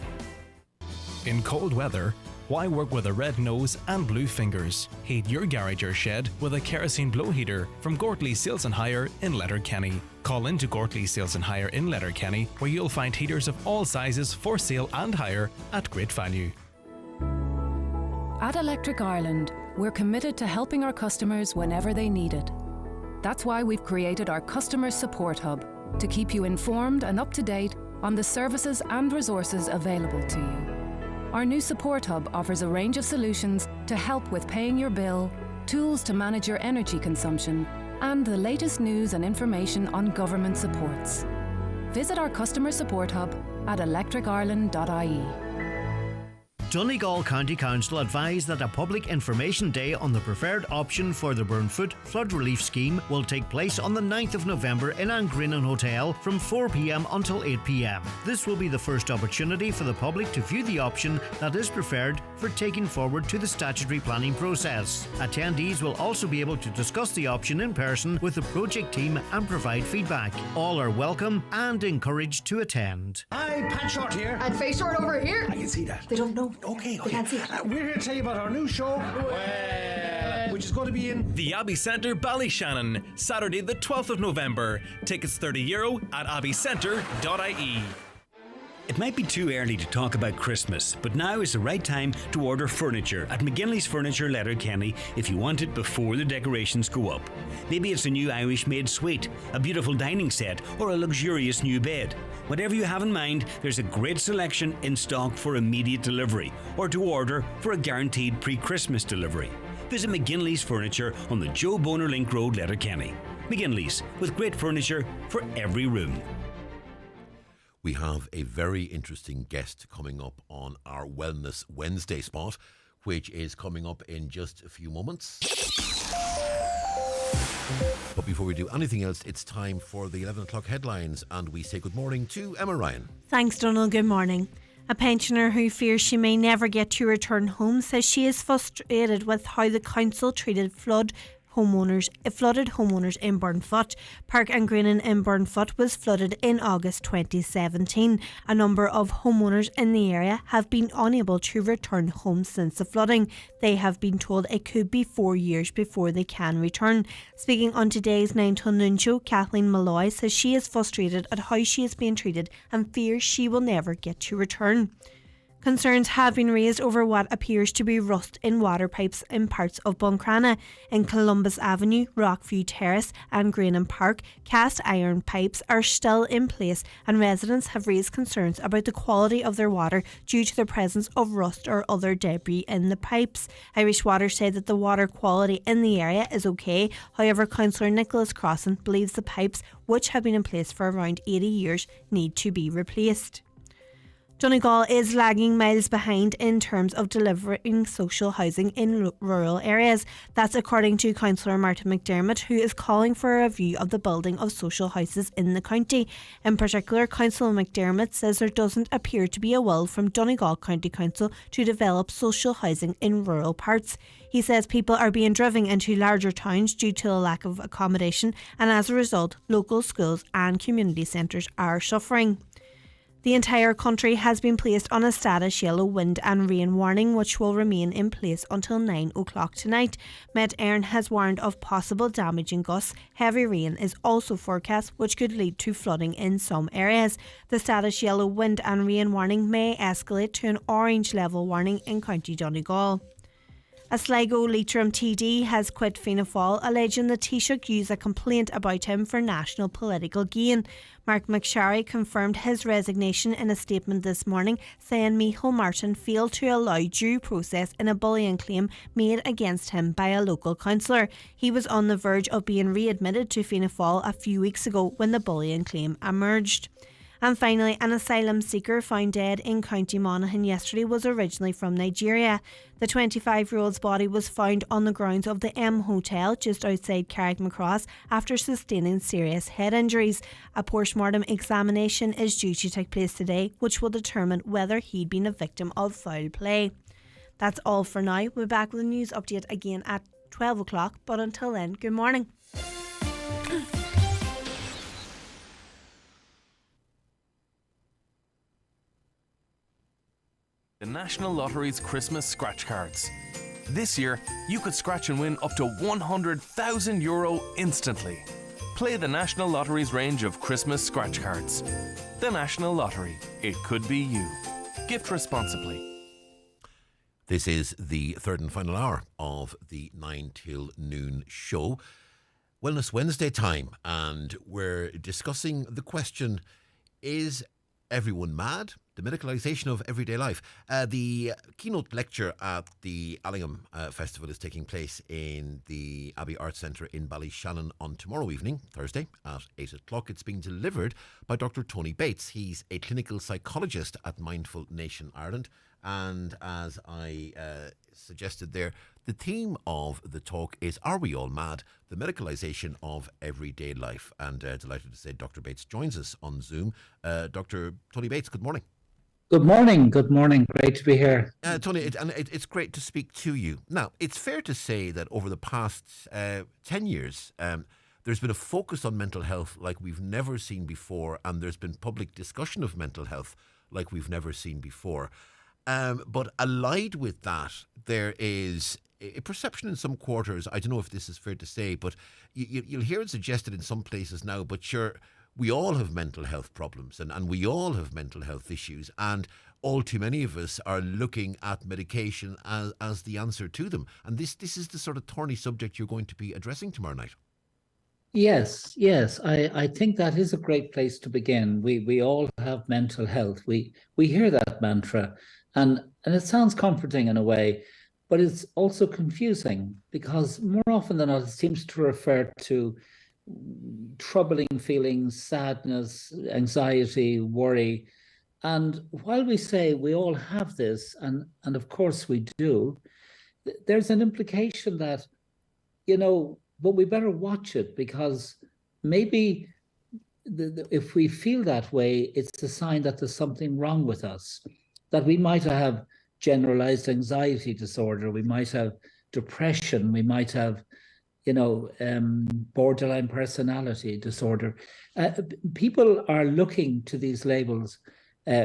In cold weather, why work with a red nose and blue fingers? Heat your garage or shed with a kerosene blow heater from Gortley Sales and Hire in Letterkenny. Call into Gortley Sales and Hire in Letterkenny, where you'll find heaters of all sizes for sale and hire at great value. At Electric Ireland, we're committed to helping our customers whenever they need it. That's why we've created our Customer Support Hub, to keep you informed and up to date on the services and resources available to you. Our new Support Hub offers a range of solutions to help with paying your bill, tools to manage your energy consumption, and the latest news and information on government supports. Visit our Customer Support Hub at electricireland.ie. Donegal County Council advised that a public information day on the preferred option for the Burnfoot Flood Relief Scheme will take place on the 9th of November in Angrinnan Hotel from 4 p.m. until 8 p.m. This will be the first opportunity for the public to view the option that is preferred for taking forward to the statutory planning process. Attendees will also be able to discuss the option in person with the project team and provide feedback. All are welcome and encouraged to attend. Hi, Pat Short here. And Face Short over here. I can see that. They don't know. Okay. They can't see it. We're here to tell you about our new show, which is going to be in the Abbey Centre, Ballyshannon, Saturday the 12th of November. Tickets €30 at abbeycentre.ie. It might be too early to talk about Christmas, but now is the right time to order furniture at McGinley's Furniture Letterkenny if you want it before the decorations go up. Maybe it's a new Irish-made suite, a beautiful dining set, or a luxurious new bed. Whatever you have in mind, there's a great selection in stock for immediate delivery, or to order for a guaranteed pre-Christmas delivery. Visit McGinley's Furniture on the Joe Boner Link Road, Letterkenny. McGinley's, with great furniture for every room. We have a very interesting guest coming up on our Wellness Wednesday spot, which is coming up in just a few moments. But before we do anything else, it's time for the 11 o'clock headlines, and we say good morning to Emma Ryan. Thanks, Donal. Good morning. A pensioner who fears she may never get to return home says she is frustrated with how the council treated flooded homeowners in Burnfoot. Park and Greenan in Burnfoot was flooded in August 2017. A number of homeowners in the area have been unable to return home since the flooding. They have been told it could be 4 years before they can return. Speaking on today's 9 till noon show, Kathleen Malloy says she is frustrated at how she is being treated and fears she will never get to return. Concerns have been raised over what appears to be rust in water pipes in parts of Buncrana. In Columbus Avenue, Rockview Terrace and Greenham Park, cast iron pipes are still in place, and residents have raised concerns about the quality of their water due to the presence of rust or other debris in the pipes. Irish Water said that the water quality in the area is okay. However, Councillor Nicholas Crossan believes the pipes, which have been in place for around 80 years, need to be replaced. Donegal is lagging miles behind in terms of delivering social housing in rural areas. That's according to Councillor Martin McDermott, who is calling for a review of the building of social houses in the county. In particular, Councillor McDermott says there doesn't appear to be a will from Donegal County Council to develop social housing in rural parts. He says people are being driven into larger towns due to a lack of accommodation, and as a result, local schools and community centres are suffering. The entire country has been placed on a status yellow wind and rain warning, which will remain in place until 9 o'clock tonight. Met Éireann has warned of possible damage in gusts. Heavy rain is also forecast, which could lead to flooding in some areas. The status yellow wind and rain warning may escalate to an orange level warning in County Donegal. A Sligo Leitrim TD has quit Fianna Fáil, alleging the Taoiseach used a complaint about him for national political gain. Mark McSharry confirmed his resignation in a statement this morning, saying Micheál Martin failed to allow due process in a bullying claim made against him by a local councillor. He was on the verge of being readmitted to Fianna Fáil a few weeks ago when the bullying claim emerged. And finally, an asylum seeker found dead in County Monaghan yesterday was originally from Nigeria. The 25-year-old's body was found on the grounds of the M Hotel just outside Carrickmacross after sustaining serious head injuries. A post-mortem examination is due to take place today, which will determine whether he'd been a victim of foul play. That's all for now. We'll be back with a news update again at 12 o'clock, but until then, good morning. The National Lottery's Christmas scratch cards. This year, you could scratch and win up to €100,000 instantly. Play the National Lottery's range of Christmas scratch cards. The National Lottery. It could be you. Gift responsibly. This is the third and final hour of the 9 till noon show. Wellness Wednesday time, and we're discussing the question, is everyone mad? The medicalisation of everyday life. The keynote lecture at the Allingham Festival is taking place in the Abbey Arts Centre in Ballyshannon on tomorrow evening, Thursday, at 8 o'clock. It's being delivered by Dr. Tony Bates. He's a clinical psychologist at Mindful Nation Ireland. And as I suggested there, the theme of the talk is Are We All Mad? The medicalisation of everyday life. And delighted to say Dr. Bates joins us on Zoom. Dr. Tony Bates, good morning. Good morning. Good morning. Great to be here. Tony, it's great to speak to you. Now, it's fair to say that over the past 10 years, there's been a focus on mental health like we've never seen before, and there's been public discussion of mental health like we've never seen before. But allied with that, there is a perception in some quarters, I don't know if this is fair to say, but you'll hear it suggested in some places now, but sure, we all have mental health problems and we all have mental health issues, and all too many of us are looking at medication as the answer to them. And this is the sort of thorny subject you're going to be addressing tomorrow night. Yes. I think that is a great place to begin. We all have mental health. We hear that mantra, and it sounds comforting in a way, but it's also confusing because more often than not, it seems to refer to troubling feelings, sadness, anxiety, worry. And while we say we all have this, and of course we do, there's an implication that, but we better watch it, because maybe if we feel that way, it's a sign that there's something wrong with us, that we might have generalized anxiety disorder, we might have depression, we might have, borderline personality disorder. People are looking to these labels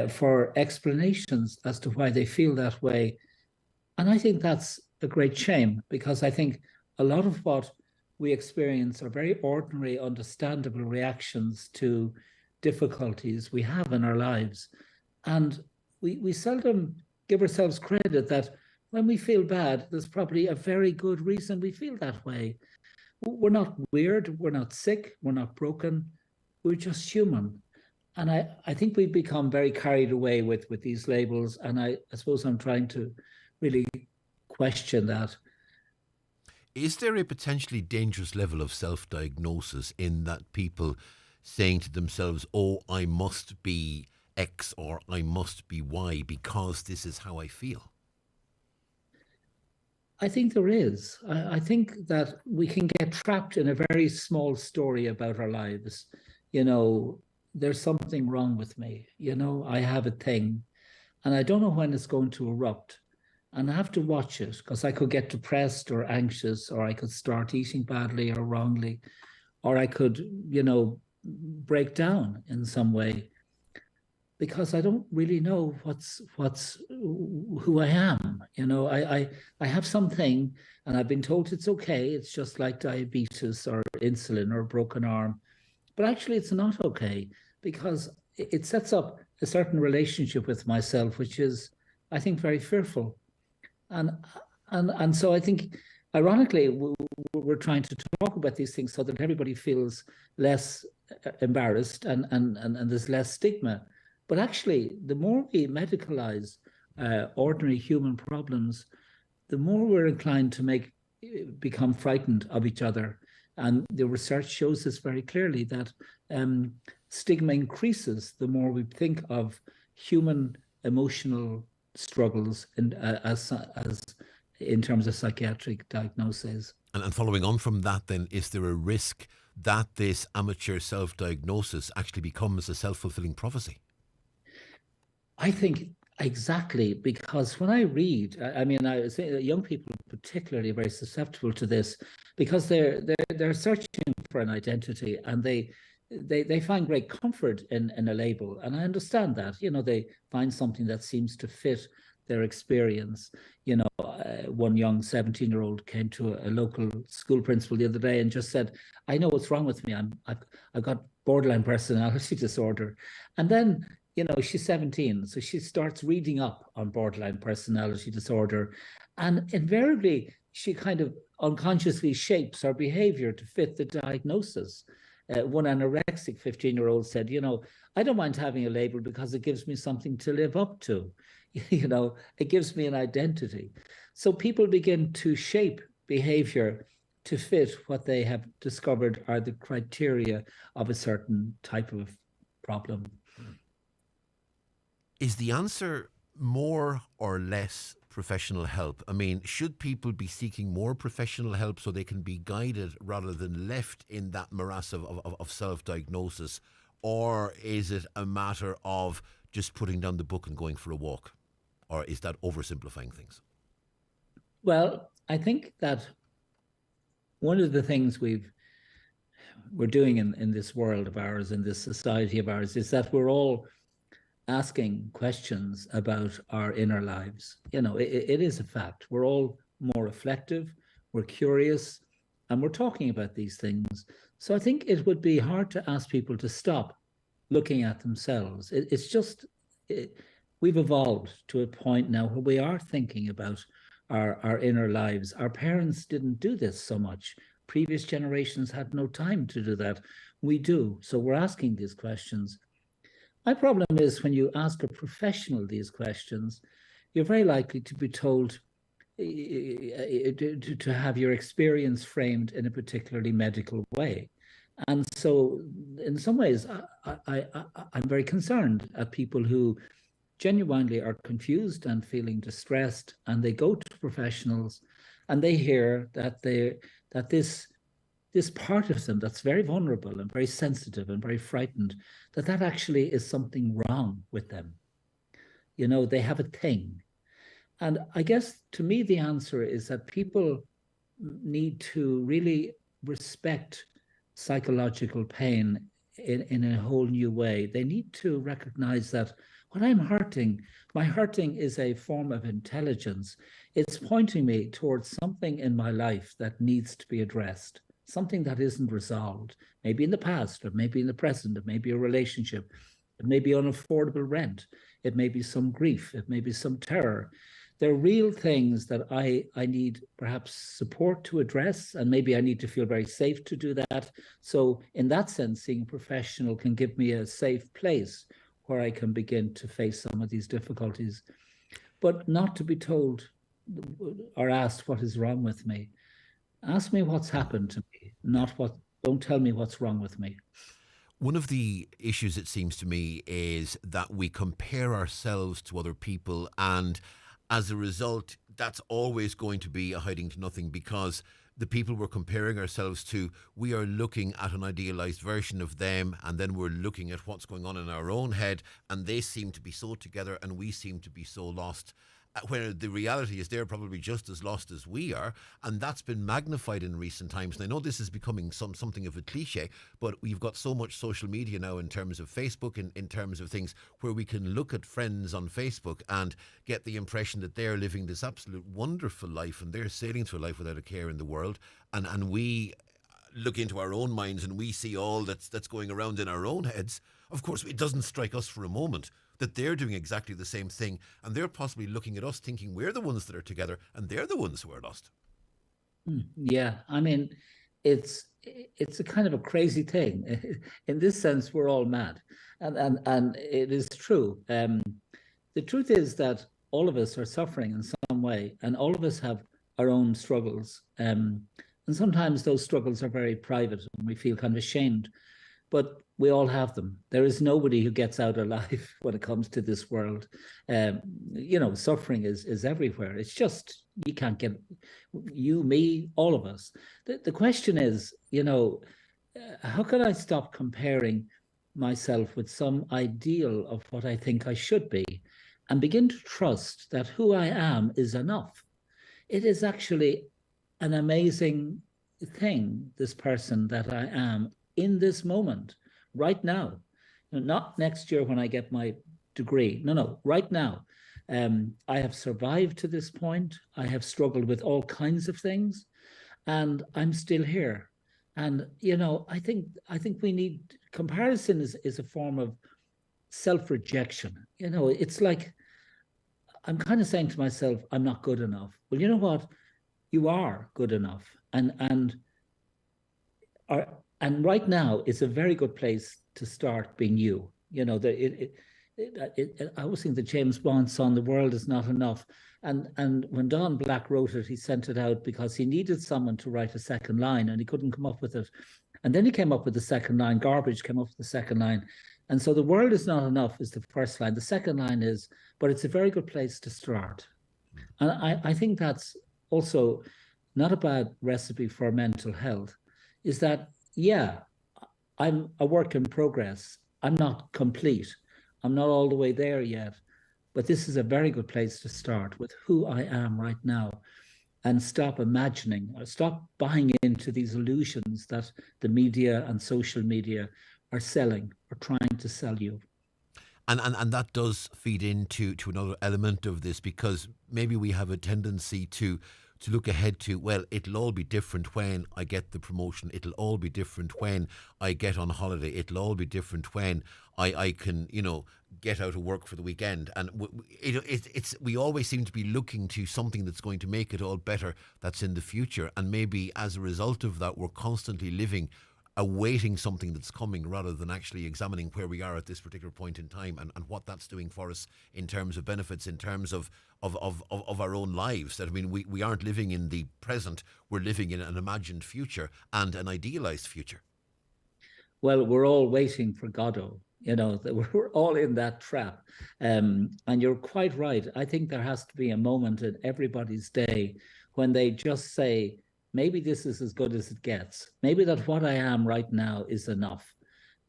for explanations as to why they feel that way. And I think that's a great shame, because I think a lot of what we experience are very ordinary, understandable reactions to difficulties we have in our lives. And we seldom give ourselves credit that when we feel bad, there's probably a very good reason we feel that way. We're not weird, we're not sick, we're not broken, we're just human. And I think we've become very carried away with these labels, and I suppose I'm trying to really question that. Is there a potentially dangerous level of self-diagnosis in that people saying to themselves, oh, I must be X or I must be Y because this is how I feel? I think there is. I think that we can get trapped in a very small story about our lives. There's something wrong with me. I have a thing, and I don't know when it's going to erupt. And I have to watch it, because I could get depressed or anxious, or I could start eating badly or wrongly, or I could, break down in some way, because I don't really know who I am. I have something, and I've been told it's okay. It's just like diabetes or insulin or a broken arm. But actually, it's not okay, because it sets up a certain relationship with myself, which is, I think, very fearful. And so I think, ironically, we're trying to talk about these things so that everybody feels less embarrassed and there's less stigma. But actually, the more we medicalize ordinary human problems, the more we're inclined to become frightened of each other. And the research shows this very clearly, that stigma increases the more we think of human emotional struggles as in terms of psychiatric diagnoses. And following on from that, then, is there a risk that this amateur self-diagnosis actually becomes a self-fulfilling prophecy? I think exactly, because when I read, I say young people particularly are very susceptible to this, because they're searching for an identity, and they find great comfort in a label. And I understand that, they find something that seems to fit their experience. One young 17-year-old came to a local school principal the other day and just said, I know what's wrong with me. I've got borderline personality disorder. And then, she's 17, so she starts reading up on borderline personality disorder. And invariably, she kind of unconsciously shapes her behavior to fit the diagnosis. One anorexic 15-year-old said, I don't mind having a label because it gives me something to live up to. It gives me an identity. So people begin to shape behavior to fit what they have discovered are the criteria of a certain type of problem. Is the answer more or less professional help? I mean, should people be seeking more professional help so they can be guided rather than left in that morass of self-diagnosis? Or is it a matter of just putting down the book and going for a walk? Or is that oversimplifying things? Well, I think that one of the things we're doing in this world of ours, in this society of ours, is that we're all asking questions about our inner lives. It is a fact. We're all more reflective, we're curious, and we're talking about these things. So I think it would be hard to ask people to stop looking at themselves. It's just, we've evolved to a point now where we are thinking about our inner lives. Our parents didn't do this so much. Previous generations had no time to do that. We do. So we're asking these questions. My problem is when you ask a professional these questions, you're very likely to be told to have your experience framed in a particularly medical way. And so in some ways, I'm very concerned at people who genuinely are confused and feeling distressed, and they go to professionals and they hear that this part of them that's very vulnerable and very sensitive and very frightened, that actually is something wrong with them. You know, they have a thing. And I guess to me, the answer is that people need to really respect psychological pain in a whole new way. They need to recognize that when I'm hurting, my hurting is a form of intelligence. It's pointing me towards something in my life that needs to be addressed, something that isn't resolved, maybe in the past, or maybe in the present, it may be a relationship, it may be unaffordable rent, it may be some grief, it may be some terror. They're real things that I need perhaps support to address, and maybe I need to feel very safe to do that. So in that sense, seeing a professional can give me a safe place where I can begin to face some of these difficulties, but not to be told or asked what is wrong with me. Ask me what's happened to me, don't tell me what's wrong with me. One of the issues, it seems to me, is that we compare ourselves to other people, and as a result, that's always going to be a hiding to nothing, because the people we're comparing ourselves to, we are looking at an idealized version of them, and then we're looking at what's going on in our own head, and they seem to be so together and we seem to be so lost. Where the reality is they're probably just as lost as we are, and that's been magnified in recent times. And I know this is becoming something of a cliche, but we've got so much social media now in terms of Facebook, in terms of things where we can look at friends on Facebook and get the impression that they're living this absolute wonderful life and they're sailing through life without a care in the world, and we look into our own minds and we see all that's going around in our own heads. Of course, it doesn't strike us for a moment that they're doing exactly the same thing, and they're possibly looking at us thinking we're the ones that are together and they're the ones who are lost. Yeah, I mean, it's a kind of a crazy thing. In this sense, we're all mad, and it is true. The truth is that all of us are suffering in some way, and all of us have our own struggles. And sometimes those struggles are very private and we feel kind of ashamed, but we all have them. There is nobody who gets out alive when it comes to this world. You know, suffering is everywhere. It's just, you can't get, you, me, all of us. The question is, you know, how can I stop comparing myself with some ideal of what I think I should be, and begin to trust that who I am is enough? It is actually an amazing thing, this person that I am in this moment, right now. Not next year when I get my degree. No, right now. I have survived to this point. I have struggled with all kinds of things, and I'm still here. And, you know, I think we need, comparison is a form of self-rejection. You know, it's like, I'm kind of saying to myself, I'm not good enough. Well, you know what? You are good enough. And right now, it's a very good place to start being you. You know, I always think that James Bond's song, "The World Is Not Enough," and when Don Black wrote it, he sent it out because he needed someone to write a second line, and he couldn't come up with it. And then he came up with the second line. Garbage came up with the second line. And so "The world is not enough" is the first line. The second line is, but it's a very good place to start. And I think that's also not a bad recipe for mental health, is that, yeah, I'm a work in progress. I'm not complete. I'm not all the way there yet, but this is a very good place to start with who I am right now, and stop imagining, or stop buying into these illusions that the media and social media are selling or trying to sell you. And that does feed into another element of this, because maybe we have a tendency to to look ahead to, well, it'll all be different when I get the promotion. It'll all be different when I get on holiday. It'll all be different when I can, get out of work for the weekend. And we always seem to be looking to something that's going to make it all better that's in the future. And maybe as a result of that, we're constantly living awaiting something that's coming rather than actually examining where we are at this particular point in time and what that's doing for us in terms of benefits, in terms of our own lives. That, I mean, we aren't living in the present, we're living in an imagined future and an idealised future. Well, we're all waiting for Godot. We're all in that trap. And you're quite right. I think there has to be a moment in everybody's day when they just say, maybe this is as good as it gets. Maybe that what I am right now is enough.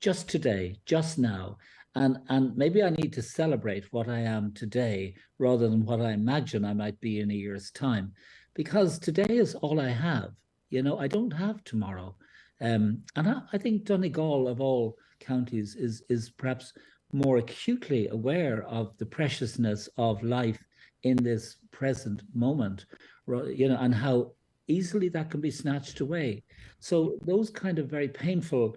Just today, just now. And maybe I need to celebrate what I am today rather than what I imagine I might be in a year's time. Because today is all I have. I don't have tomorrow. And I think Donegal, of all counties, is perhaps more acutely aware of the preciousness of life in this present moment, and how easily that can be snatched away. So those kind of very painful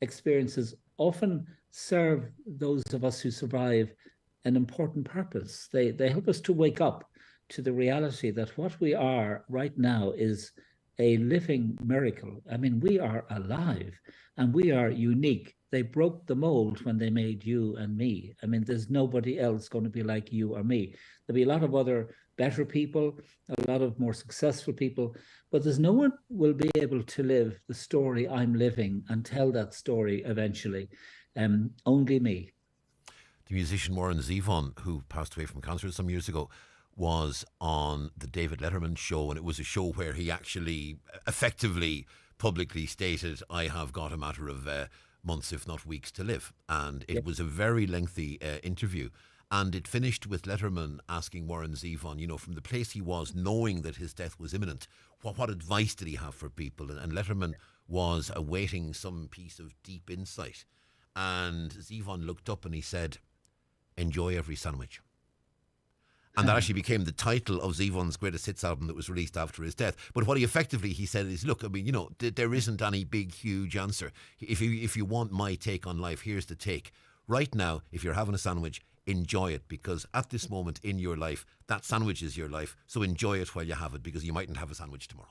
experiences often serve those of us who survive an important purpose. They help us to wake up to the reality that what we are right now is a living miracle. I mean, we are alive and we are unique. They broke the mold when they made you and me. I mean, there's nobody else going to be like you or me. There'll be a lot of other better people, a lot of more successful people, but there's no one will be able to live the story I'm living and tell that story eventually. Only me. The musician Warren Zevon, who passed away from cancer some years ago, was on the David Letterman show, and it was a show where he actually effectively publicly stated, I have got a matter of months, if not weeks, to live. And it was a very lengthy interview. And it finished with Letterman asking Warren Zevon, from the place he was, knowing that his death was imminent, what advice did he have for people? And Letterman was awaiting some piece of deep insight. And Zevon looked up and he said, enjoy every sandwich. And that actually became the title of Zevon's greatest hits album that was released after his death. But what he said is, look, I mean, there isn't any big, huge answer. If you want my take on life, here's the take. Right now, if you're having a sandwich, enjoy it, because at this moment in your life, that sandwich is your life. So enjoy it while you have it, because you mightn't have a sandwich tomorrow.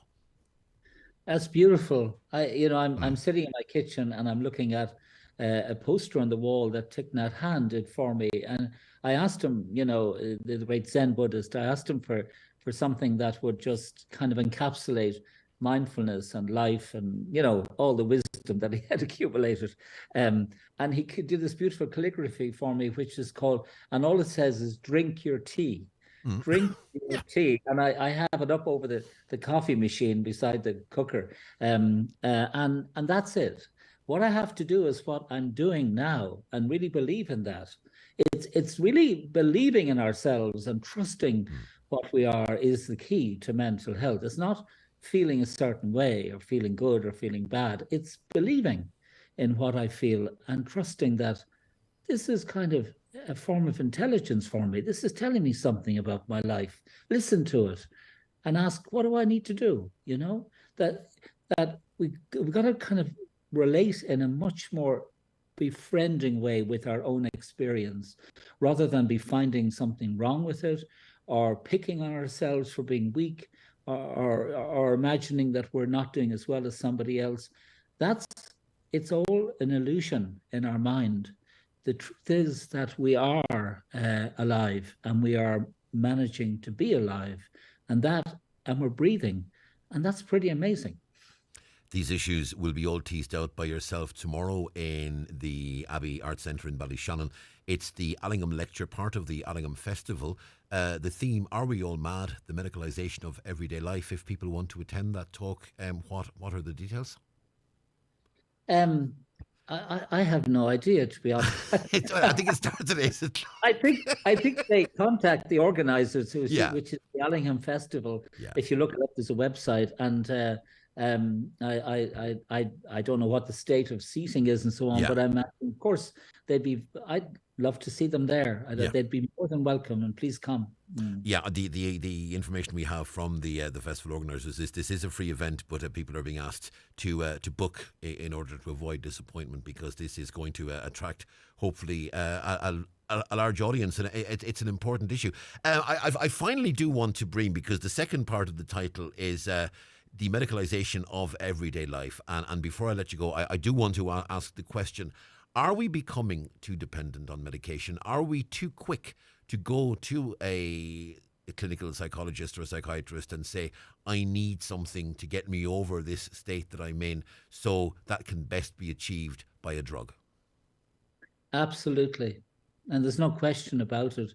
That's beautiful. I'm sitting in my kitchen and I'm looking at a poster on the wall that Thich Nhat Hanh did for me, and I asked him, the great Zen Buddhist, I asked him for something that would just kind of encapsulate mindfulness and life and, all the wisdom that he had accumulated. And he could do this beautiful calligraphy for me, which is called, and all it says is drink your tea. Drink your tea. And I have it up over the coffee machine beside the cooker. And that's it. What I have to do is what I'm doing now and really believe in that. It's really believing in ourselves and trusting what we are is the key to mental health. It's not feeling a certain way or feeling good or feeling bad. It's believing in what I feel and trusting that this is kind of a form of intelligence for me. This is telling me something about my life. Listen to it and ask, what do I need to do? That we've got to kind of relate in a much more befriending way with our own experience, rather than be finding something wrong with it or picking on ourselves for being weak or imagining that we're not doing as well as somebody else. It's all an illusion in our mind. The truth is that we are alive and we are managing to be alive and we're breathing, and that's pretty amazing. These issues will be all teased out by yourself tomorrow in the Abbey Arts Centre in Ballyshannon. It's the Allingham Lecture, part of the Allingham Festival. The theme, Are We All Mad? The Medicalisation of Everyday Life. If people want to attend that talk, what are the details? I have no idea, to be honest. I think it starts today. I think they contact the organisers, which is the Allingham Festival. Yeah. If you look it up, there's a website, and I don't know what the state of seating is and so on, but of course I'd love to see them there. They'd be more than welcome, and please come. Yeah, the information we have from the festival organisers is this is a free event, but people are being asked to book in order to avoid disappointment, because this is going to attract hopefully a large audience, and it's an important issue. I finally do want to bring, because the second part of the title is the medicalisation of everyday life, and before I let you go, I do want to ask the question: are we becoming too dependent on medication? Are we too quick to go to a clinical psychologist or a psychiatrist and say, I need something to get me over this state that I'm in, so that can best be achieved by a drug? Absolutely. And there's no question about it.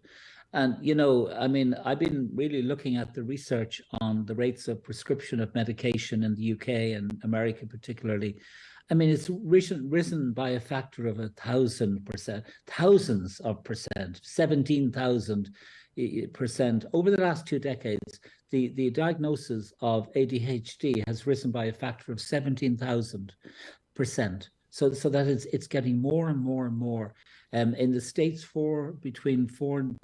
And, you know, I mean, I've been really looking at the research on the rates of prescription of medication in the UK and America particularly. I mean, it's risen by a factor of 1,000%, thousands of percent, 17,000% over the last 2 decades. The diagnosis of ADHD has risen by a factor of 17,000%. So that it's getting more and more and more. In the States, children between 4 and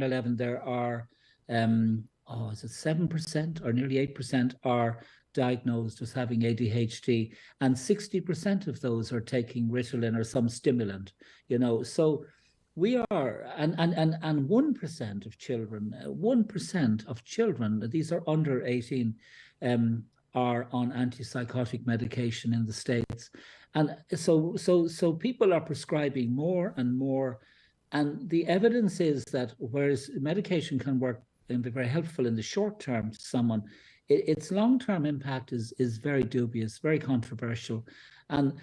11, there are, is it 7% or nearly 8% are diagnosed as having ADHD, and 60% of those are taking Ritalin or some stimulant, you know. So we are, and 1% of children, 1% of children, these are under 18, are on antipsychotic medication in the States. And so people are prescribing more and more. And the evidence is that whereas medication can work and be very helpful in the short term to someone, its long-term impact is very dubious, very controversial. And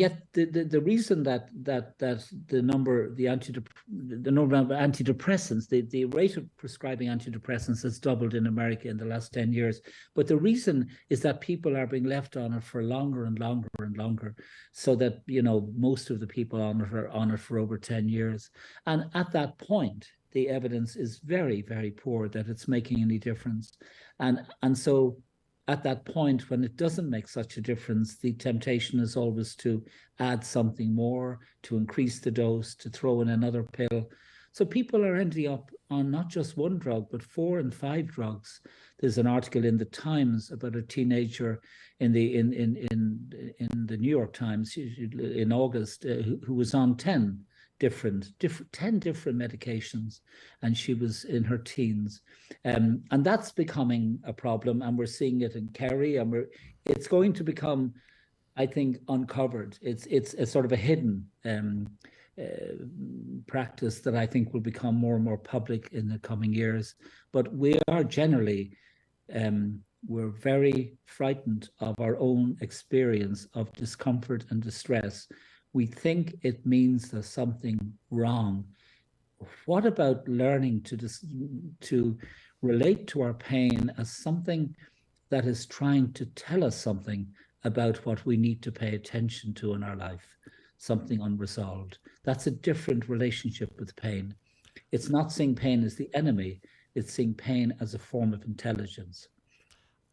yet the reason that the number of antidepressants, the rate of prescribing antidepressants has doubled in America in the last 10 years. But the reason is that people are being left on it for longer and longer and longer, so that, you know, most of the people on it are on it for over 10 years. And at that point, the evidence is very, very poor that it's making any difference. And so at that point, when it doesn't make such a difference, the temptation is always to add something more, to increase the dose, to throw in another pill. So people are ending up on not just one drug, but 4 and 5 drugs. There's an article in the Times about a teenager in the New York Times in August who was on 10 different medications, and she was in her teens, and that's becoming a problem, and we're seeing it in Kerry, and it's going to become, I think, uncovered. It's a sort of a hidden practice that I think will become more and more public in the coming years. But we are generally we're very frightened of our own experience of discomfort and distress. We think it means there's something wrong. What about learning to relate to our pain as something that is trying to tell us something about what we need to pay attention to in our life, something unresolved? That's a different relationship with pain. It's not seeing pain as the enemy, it's seeing pain as a form of intelligence.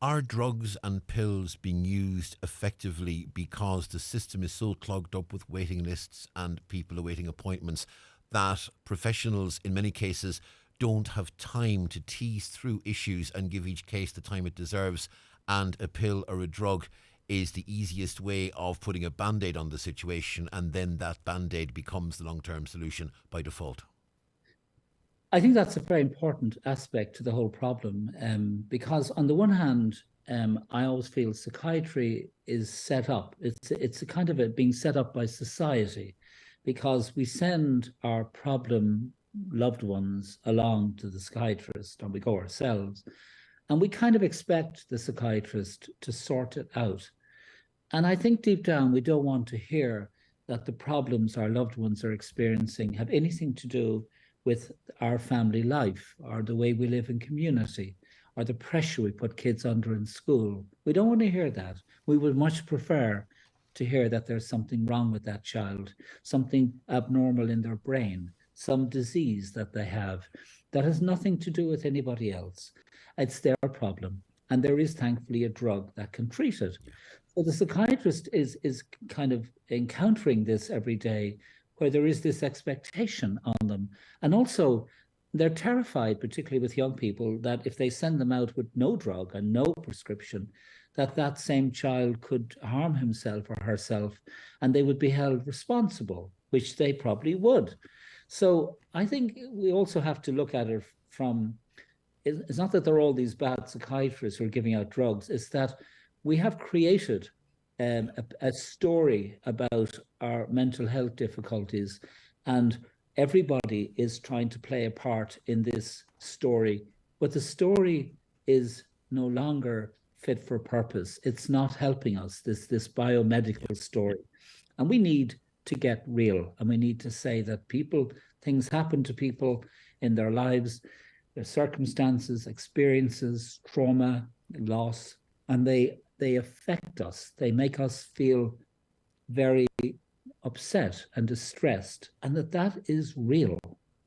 Are drugs and pills being used effectively because the system is so clogged up with waiting lists and people awaiting appointments that professionals in many cases don't have time to tease through issues and give each case the time it deserves, and a pill or a drug is the easiest way of putting a band-aid on the situation, and then that band-aid becomes the long-term solution by default? I think that's a very important aspect to the whole problem, because on the one hand, I always feel psychiatry is set up. It's a kind of being set up by society, because we send our problem loved ones along to the psychiatrist, or we go ourselves, and we kind of expect the psychiatrist to sort it out. And I think deep down we don't want to hear that the problems our loved ones are experiencing have anything to do with our family life, or the way we live in community, or the pressure we put kids under in school. We don't want to hear that. We would much prefer to hear that there's something wrong with that child, something abnormal in their brain, some disease that they have that has nothing to do with anybody else. It's their problem. And there is thankfully a drug that can treat it. So the psychiatrist is kind of encountering this every day, where there is this expectation on them. And also, they're terrified, particularly with young people, that if they send them out with no drug and no prescription, that same child could harm himself or herself, and they would be held responsible, which they probably would. So I think we also have to look at it from, it's not that there are all these bad psychiatrists who are giving out drugs, it's that we have created a story about our mental health difficulties, and everybody is trying to play a part in this story, but the story is no longer fit for purpose. It's not helping us, this biomedical story. And we need to get real, and we need to say that things happen to people in their lives, their circumstances, experiences, trauma, loss, and they affect us. They make us feel very upset and distressed, and that is real,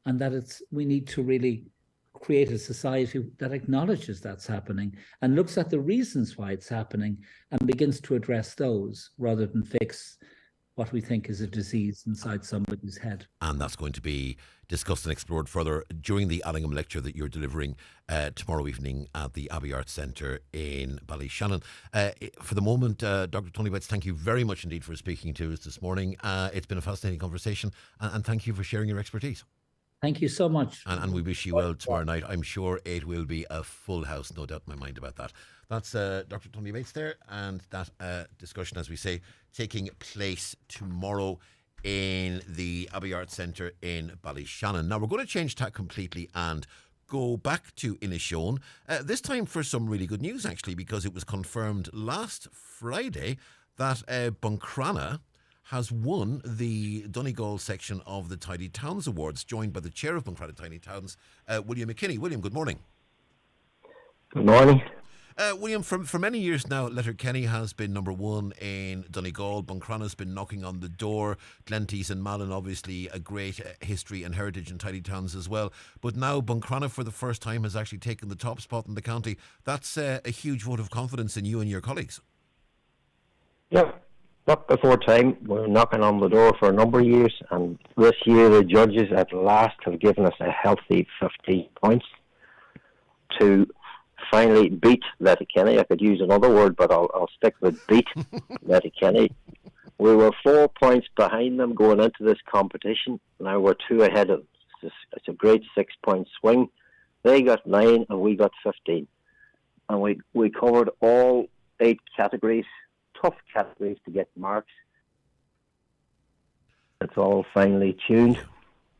and that we need to really create a society that acknowledges that's happening and looks at the reasons why it's happening and begins to address those rather than fix what we think is a disease inside somebody's head. And that's going to be discussed and explored further during the Allingham lecture that you're delivering tomorrow evening at the Abbey Arts Centre in Ballyshannon. For the moment, Dr. Tony Bates, thank you very much indeed for speaking to us this morning. It's been a fascinating conversation, and thank you for sharing your expertise. Thank you so much. And we wish you well tomorrow night. I'm sure it will be a full house, no doubt in my mind about that. That's Dr. Tony Bates there, and that discussion, as we say, taking place tomorrow in the Abbey Arts Centre in Ballyshannon. Now, we're going to change tack completely and go back to Inishowen, this time for some really good news, actually, because it was confirmed last Friday that Buncrana has won the Donegal section of the Tidy Towns Awards, joined by the chair of Buncrana Tidy Towns, William McKinney. William, good morning. Good morning. William, for many years now, Letterkenny has been number one in Donegal. Buncrana's been knocking on the door. Glenties and Malin, obviously, a great history and heritage in tidy towns as well. But now Buncrana, for the first time, has actually taken the top spot in the county. That's a huge vote of confidence in you and your colleagues. Yeah, not before time. We're knocking on the door for a number of years, and this year the judges at last have given us a healthy 50 points to finally beat Letterkenny. I could use another word, but I'll stick with beat Letterkenny. We were 4 points behind them going into this competition. Now we're 2 ahead of them. It's a great 6-point swing. They got 9 and we got 15. And we covered all 8 categories, tough categories to get marks. It's all finely tuned,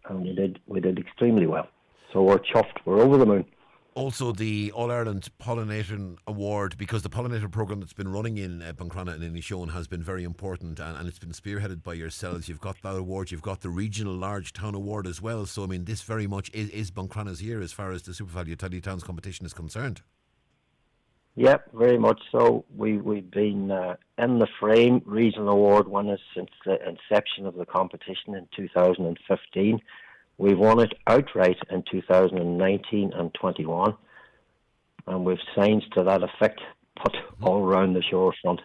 and we did extremely well. So we're chuffed. We're over the moon. Also, the All-Ireland Pollinator Award, because the pollinator programme that's been running in Buncrana and Inishowen has been very important, and it's been spearheaded by yourselves. You've got that award, you've got the Regional Large Town Award as well. So, I mean, this very much is Buncrana's year as far as the SuperValu Tidy Towns competition is concerned. Yeah, very much so. We've been in the frame. Regional Award winners since the inception of the competition in 2015. We've won it outright in 2019 and 21, and we've signs to that effect put all around the shorefront.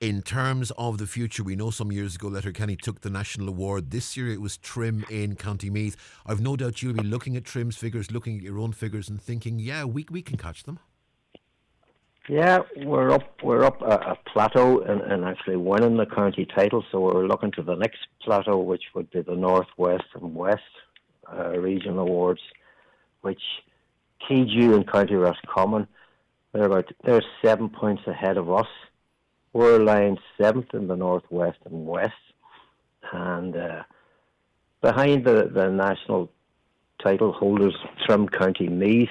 In terms of the future, we know some years ago Letterkenny took the national award. This year it was Trim in County Meath. I've no doubt you'll be looking at Trim's figures, looking at your own figures and thinking, yeah, we can catch them. Yeah, we're up a plateau and actually winning the county title, so we're looking to the next plateau, which would be the North, West and West regional awards, which Keju and County Roscommon, they're 7 points ahead of us. We're lying 7th in the North, West and West, and behind the national title holders, Trim County Meath,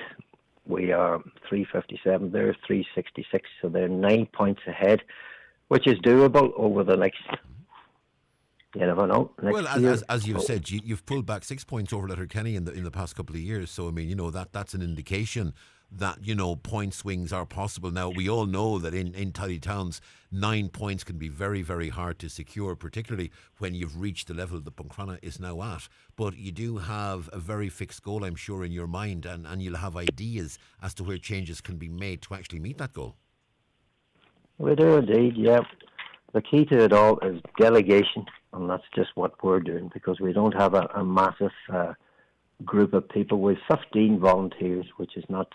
we are 357, they're 366, so they're 9 points ahead, which is doable over the next, you never know. As you've said, you've pulled back 6 points over Letterkenny in the past couple of years, so I mean, you know, that's an indication that, you know, point swings are possible. Now, we all know that in tidy towns, 9 points can be very, very hard to secure, particularly when you've reached the level that Buncrana is now at. But you do have a very fixed goal, I'm sure, in your mind, and you'll have ideas as to where changes can be made to actually meet that goal. We do indeed, yeah. The key to it all is delegation, and that's just what we're doing, because we don't have a massive group of people with 15 volunteers, which is not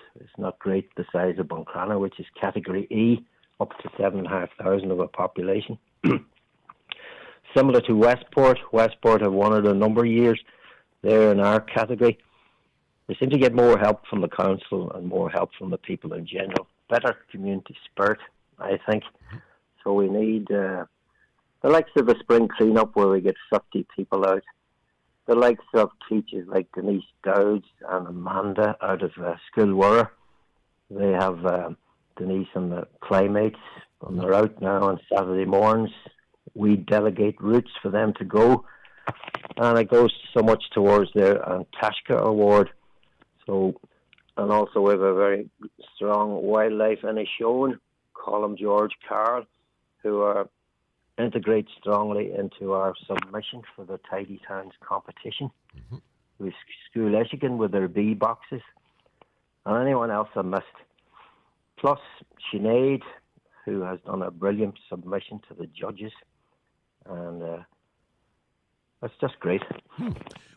great the size of Buncrana, which is category E, up to 7,500 of a population. Similar to Westport. Westport have won it a number of years. They're in our category. We seem to get more help from the council and more help from the people in general. Better community spirit, I think. So we need the likes of a spring clean-up where we get 50 people out. The likes of teachers like Denise Dowds and Amanda out of Schoolwara. They have Denise and the Playmates, and they're out now on Saturday mornings. We delegate routes for them to go, and it goes so much towards their Antashka Award. So, and also we have a very strong wildlife Inishowen, Colm George Carl, who integrate strongly into our submission for the Tidy Towns competition. With School Michigan with their bee boxes, and anyone else I missed. Plus Sinead, who has done a brilliant submission to the judges, and that's just great.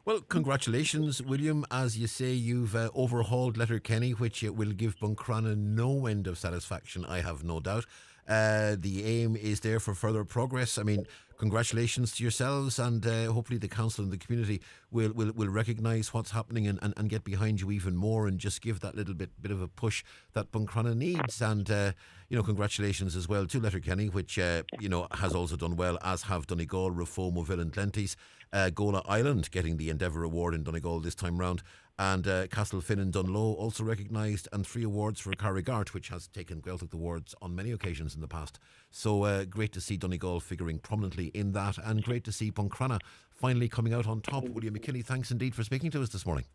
Well, congratulations, William. As you say, you've overhauled Letterkenny, which will give Buncrana no end of satisfaction, I have no doubt. The aim is there for further progress. I mean, congratulations to yourselves, and hopefully the council and the community will recognise what's happening and get behind you even more, and just give that little bit of a push that Buncrana needs. And congratulations as well to Letterkenny, which has also done well, as have Donegal, Rafo, Moville and Glenties. Gola Island getting the Endeavour Award in Donegal this time round, and Castlefin and Dunlow also recognised, and 3 awards for Carrigart, which has taken Gaeltacht Awards on many occasions in the past. So great to see Donegal figuring prominently in that, and great to see Buncrana finally coming out on top. William McKinney, thanks indeed for speaking to us this morning.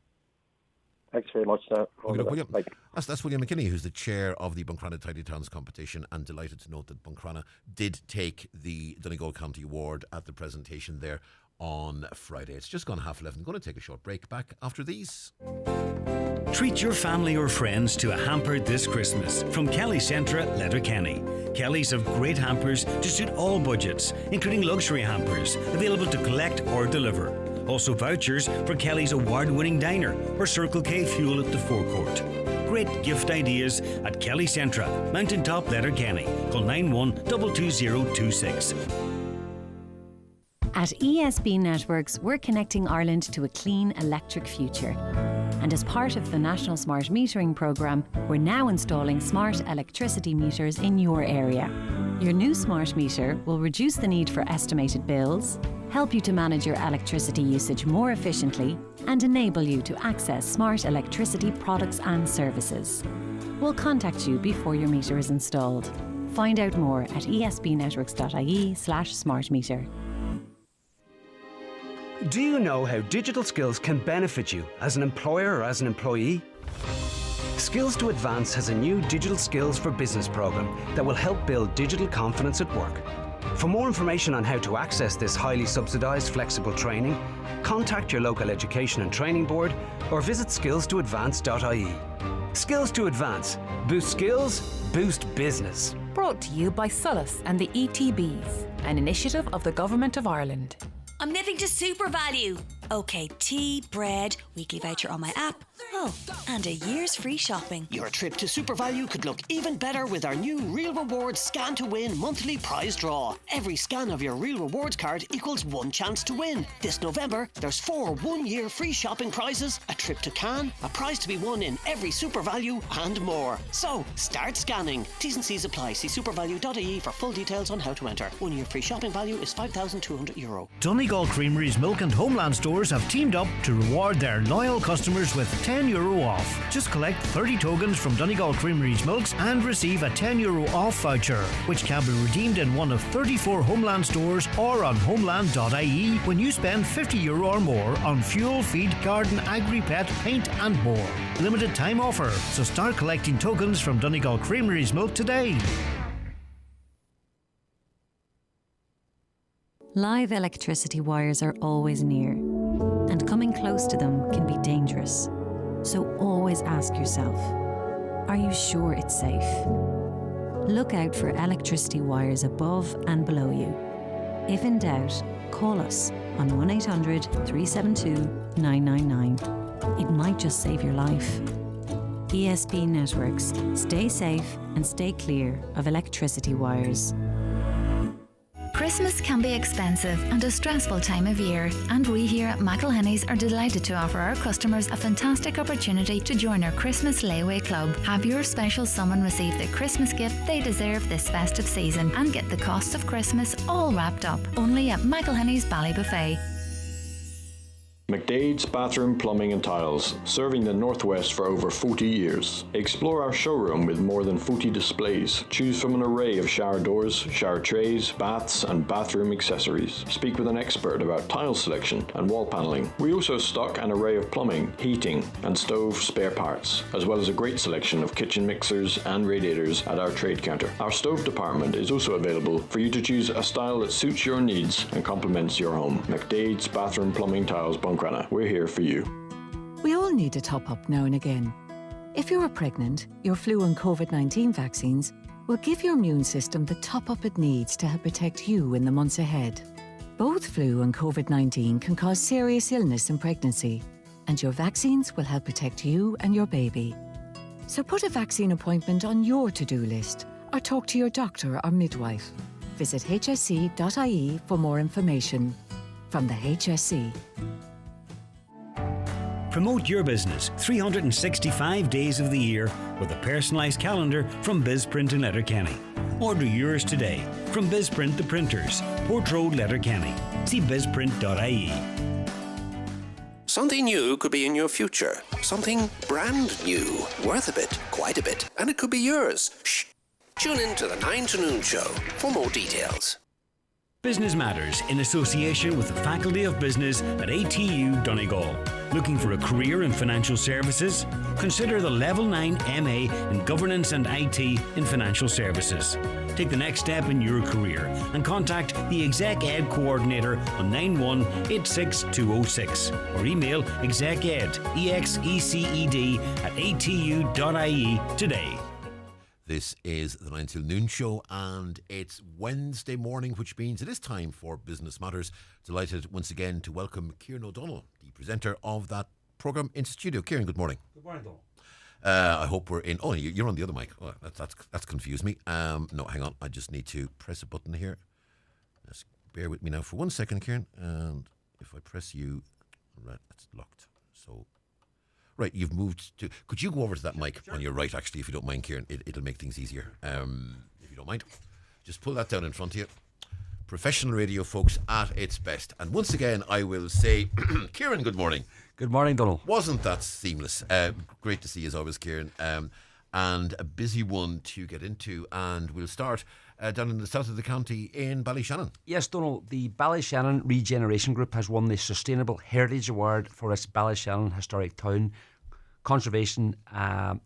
Thanks very much, sir. William. That's William McKinney, who's the chair of the Buncrana Tidy Towns competition, and delighted to note that Buncrana did take the Donegal County Award at the presentation there on Friday. It's just gone 11:30. Going to take a short break. Back after these. Treat your family or friends to a hamper this Christmas from Kelly Centra, Letterkenny. Kelly's have great hampers to suit all budgets, including luxury hampers available to collect or deliver. Also vouchers for Kelly's award-winning diner or Circle K fuel at the forecourt. Great gift ideas at Kelly Centra, Mountaintop, Letterkenny. Call 91222026. At ESB Networks, we're connecting Ireland to a clean electric future. And as part of the National Smart Metering Programme, we're now installing smart electricity meters in your area. Your new smart meter will reduce the need for estimated bills, help you to manage your electricity usage more efficiently, and enable you to access smart electricity products and services. We'll contact you before your meter is installed. Find out more at esbnetworks.ie/smartmeter. Do you know how digital skills can benefit you as an employer or as an employee? Skills to Advance has a new Digital Skills for Business program that will help build digital confidence at work. For more information on how to access this highly subsidised flexible training, contact your local education and training board or visit skillstoadvance.ie. Skills to Advance. Boost skills, boost business. Brought to you by Solus and the ETBs, an initiative of the Government of Ireland. I'm nipping to Super Value. Okay, tea, bread, weekly voucher on my app. Oh, and a year's free shopping. Your trip to Super Value could look even better with our new Real Rewards Scan to Win monthly prize draw. Every scan of your Real Rewards card equals 1 chance to win. This November, there's 4 one-year free shopping prizes, a trip to Cannes, a prize to be won in every Super Value, and more. So, start scanning. T's and C's apply. See supervalue.ie for full details on how to enter. 1 year free shopping value is €5,200. Donegal Creameries Milk and Homeland stores have teamed up to reward their loyal customers with €10 off. Just collect 30 tokens from Donegal Creameries Milks and receive a €10 off voucher, which can be redeemed in one of 34 Homeland stores or on homeland.ie when you spend €50 or more on fuel, feed, garden, agri-pet, paint and more. Limited time offer, so start collecting tokens from Donegal Creameries Milk today. Live electricity wires are always near, and coming close to them can be dangerous. So always ask yourself, are you sure it's safe? Look out for electricity wires above and below you. If in doubt, call us on 1800 372 999 it might just save your life. ESB Networks. Stay safe and stay clear of electricity wires. Christmas can be expensive and a stressful time of year, and we here at McElhinney's are delighted to offer our customers a fantastic opportunity to join our Christmas layaway club. Have your special someone receive the Christmas gift they deserve this festive season and get the cost of Christmas all wrapped up only at McElhinney's Ballybuffet. McDade's Bathroom Plumbing and Tiles, serving the Northwest for over 40 years. Explore our showroom with more than 40 displays. Choose from an array of shower doors, shower trays, baths and bathroom accessories. Speak with an expert about tile selection and wall paneling. We also stock an array of plumbing, heating and stove spare parts, as well as a great selection of kitchen mixers and radiators at our trade counter. Our stove department is also available for you to choose a style that suits your needs and complements your home. McDade's Bathroom Plumbing Tiles, we're here for you. We all need to top up now and again. If you are pregnant, your flu and COVID-19 vaccines will give your immune system the top up it needs to help protect you in the months ahead. Both flu and COVID-19 can cause serious illness in pregnancy, and your vaccines will help protect you and your baby. So put a vaccine appointment on your to-do list or talk to your doctor or midwife. Visit hsc.ie for more information. From the HSC. Promote your business 365 days of the year with a personalised calendar from BizPrint in Letterkenny. Order yours today from BizPrint the Printers, Port Road, Letterkenny. See bizprint.ie. Something new could be in your future. Something brand new, worth a bit, quite a bit, and it could be yours. Shh. Tune in to the 9 to Noon Show for more details. Business Matters in association with the Faculty of Business at ATU Donegal. Looking for a career in financial services? Consider the Level 9 MA in Governance and IT in Financial Services. Take the next step in your career and contact the Exec Ed Coordinator on 9186206 or email execed, execed at atu.ie today. This is the 9 till noon show, and it's Wednesday morning, which means it is time for Business Matters. Delighted once again to welcome Kieran O'Donnell, the presenter of that programme, into studio. Kieran, good morning. Good morning, Donal. I hope we're in. Oh, you're on the other mic. Oh, that's confused me. No, hang on. I just need to press a button here. Just bear with me now for 1 second, Kieran. And if I press you, right, it's locked. So. Right, you've moved to... Could you go over to that mic on your right, actually, if you don't mind, Kieran? It'll make things easier, if you don't mind. Just pull that down in front of you. Professional radio, folks, at its best. And once again, I will say, Kieran, good morning. Good morning, Donal. Wasn't that seamless? Great to see you as always, Kieran. And a busy one to get into. And we'll start down in the south of the county in Ballyshannon. Yes, Donal, the Ballyshannon Regeneration Group has won the Sustainable Heritage Award for its Ballyshannon Historic Town conservation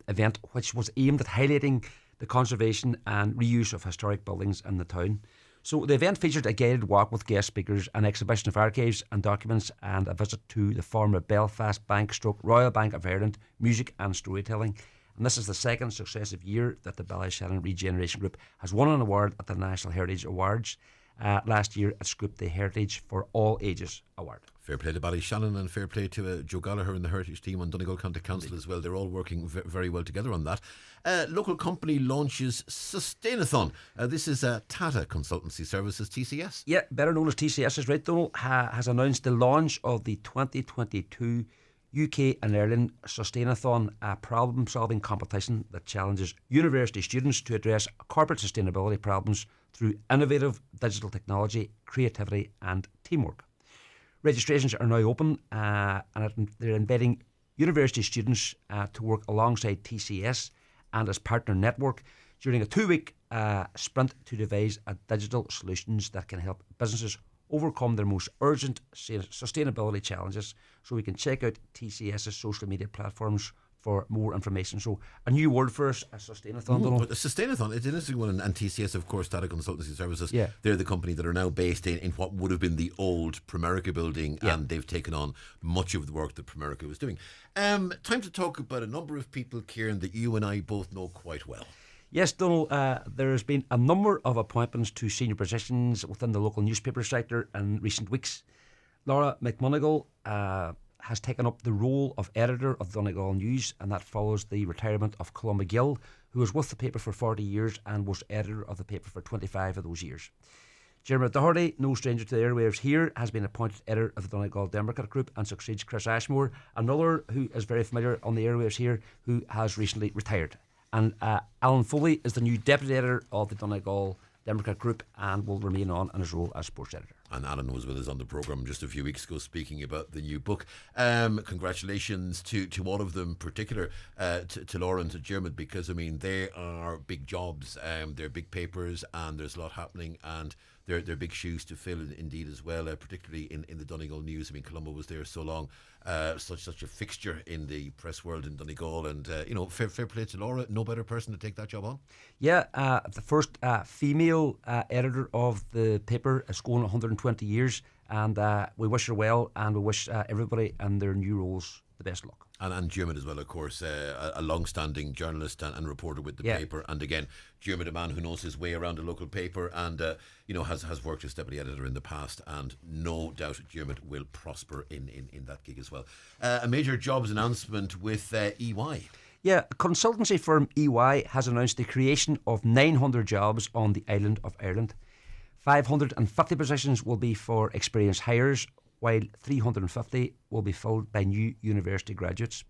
event, which was aimed at highlighting the conservation and reuse of historic buildings in the town. So the event featured a guided walk with guest speakers, an exhibition of archives and documents, and a visit to the former Belfast Bank / Royal Bank of Ireland, music and storytelling. And this is the second successive year that the Ballyshannon Regeneration Group has won an award at the National Heritage Awards. Last year it scooped the Heritage for All Ages Award. Fair play to Ballyshannon and fair play to Joe Gallagher and the Heritage team on Donegal County Council as well. They're all working very well together on that. Local company launches Sustainathon. This is Tata Consultancy Services, TCS. Yeah, better known as TCS, is right, Donal, has announced the launch of the 2022 UK and Ireland Sustainathon, a problem-solving competition that challenges university students to address corporate sustainability problems through innovative digital technology, creativity and teamwork. Registrations are now open and they're inviting university students to work alongside TCS and its partner network during a 2-week sprint to devise digital solutions that can help businesses overcome their most urgent sustainability challenges. So we can check out TCS's social media platforms for more information. So a new word for us, a Sustainathon. But a Sustainathon, it's an interesting one. And TCS, of course, Tata Consultancy Services, yeah. They're the company that are now based in what would have been the old Primerica building, yeah. And they've taken on much of the work that Primerica was doing. Time to talk about a number of people, Kieran, that you and I both know quite well. Yes, Donal, there has been a number of appointments to senior positions within the local newspaper sector in recent weeks. Laura McMonigal has taken up the role of editor of Donegal News, and that follows the retirement of Colum McGill, who was with the paper for 40 years and was editor of the paper for 25 of those years. Jeremy Doherty, no stranger to the airwaves here, has been appointed editor of the Donegal Democrat Group and succeeds Chris Ashmore, another who is very familiar on the airwaves here, who has recently retired. And Alan Foley is the new deputy editor of the Donegal Democrat Group and will remain on in his role as sports editor. And Alan was with us on the programme just a few weeks ago speaking about the new book. Congratulations to all of them, in particular to Laura and to Dermot, because, I mean, they are big jobs. They're big papers and there's a lot happening, and they're big shoes to fill indeed as well, particularly in the Donegal News. I mean, Columba was there so long, such a fixture in the press world in Donegal, and fair play to Laura. No better person to take that job on. Yeah, the first female editor of the paper is going 120 years, and we wish her well, and we wish everybody in their new roles the best luck. And Dermot as well, of course, a long-standing journalist and reporter with the paper. And again, Dermot, a man who knows his way around a local paper and, has worked as deputy editor in the past. And no doubt Dermot will prosper in that gig as well. A major jobs announcement with EY. Yeah, consultancy firm EY has announced the creation of 900 jobs on the island of Ireland. 550 positions will be for experienced hires, while 350 will be filled by new university graduates.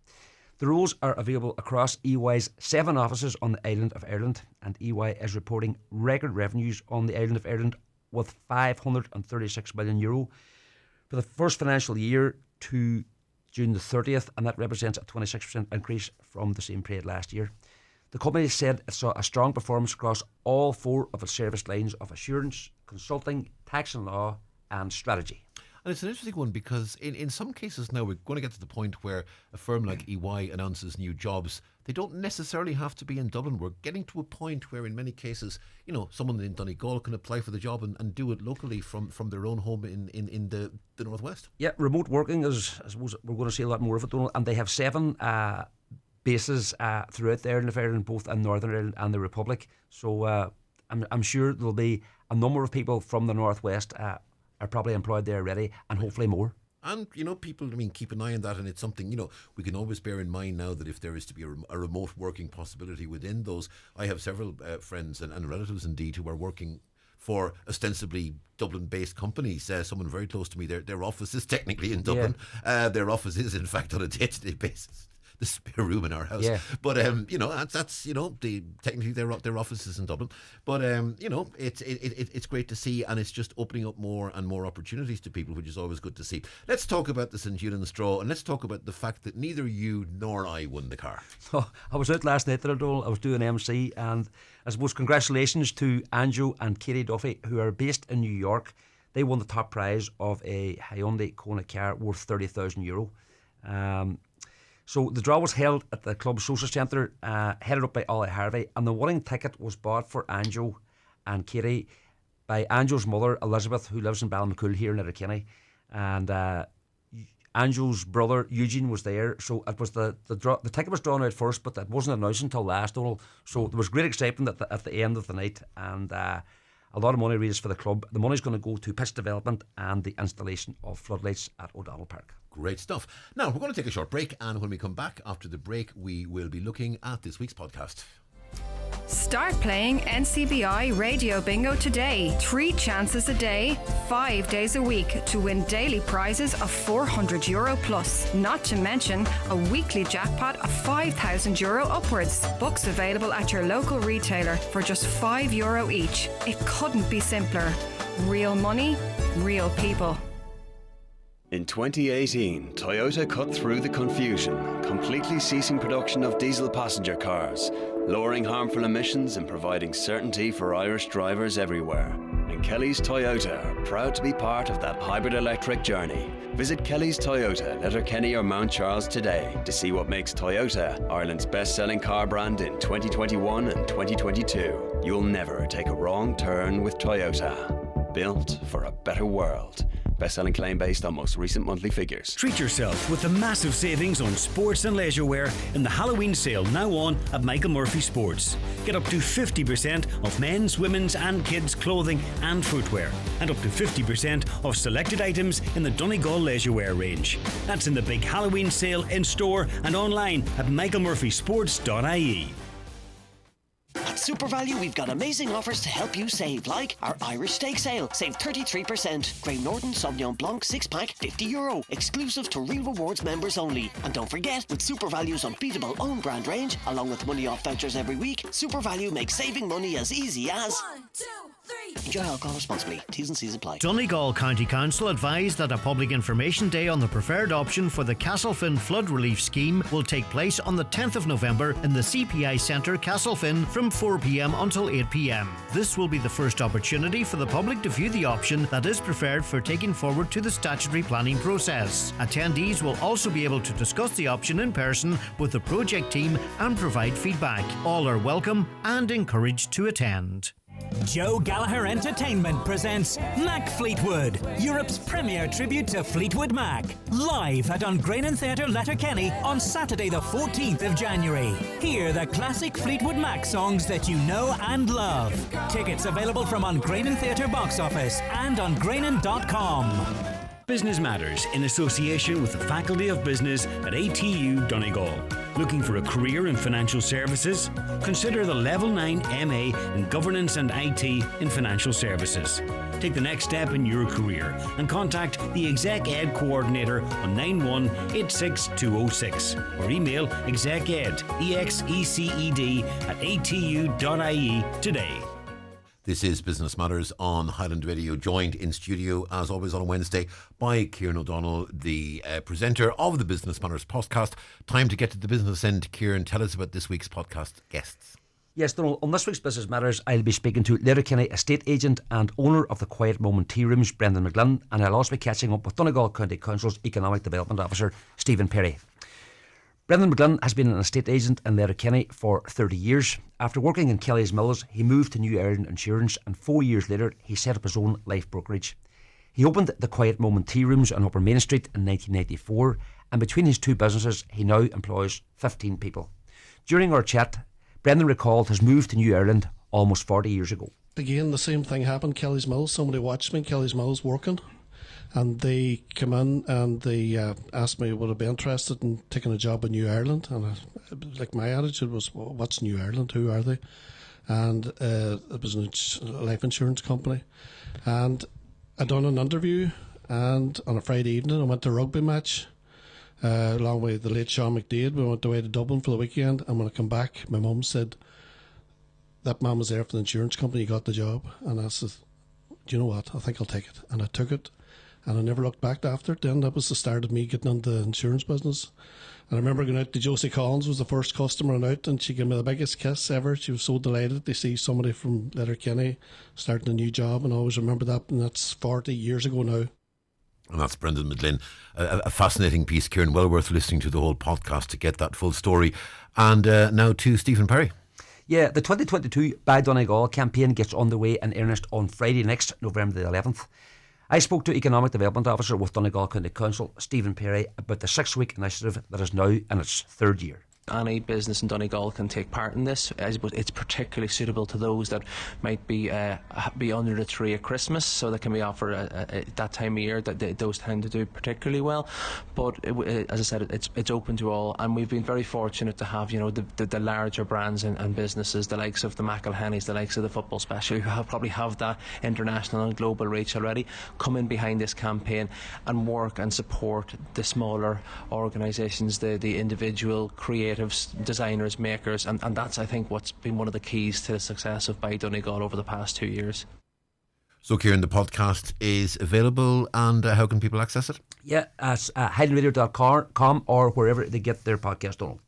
The roles are available across EY's 7 offices on the island of Ireland, and EY is reporting record revenues on the island of Ireland with €536 million for the first financial year to June the 30th, and that represents a 26% increase from the same period last year. The company said it saw a strong performance across all 4 of its service lines of assurance, consulting, tax and law, and strategy. And it's an interesting one because in some cases now we're going to get to the point where a firm like EY announces new jobs. They don't necessarily have to be in Dublin. We're getting to a point where in many cases, someone in Donegal can apply for the job and do it locally from their own home in the northwest. Yeah, remote working is, I suppose we're going to see a lot more of it, Donal, and they have 7 bases throughout the island of Ireland, both in Northern Ireland and the Republic. So I'm sure there'll be a number of people from the northwest are probably employed there already, and hopefully more. And, people, keep an eye on that, and it's something, we can always bear in mind now that if there is to be a remote working possibility within those. I have several friends and relatives indeed who are working for ostensibly Dublin-based companies. Someone very close to me, their office is technically in Dublin. Yeah. Their office is, in fact, on a day-to-day basis the spare room in our house. Yeah. But that's technically their office is in Dublin. But it's great to see, and it's just opening up more and more opportunities to people, which is always good to see. Let's talk about the St. Julian Straw, and let's talk about the fact that neither you nor I won the car. Oh, I was out last night there, Donal. I was doing MC, and I suppose congratulations to Anjo and Katie Duffy, who are based in New York. They won the top prize of a Hyundai Kona car worth €30,000. So the draw was held at the club social centre, headed up by Ollie Harvey, and the winning ticket was bought for Anjo and Katie by Anjo's mother, Elizabeth, who lives in Ballincollig here in Letterkenny, and Anjo's brother Eugene was there. So it was the ticket was drawn out first, but that wasn't announced until last, Donal. So there was great excitement at the end of the night, and a lot of money raised for the club. The money's going to go to pitch development and the installation of floodlights at O'Donnell Park. Great stuff. Now, we're going to take a short break, and when we come back after the break, we will be looking at this week's podcast. Start playing NCBI Radio Bingo today. 3 chances a day, 5 days a week to win daily prizes of €400 plus. Not to mention a weekly jackpot of €5,000 upwards. Books available at your local retailer for just €5 each. It couldn't be simpler. Real money, real people. In 2018, Toyota cut through the confusion, completely ceasing production of diesel passenger cars, lowering harmful emissions and providing certainty for Irish drivers everywhere. And Kelly's Toyota are proud to be part of that hybrid electric journey. Visit Kelly's Toyota, Letterkenny or Mount Charles today to see what makes Toyota Ireland's best-selling car brand in 2021 and 2022. You'll never take a wrong turn with Toyota. Built for a better world. Best-selling claim based on most recent monthly figures. Treat yourself with the massive savings on sports and leisure wear in the Halloween sale now on at Michael Murphy Sports. Get up to 50% off men's, women's and kids' clothing and footwear, and up to 50% off selected items in the Donegal leisure wear range. That's in the big Halloween sale in store and online at michaelmurphysports.ie. At Super Value, we've got amazing offers to help you save, like our Irish steak sale. Save 33%. Grey Norton Sauvignon Blanc 6-pack, €50. Exclusive to Real Rewards members only. And don't forget, with Super Value's unbeatable own brand range, along with money off vouchers every week, Super Value makes saving money as easy as... 1, 2, 3. Enjoy alcohol responsibly. T's and C's apply. Donegal County Council advised that a public information day on the preferred option for the Castlefin Flood Relief Scheme will take place on the 10th of November in the CPI Centre, Castlefin, from 4 p.m. until 8 p.m. This will be the first opportunity for the public to view the option that is preferred for taking forward to the statutory planning process. Attendees will also be able to discuss the option in person with the project team and provide feedback. All are welcome and encouraged to attend. Joe Gallagher Entertainment presents Mac Fleetwood, Europe's premier tribute to Fleetwood Mac, live at Ungrainen Theatre, Letterkenny on Saturday the 14th of January. Hear the classic Fleetwood Mac songs that you know and love. Tickets available from Ungrainen Theatre box office and ungrainen.com. Business Matters in association with the Faculty of Business at ATU Donegal. Looking for a career in financial services? Consider the Level 9 MA in Governance and IT in Financial Services. Take the next step in your career and contact the Exec Ed Coordinator on 9186206 or email execed, execed at atu.ie today. This is Business Matters on Highland Radio, joined in studio, as always on a Wednesday, by Kieran O'Donnell, the presenter of the Business Matters podcast. Time to get to the business end. Kieran, tell us about this week's podcast guests. Yes, Donal, on this week's Business Matters, I'll be speaking to Letterkenny estate agent and owner of the Quiet Moment Tea Rooms, Brendan McGlynn, and I'll also be catching up with Donegal County Council's Economic Development Officer, Stephen Perry. Brendan McGlynn has been an estate agent in Letterkenny for 30 years. After working in Kelly's Mills, he moved to New Ireland Insurance, and 4 years later, he set up his own life brokerage. He opened the Quiet Moment Tea Rooms on Upper Main Street in 1994, and between his two businesses, he now employs 15 people. During our chat, Brendan recalled his move to New Ireland almost 40 years ago. Again, the same thing happened, Kelly's Mills. Somebody watched me in Kelly's Mills working, and they came in and they asked me would I be interested in taking a job in New Ireland. And my attitude was, well, what's New Ireland? Who are they? And it was a life insurance company. And I done an interview, and on a Friday evening I went to a rugby match along with the late Sean McDade. We went away to Dublin for the weekend, and when I come back, my mum said, that man was there for the insurance company, he got the job. And I said, do you know what, I think I'll take it. And I took it, and I never looked back after it. Then that was the start of me getting into the insurance business. And I remember going out to Josie Collins, was the first customer and out, and she gave me the biggest kiss ever. She was so delighted to see somebody from Letterkenny starting a new job, and I always remember that, and that's 40 years ago now. And that's Brendan McGlynn. A fascinating piece, Kieran, well worth listening to the whole podcast to get that full story. And now to Stephen Perry. Yeah, the 2022 Buy Donegal campaign gets underway in earnest on Friday next, November the 11th. I spoke to Economic Development Officer with Donegal County Council, Stephen Perry, about the 6-week initiative that is now in its third year. Any business in Donegal can take part in this. It's particularly suitable to those that might be under the tree at Christmas, so that can be offered at that time of year that those tend to do particularly well. But as I said, it's open to all, and we've been very fortunate to have the larger brands and businesses, the likes of the McElhennys, the likes of the Football Special, who probably have that international and global reach already, come in behind this campaign and work and support the smaller organisations, the individual creators, designers, makers, and that's, I think, what's been one of the keys to the success of Buy Donegal over the past 2 years. So, Kieran, the podcast is available, and how can people access it? Yeah, at highlandradio.com or wherever they get their podcast, Donald.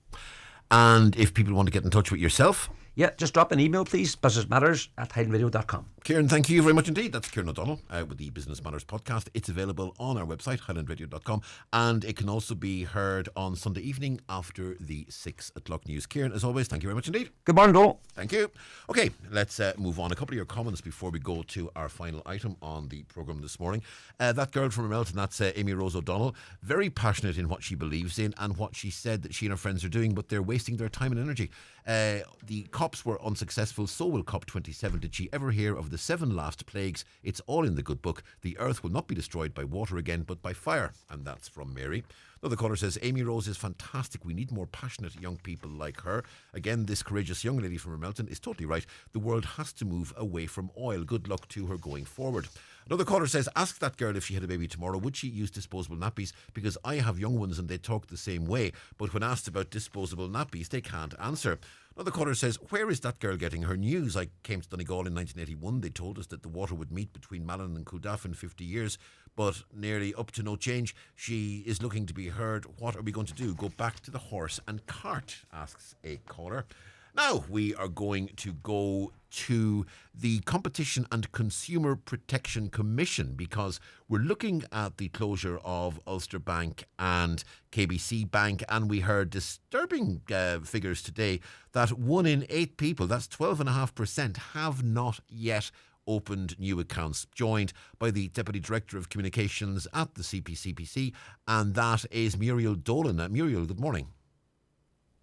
And if people want to get in touch with yourself? Yeah, just drop an email, please, businessmatters@highlandradio.com. Kieran, thank you very much indeed. That's Kieran O'Donnell with the Business Matters podcast. It's available on our website, highlandradio.com, and it can also be heard on Sunday evening after the 6 o'clock news. Kieran, as always, thank you very much indeed. Good morning, Donal. Thank you. Okay, let's move on. A couple of your comments before we go to our final item on the programme this morning. That girl from Melton, that's Amy Rose O'Donnell, very passionate in what she believes in and what she said that she and her friends are doing, but they're wasting their time and energy. The COPs were unsuccessful, so will COP27. Did she ever hear of the 7 last plagues? It's all in the good book. The earth will not be destroyed by water again, but by fire. And that's from Mary. Another caller says, Amy Rose is fantastic. We need more passionate young people like her. Again, this courageous young lady from Melton is totally right. The world has to move away from oil. Good luck to her going forward. Another caller says, ask that girl if she had a baby tomorrow, would she use disposable nappies? Because I have young ones and they talk the same way. But when asked about disposable nappies, they can't answer. Another caller says, where is that girl getting her news? I came to Donegal in 1981. They told us that the water would meet between Malin and Culdaff in 50 years, but nearly up to no change. She is looking to be heard. What are we going to do? Go back to the horse and cart, asks a caller. Now we are going to go to the Competition and Consumer Protection Commission because we're looking at the closure of Ulster Bank and KBC Bank, and we heard disturbing figures today that 1 in 8 people, that's 12.5%, have not yet opened new accounts, joined by the Deputy Director of Communications at the CPCPC, and that is Muriel Dolan. Muriel, good morning.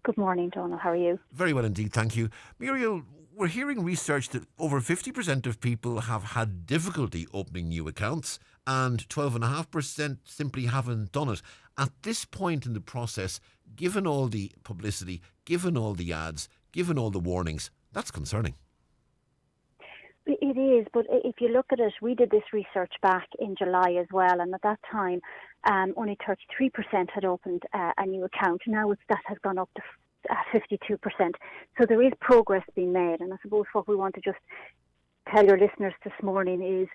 Good morning, Donal. How are you? Very well indeed, thank you. Muriel, we're hearing research that over 50% of people have had difficulty opening new accounts and 12.5% simply haven't done it. At this point in the process, given all the publicity, given all the ads, given all the warnings, that's concerning. It is, but if you look at it, we did this research back in July as well, and at that time, only 33% had opened a new account. Now that has gone up to 52%. So there is progress being made, and I suppose what we want to just tell your listeners this morning is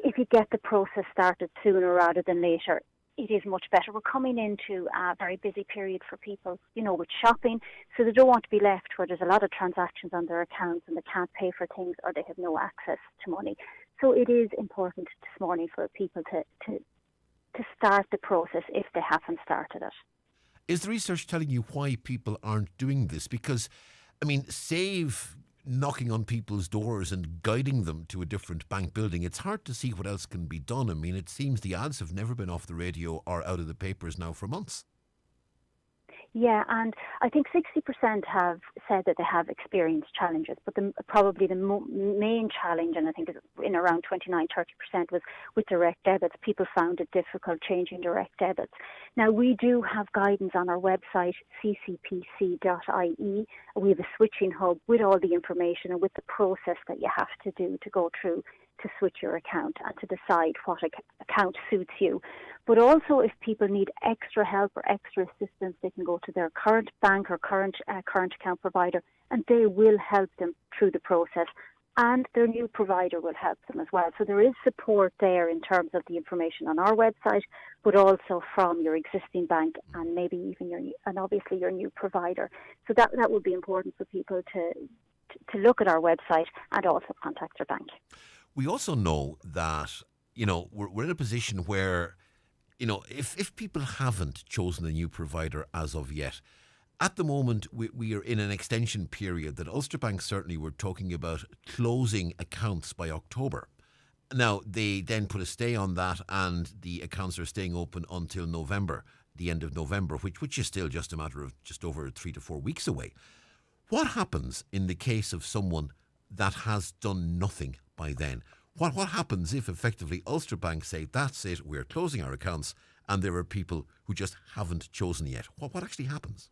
if you get the process started sooner rather than later, it is much better. We're coming into a very busy period for people, with shopping, so they don't want to be left where there's a lot of transactions on their accounts and they can't pay for things or they have no access to money. So it is important this morning for people to start the process if they haven't started it. Is the research telling you why people aren't doing this? Because, save knocking on people's doors and guiding them to a different bank building, it's hard to see what else can be done. It seems the ads have never been off the radio or out of the papers now for months. Yeah, and I think 60% have said that they have experienced challenges, but probably the main challenge, and I think it's in around 29-30%, was with direct debits. People found it difficult changing direct debits. Now, we do have guidance on our website, ccpc.ie. We have a switching hub with all the information and with the process that you have to do to go through to switch your account and to decide what account suits you. But also, if people need extra help or extra assistance, they can go to their current bank or current account provider, and they will help them through the process. And their new provider will help them as well. So there is support there in terms of the information on our website, but also from your existing bank and maybe even obviously your new provider. So that would be important for people to look at our website and also contact their bank. We also know that, we're in a position where, if people haven't chosen a new provider as of yet, at the moment we are in an extension period that Ulster Bank certainly were talking about closing accounts by October. Now, they then put a stay on that and the accounts are staying open until November, the end of November, which is still just a matter of just over 3 to 4 weeks away. What happens in the case of someone that has done nothing by then? What happens if effectively Ulster Bank say, that's it, we're closing our accounts, and there are people who just haven't chosen yet? What actually happens?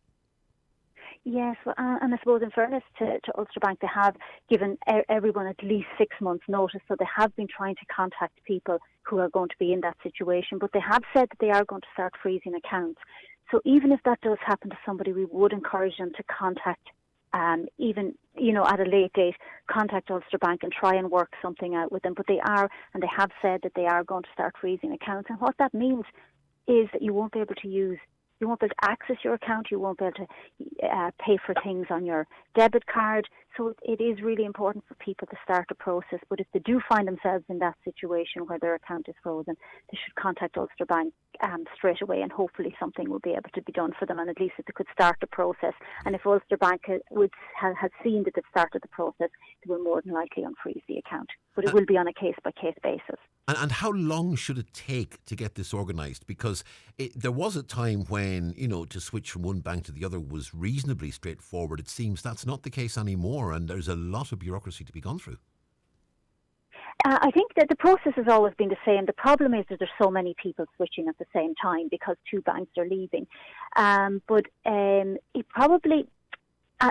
Yes, and I suppose in fairness to Ulster Bank, they have given everyone at least 6 months' notice, so they have been trying to contact people who are going to be in that situation, but they have said that they are going to start freezing accounts. So even if that does happen to somebody, we would encourage them to contact even, at a late date, contact Ulster Bank and try and work something out with them. But they have said that they are going to start freezing accounts. And what that means is that you won't be able to access your account, you won't be able to pay for things on your debit card. so it is really important for people to start the process. But if they do find themselves in that situation where their account is frozen, they should contact Ulster Bank straight away, and hopefully something will be able to be done for them. And at least if they could start the process, and if Ulster Bank has seen that they've started the process, they will more than likely unfreeze the account. But it will be on a case-by-case basis. And how long should it take to get this organised? Because there was a time when, to switch from one bank to the other was reasonably straightforward. It seems that's not the case anymore, and there's a lot of bureaucracy to be gone through. I think that the process has always been the same. The problem is that there's so many people switching at the same time because two banks are leaving. But it probably...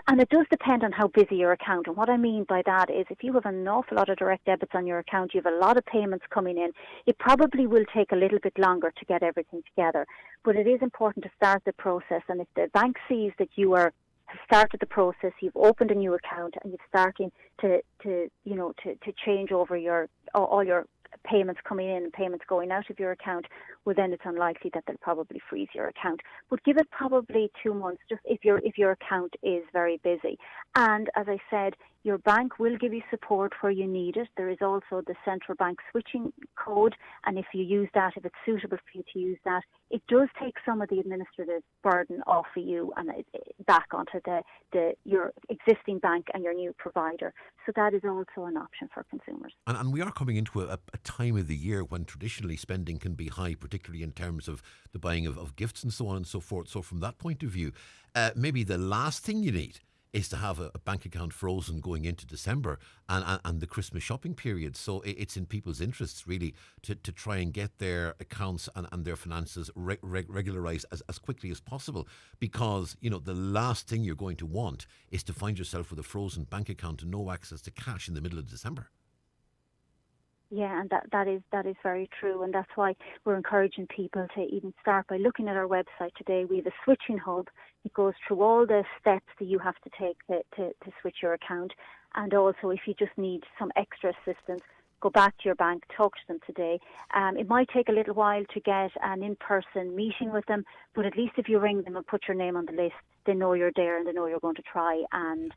And it does depend on how busy your account. And what I mean by that is if you have an awful lot of direct debits on your account, you have a lot of payments coming in, it probably will take a little bit longer to get everything together. But it is important to start the process. And if the bank sees that you have started the process, you've opened a new account, and you're starting to change over all your payments coming in and payments going out of your account, well, then it's unlikely that they'll probably freeze your account. But give it probably 2 months, just if your account is very busy. And as I said, your bank will give you support where you need it. There is also the central bank switching code, and if you use that, if it's suitable for you to use that, it does take some of the administrative burden off of you and back onto your existing bank and your new provider. So that is also an option for consumers. And we are coming into a time of the year when traditionally spending can be high, particularly in terms of the buying of gifts and so on and so forth. So from that point of view, maybe the last thing you need is to have a bank account frozen going into December and the Christmas shopping period. So it's in people's interests, really, to try and get their accounts and their finances regularised as quickly as possible. Because, the last thing you're going to want is to find yourself with a frozen bank account and no access to cash in the middle of December. Yeah, and that is very true, and that's why we're encouraging people to even start by looking at our website today. We have a switching hub. It goes through all the steps that you have to take to switch your account, and also if you just need some extra assistance, go back to your bank, talk to them today. It might take a little while to get an in-person meeting with them, but at least if you ring them and put your name on the list, they know you're there and they know you're going to try and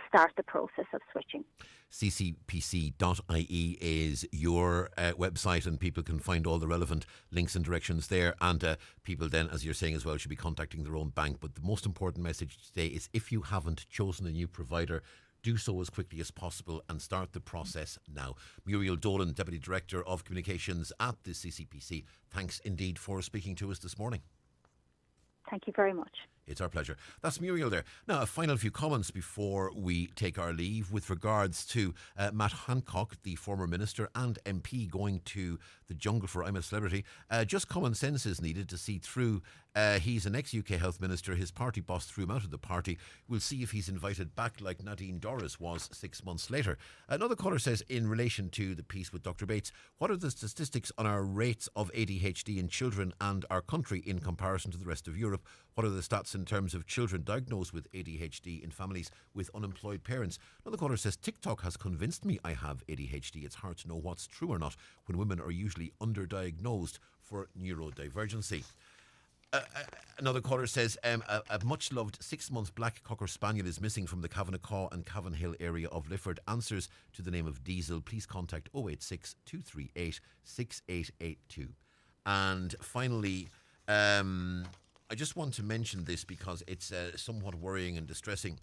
start the process of switching. ccpc.ie is your website, and people can find all the relevant links and directions there. And people then, as you're saying as well, should be contacting their own bank. But the most important message today is if you haven't chosen a new provider, do so as quickly as possible and start the process now. Muriel Dolan, Deputy Director of Communications at the CCPC, thanks indeed for speaking to us this morning. Thank you very much. It's our pleasure. That's Muriel there. Now, a final few comments before we take our leave with regards to Matt Hancock, the former minister and MP, going to the jungle for I'm a Celebrity. Just common sense is needed to see through. He's an ex-UK health minister. His party boss threw him out of the party. We'll see if he's invited back like Nadine Dorris was 6 months later. Another caller says, in relation to the piece with Dr. Bates, what are the statistics on our rates of ADHD in children and our country in comparison to the rest of Europe? What are the stats in terms of children diagnosed with ADHD in families with unemployed parents? Another caller says, TikTok has convinced me I have ADHD. It's hard to know what's true or not when women are usually underdiagnosed for neurodivergency. Another caller says, a much-loved 6-month black Cocker Spaniel is missing from the Kavanagh and Cavanhill area of Lifford. Answers to the name of Diesel. Please contact 086 238 6882. And finally, I just want to mention this because it's somewhat worrying and distressing.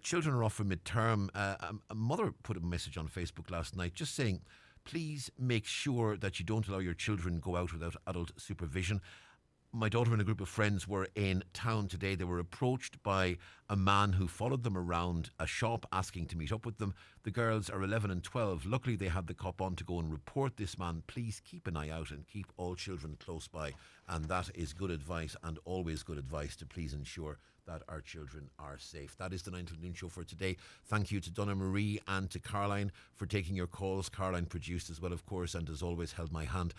Children are off for midterm. A mother put a message on Facebook last night just saying, please make sure that you don't allow your children go out without adult supervision. My daughter and a group of friends were in town today. They were approached by a man who followed them around a shop asking to meet up with them. The girls are 11 and 12. Luckily, they had the cop on to go and report this man. Please keep an eye out and keep all children close by. And that is good advice, and always good advice, to please ensure that our children are safe. That is the 9 till noon show for today. Thank you to Donna Marie and to Caroline for taking your calls. Caroline produced as well, of course, and as always held my hand.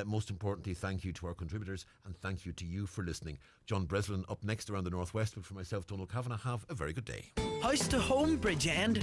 Most importantly, thank you to our contributors, and thank you to you for listening. John Breslin up next around the Northwest, but for myself, Donal Kavanagh, have a very good day. House to Home, Bridgend.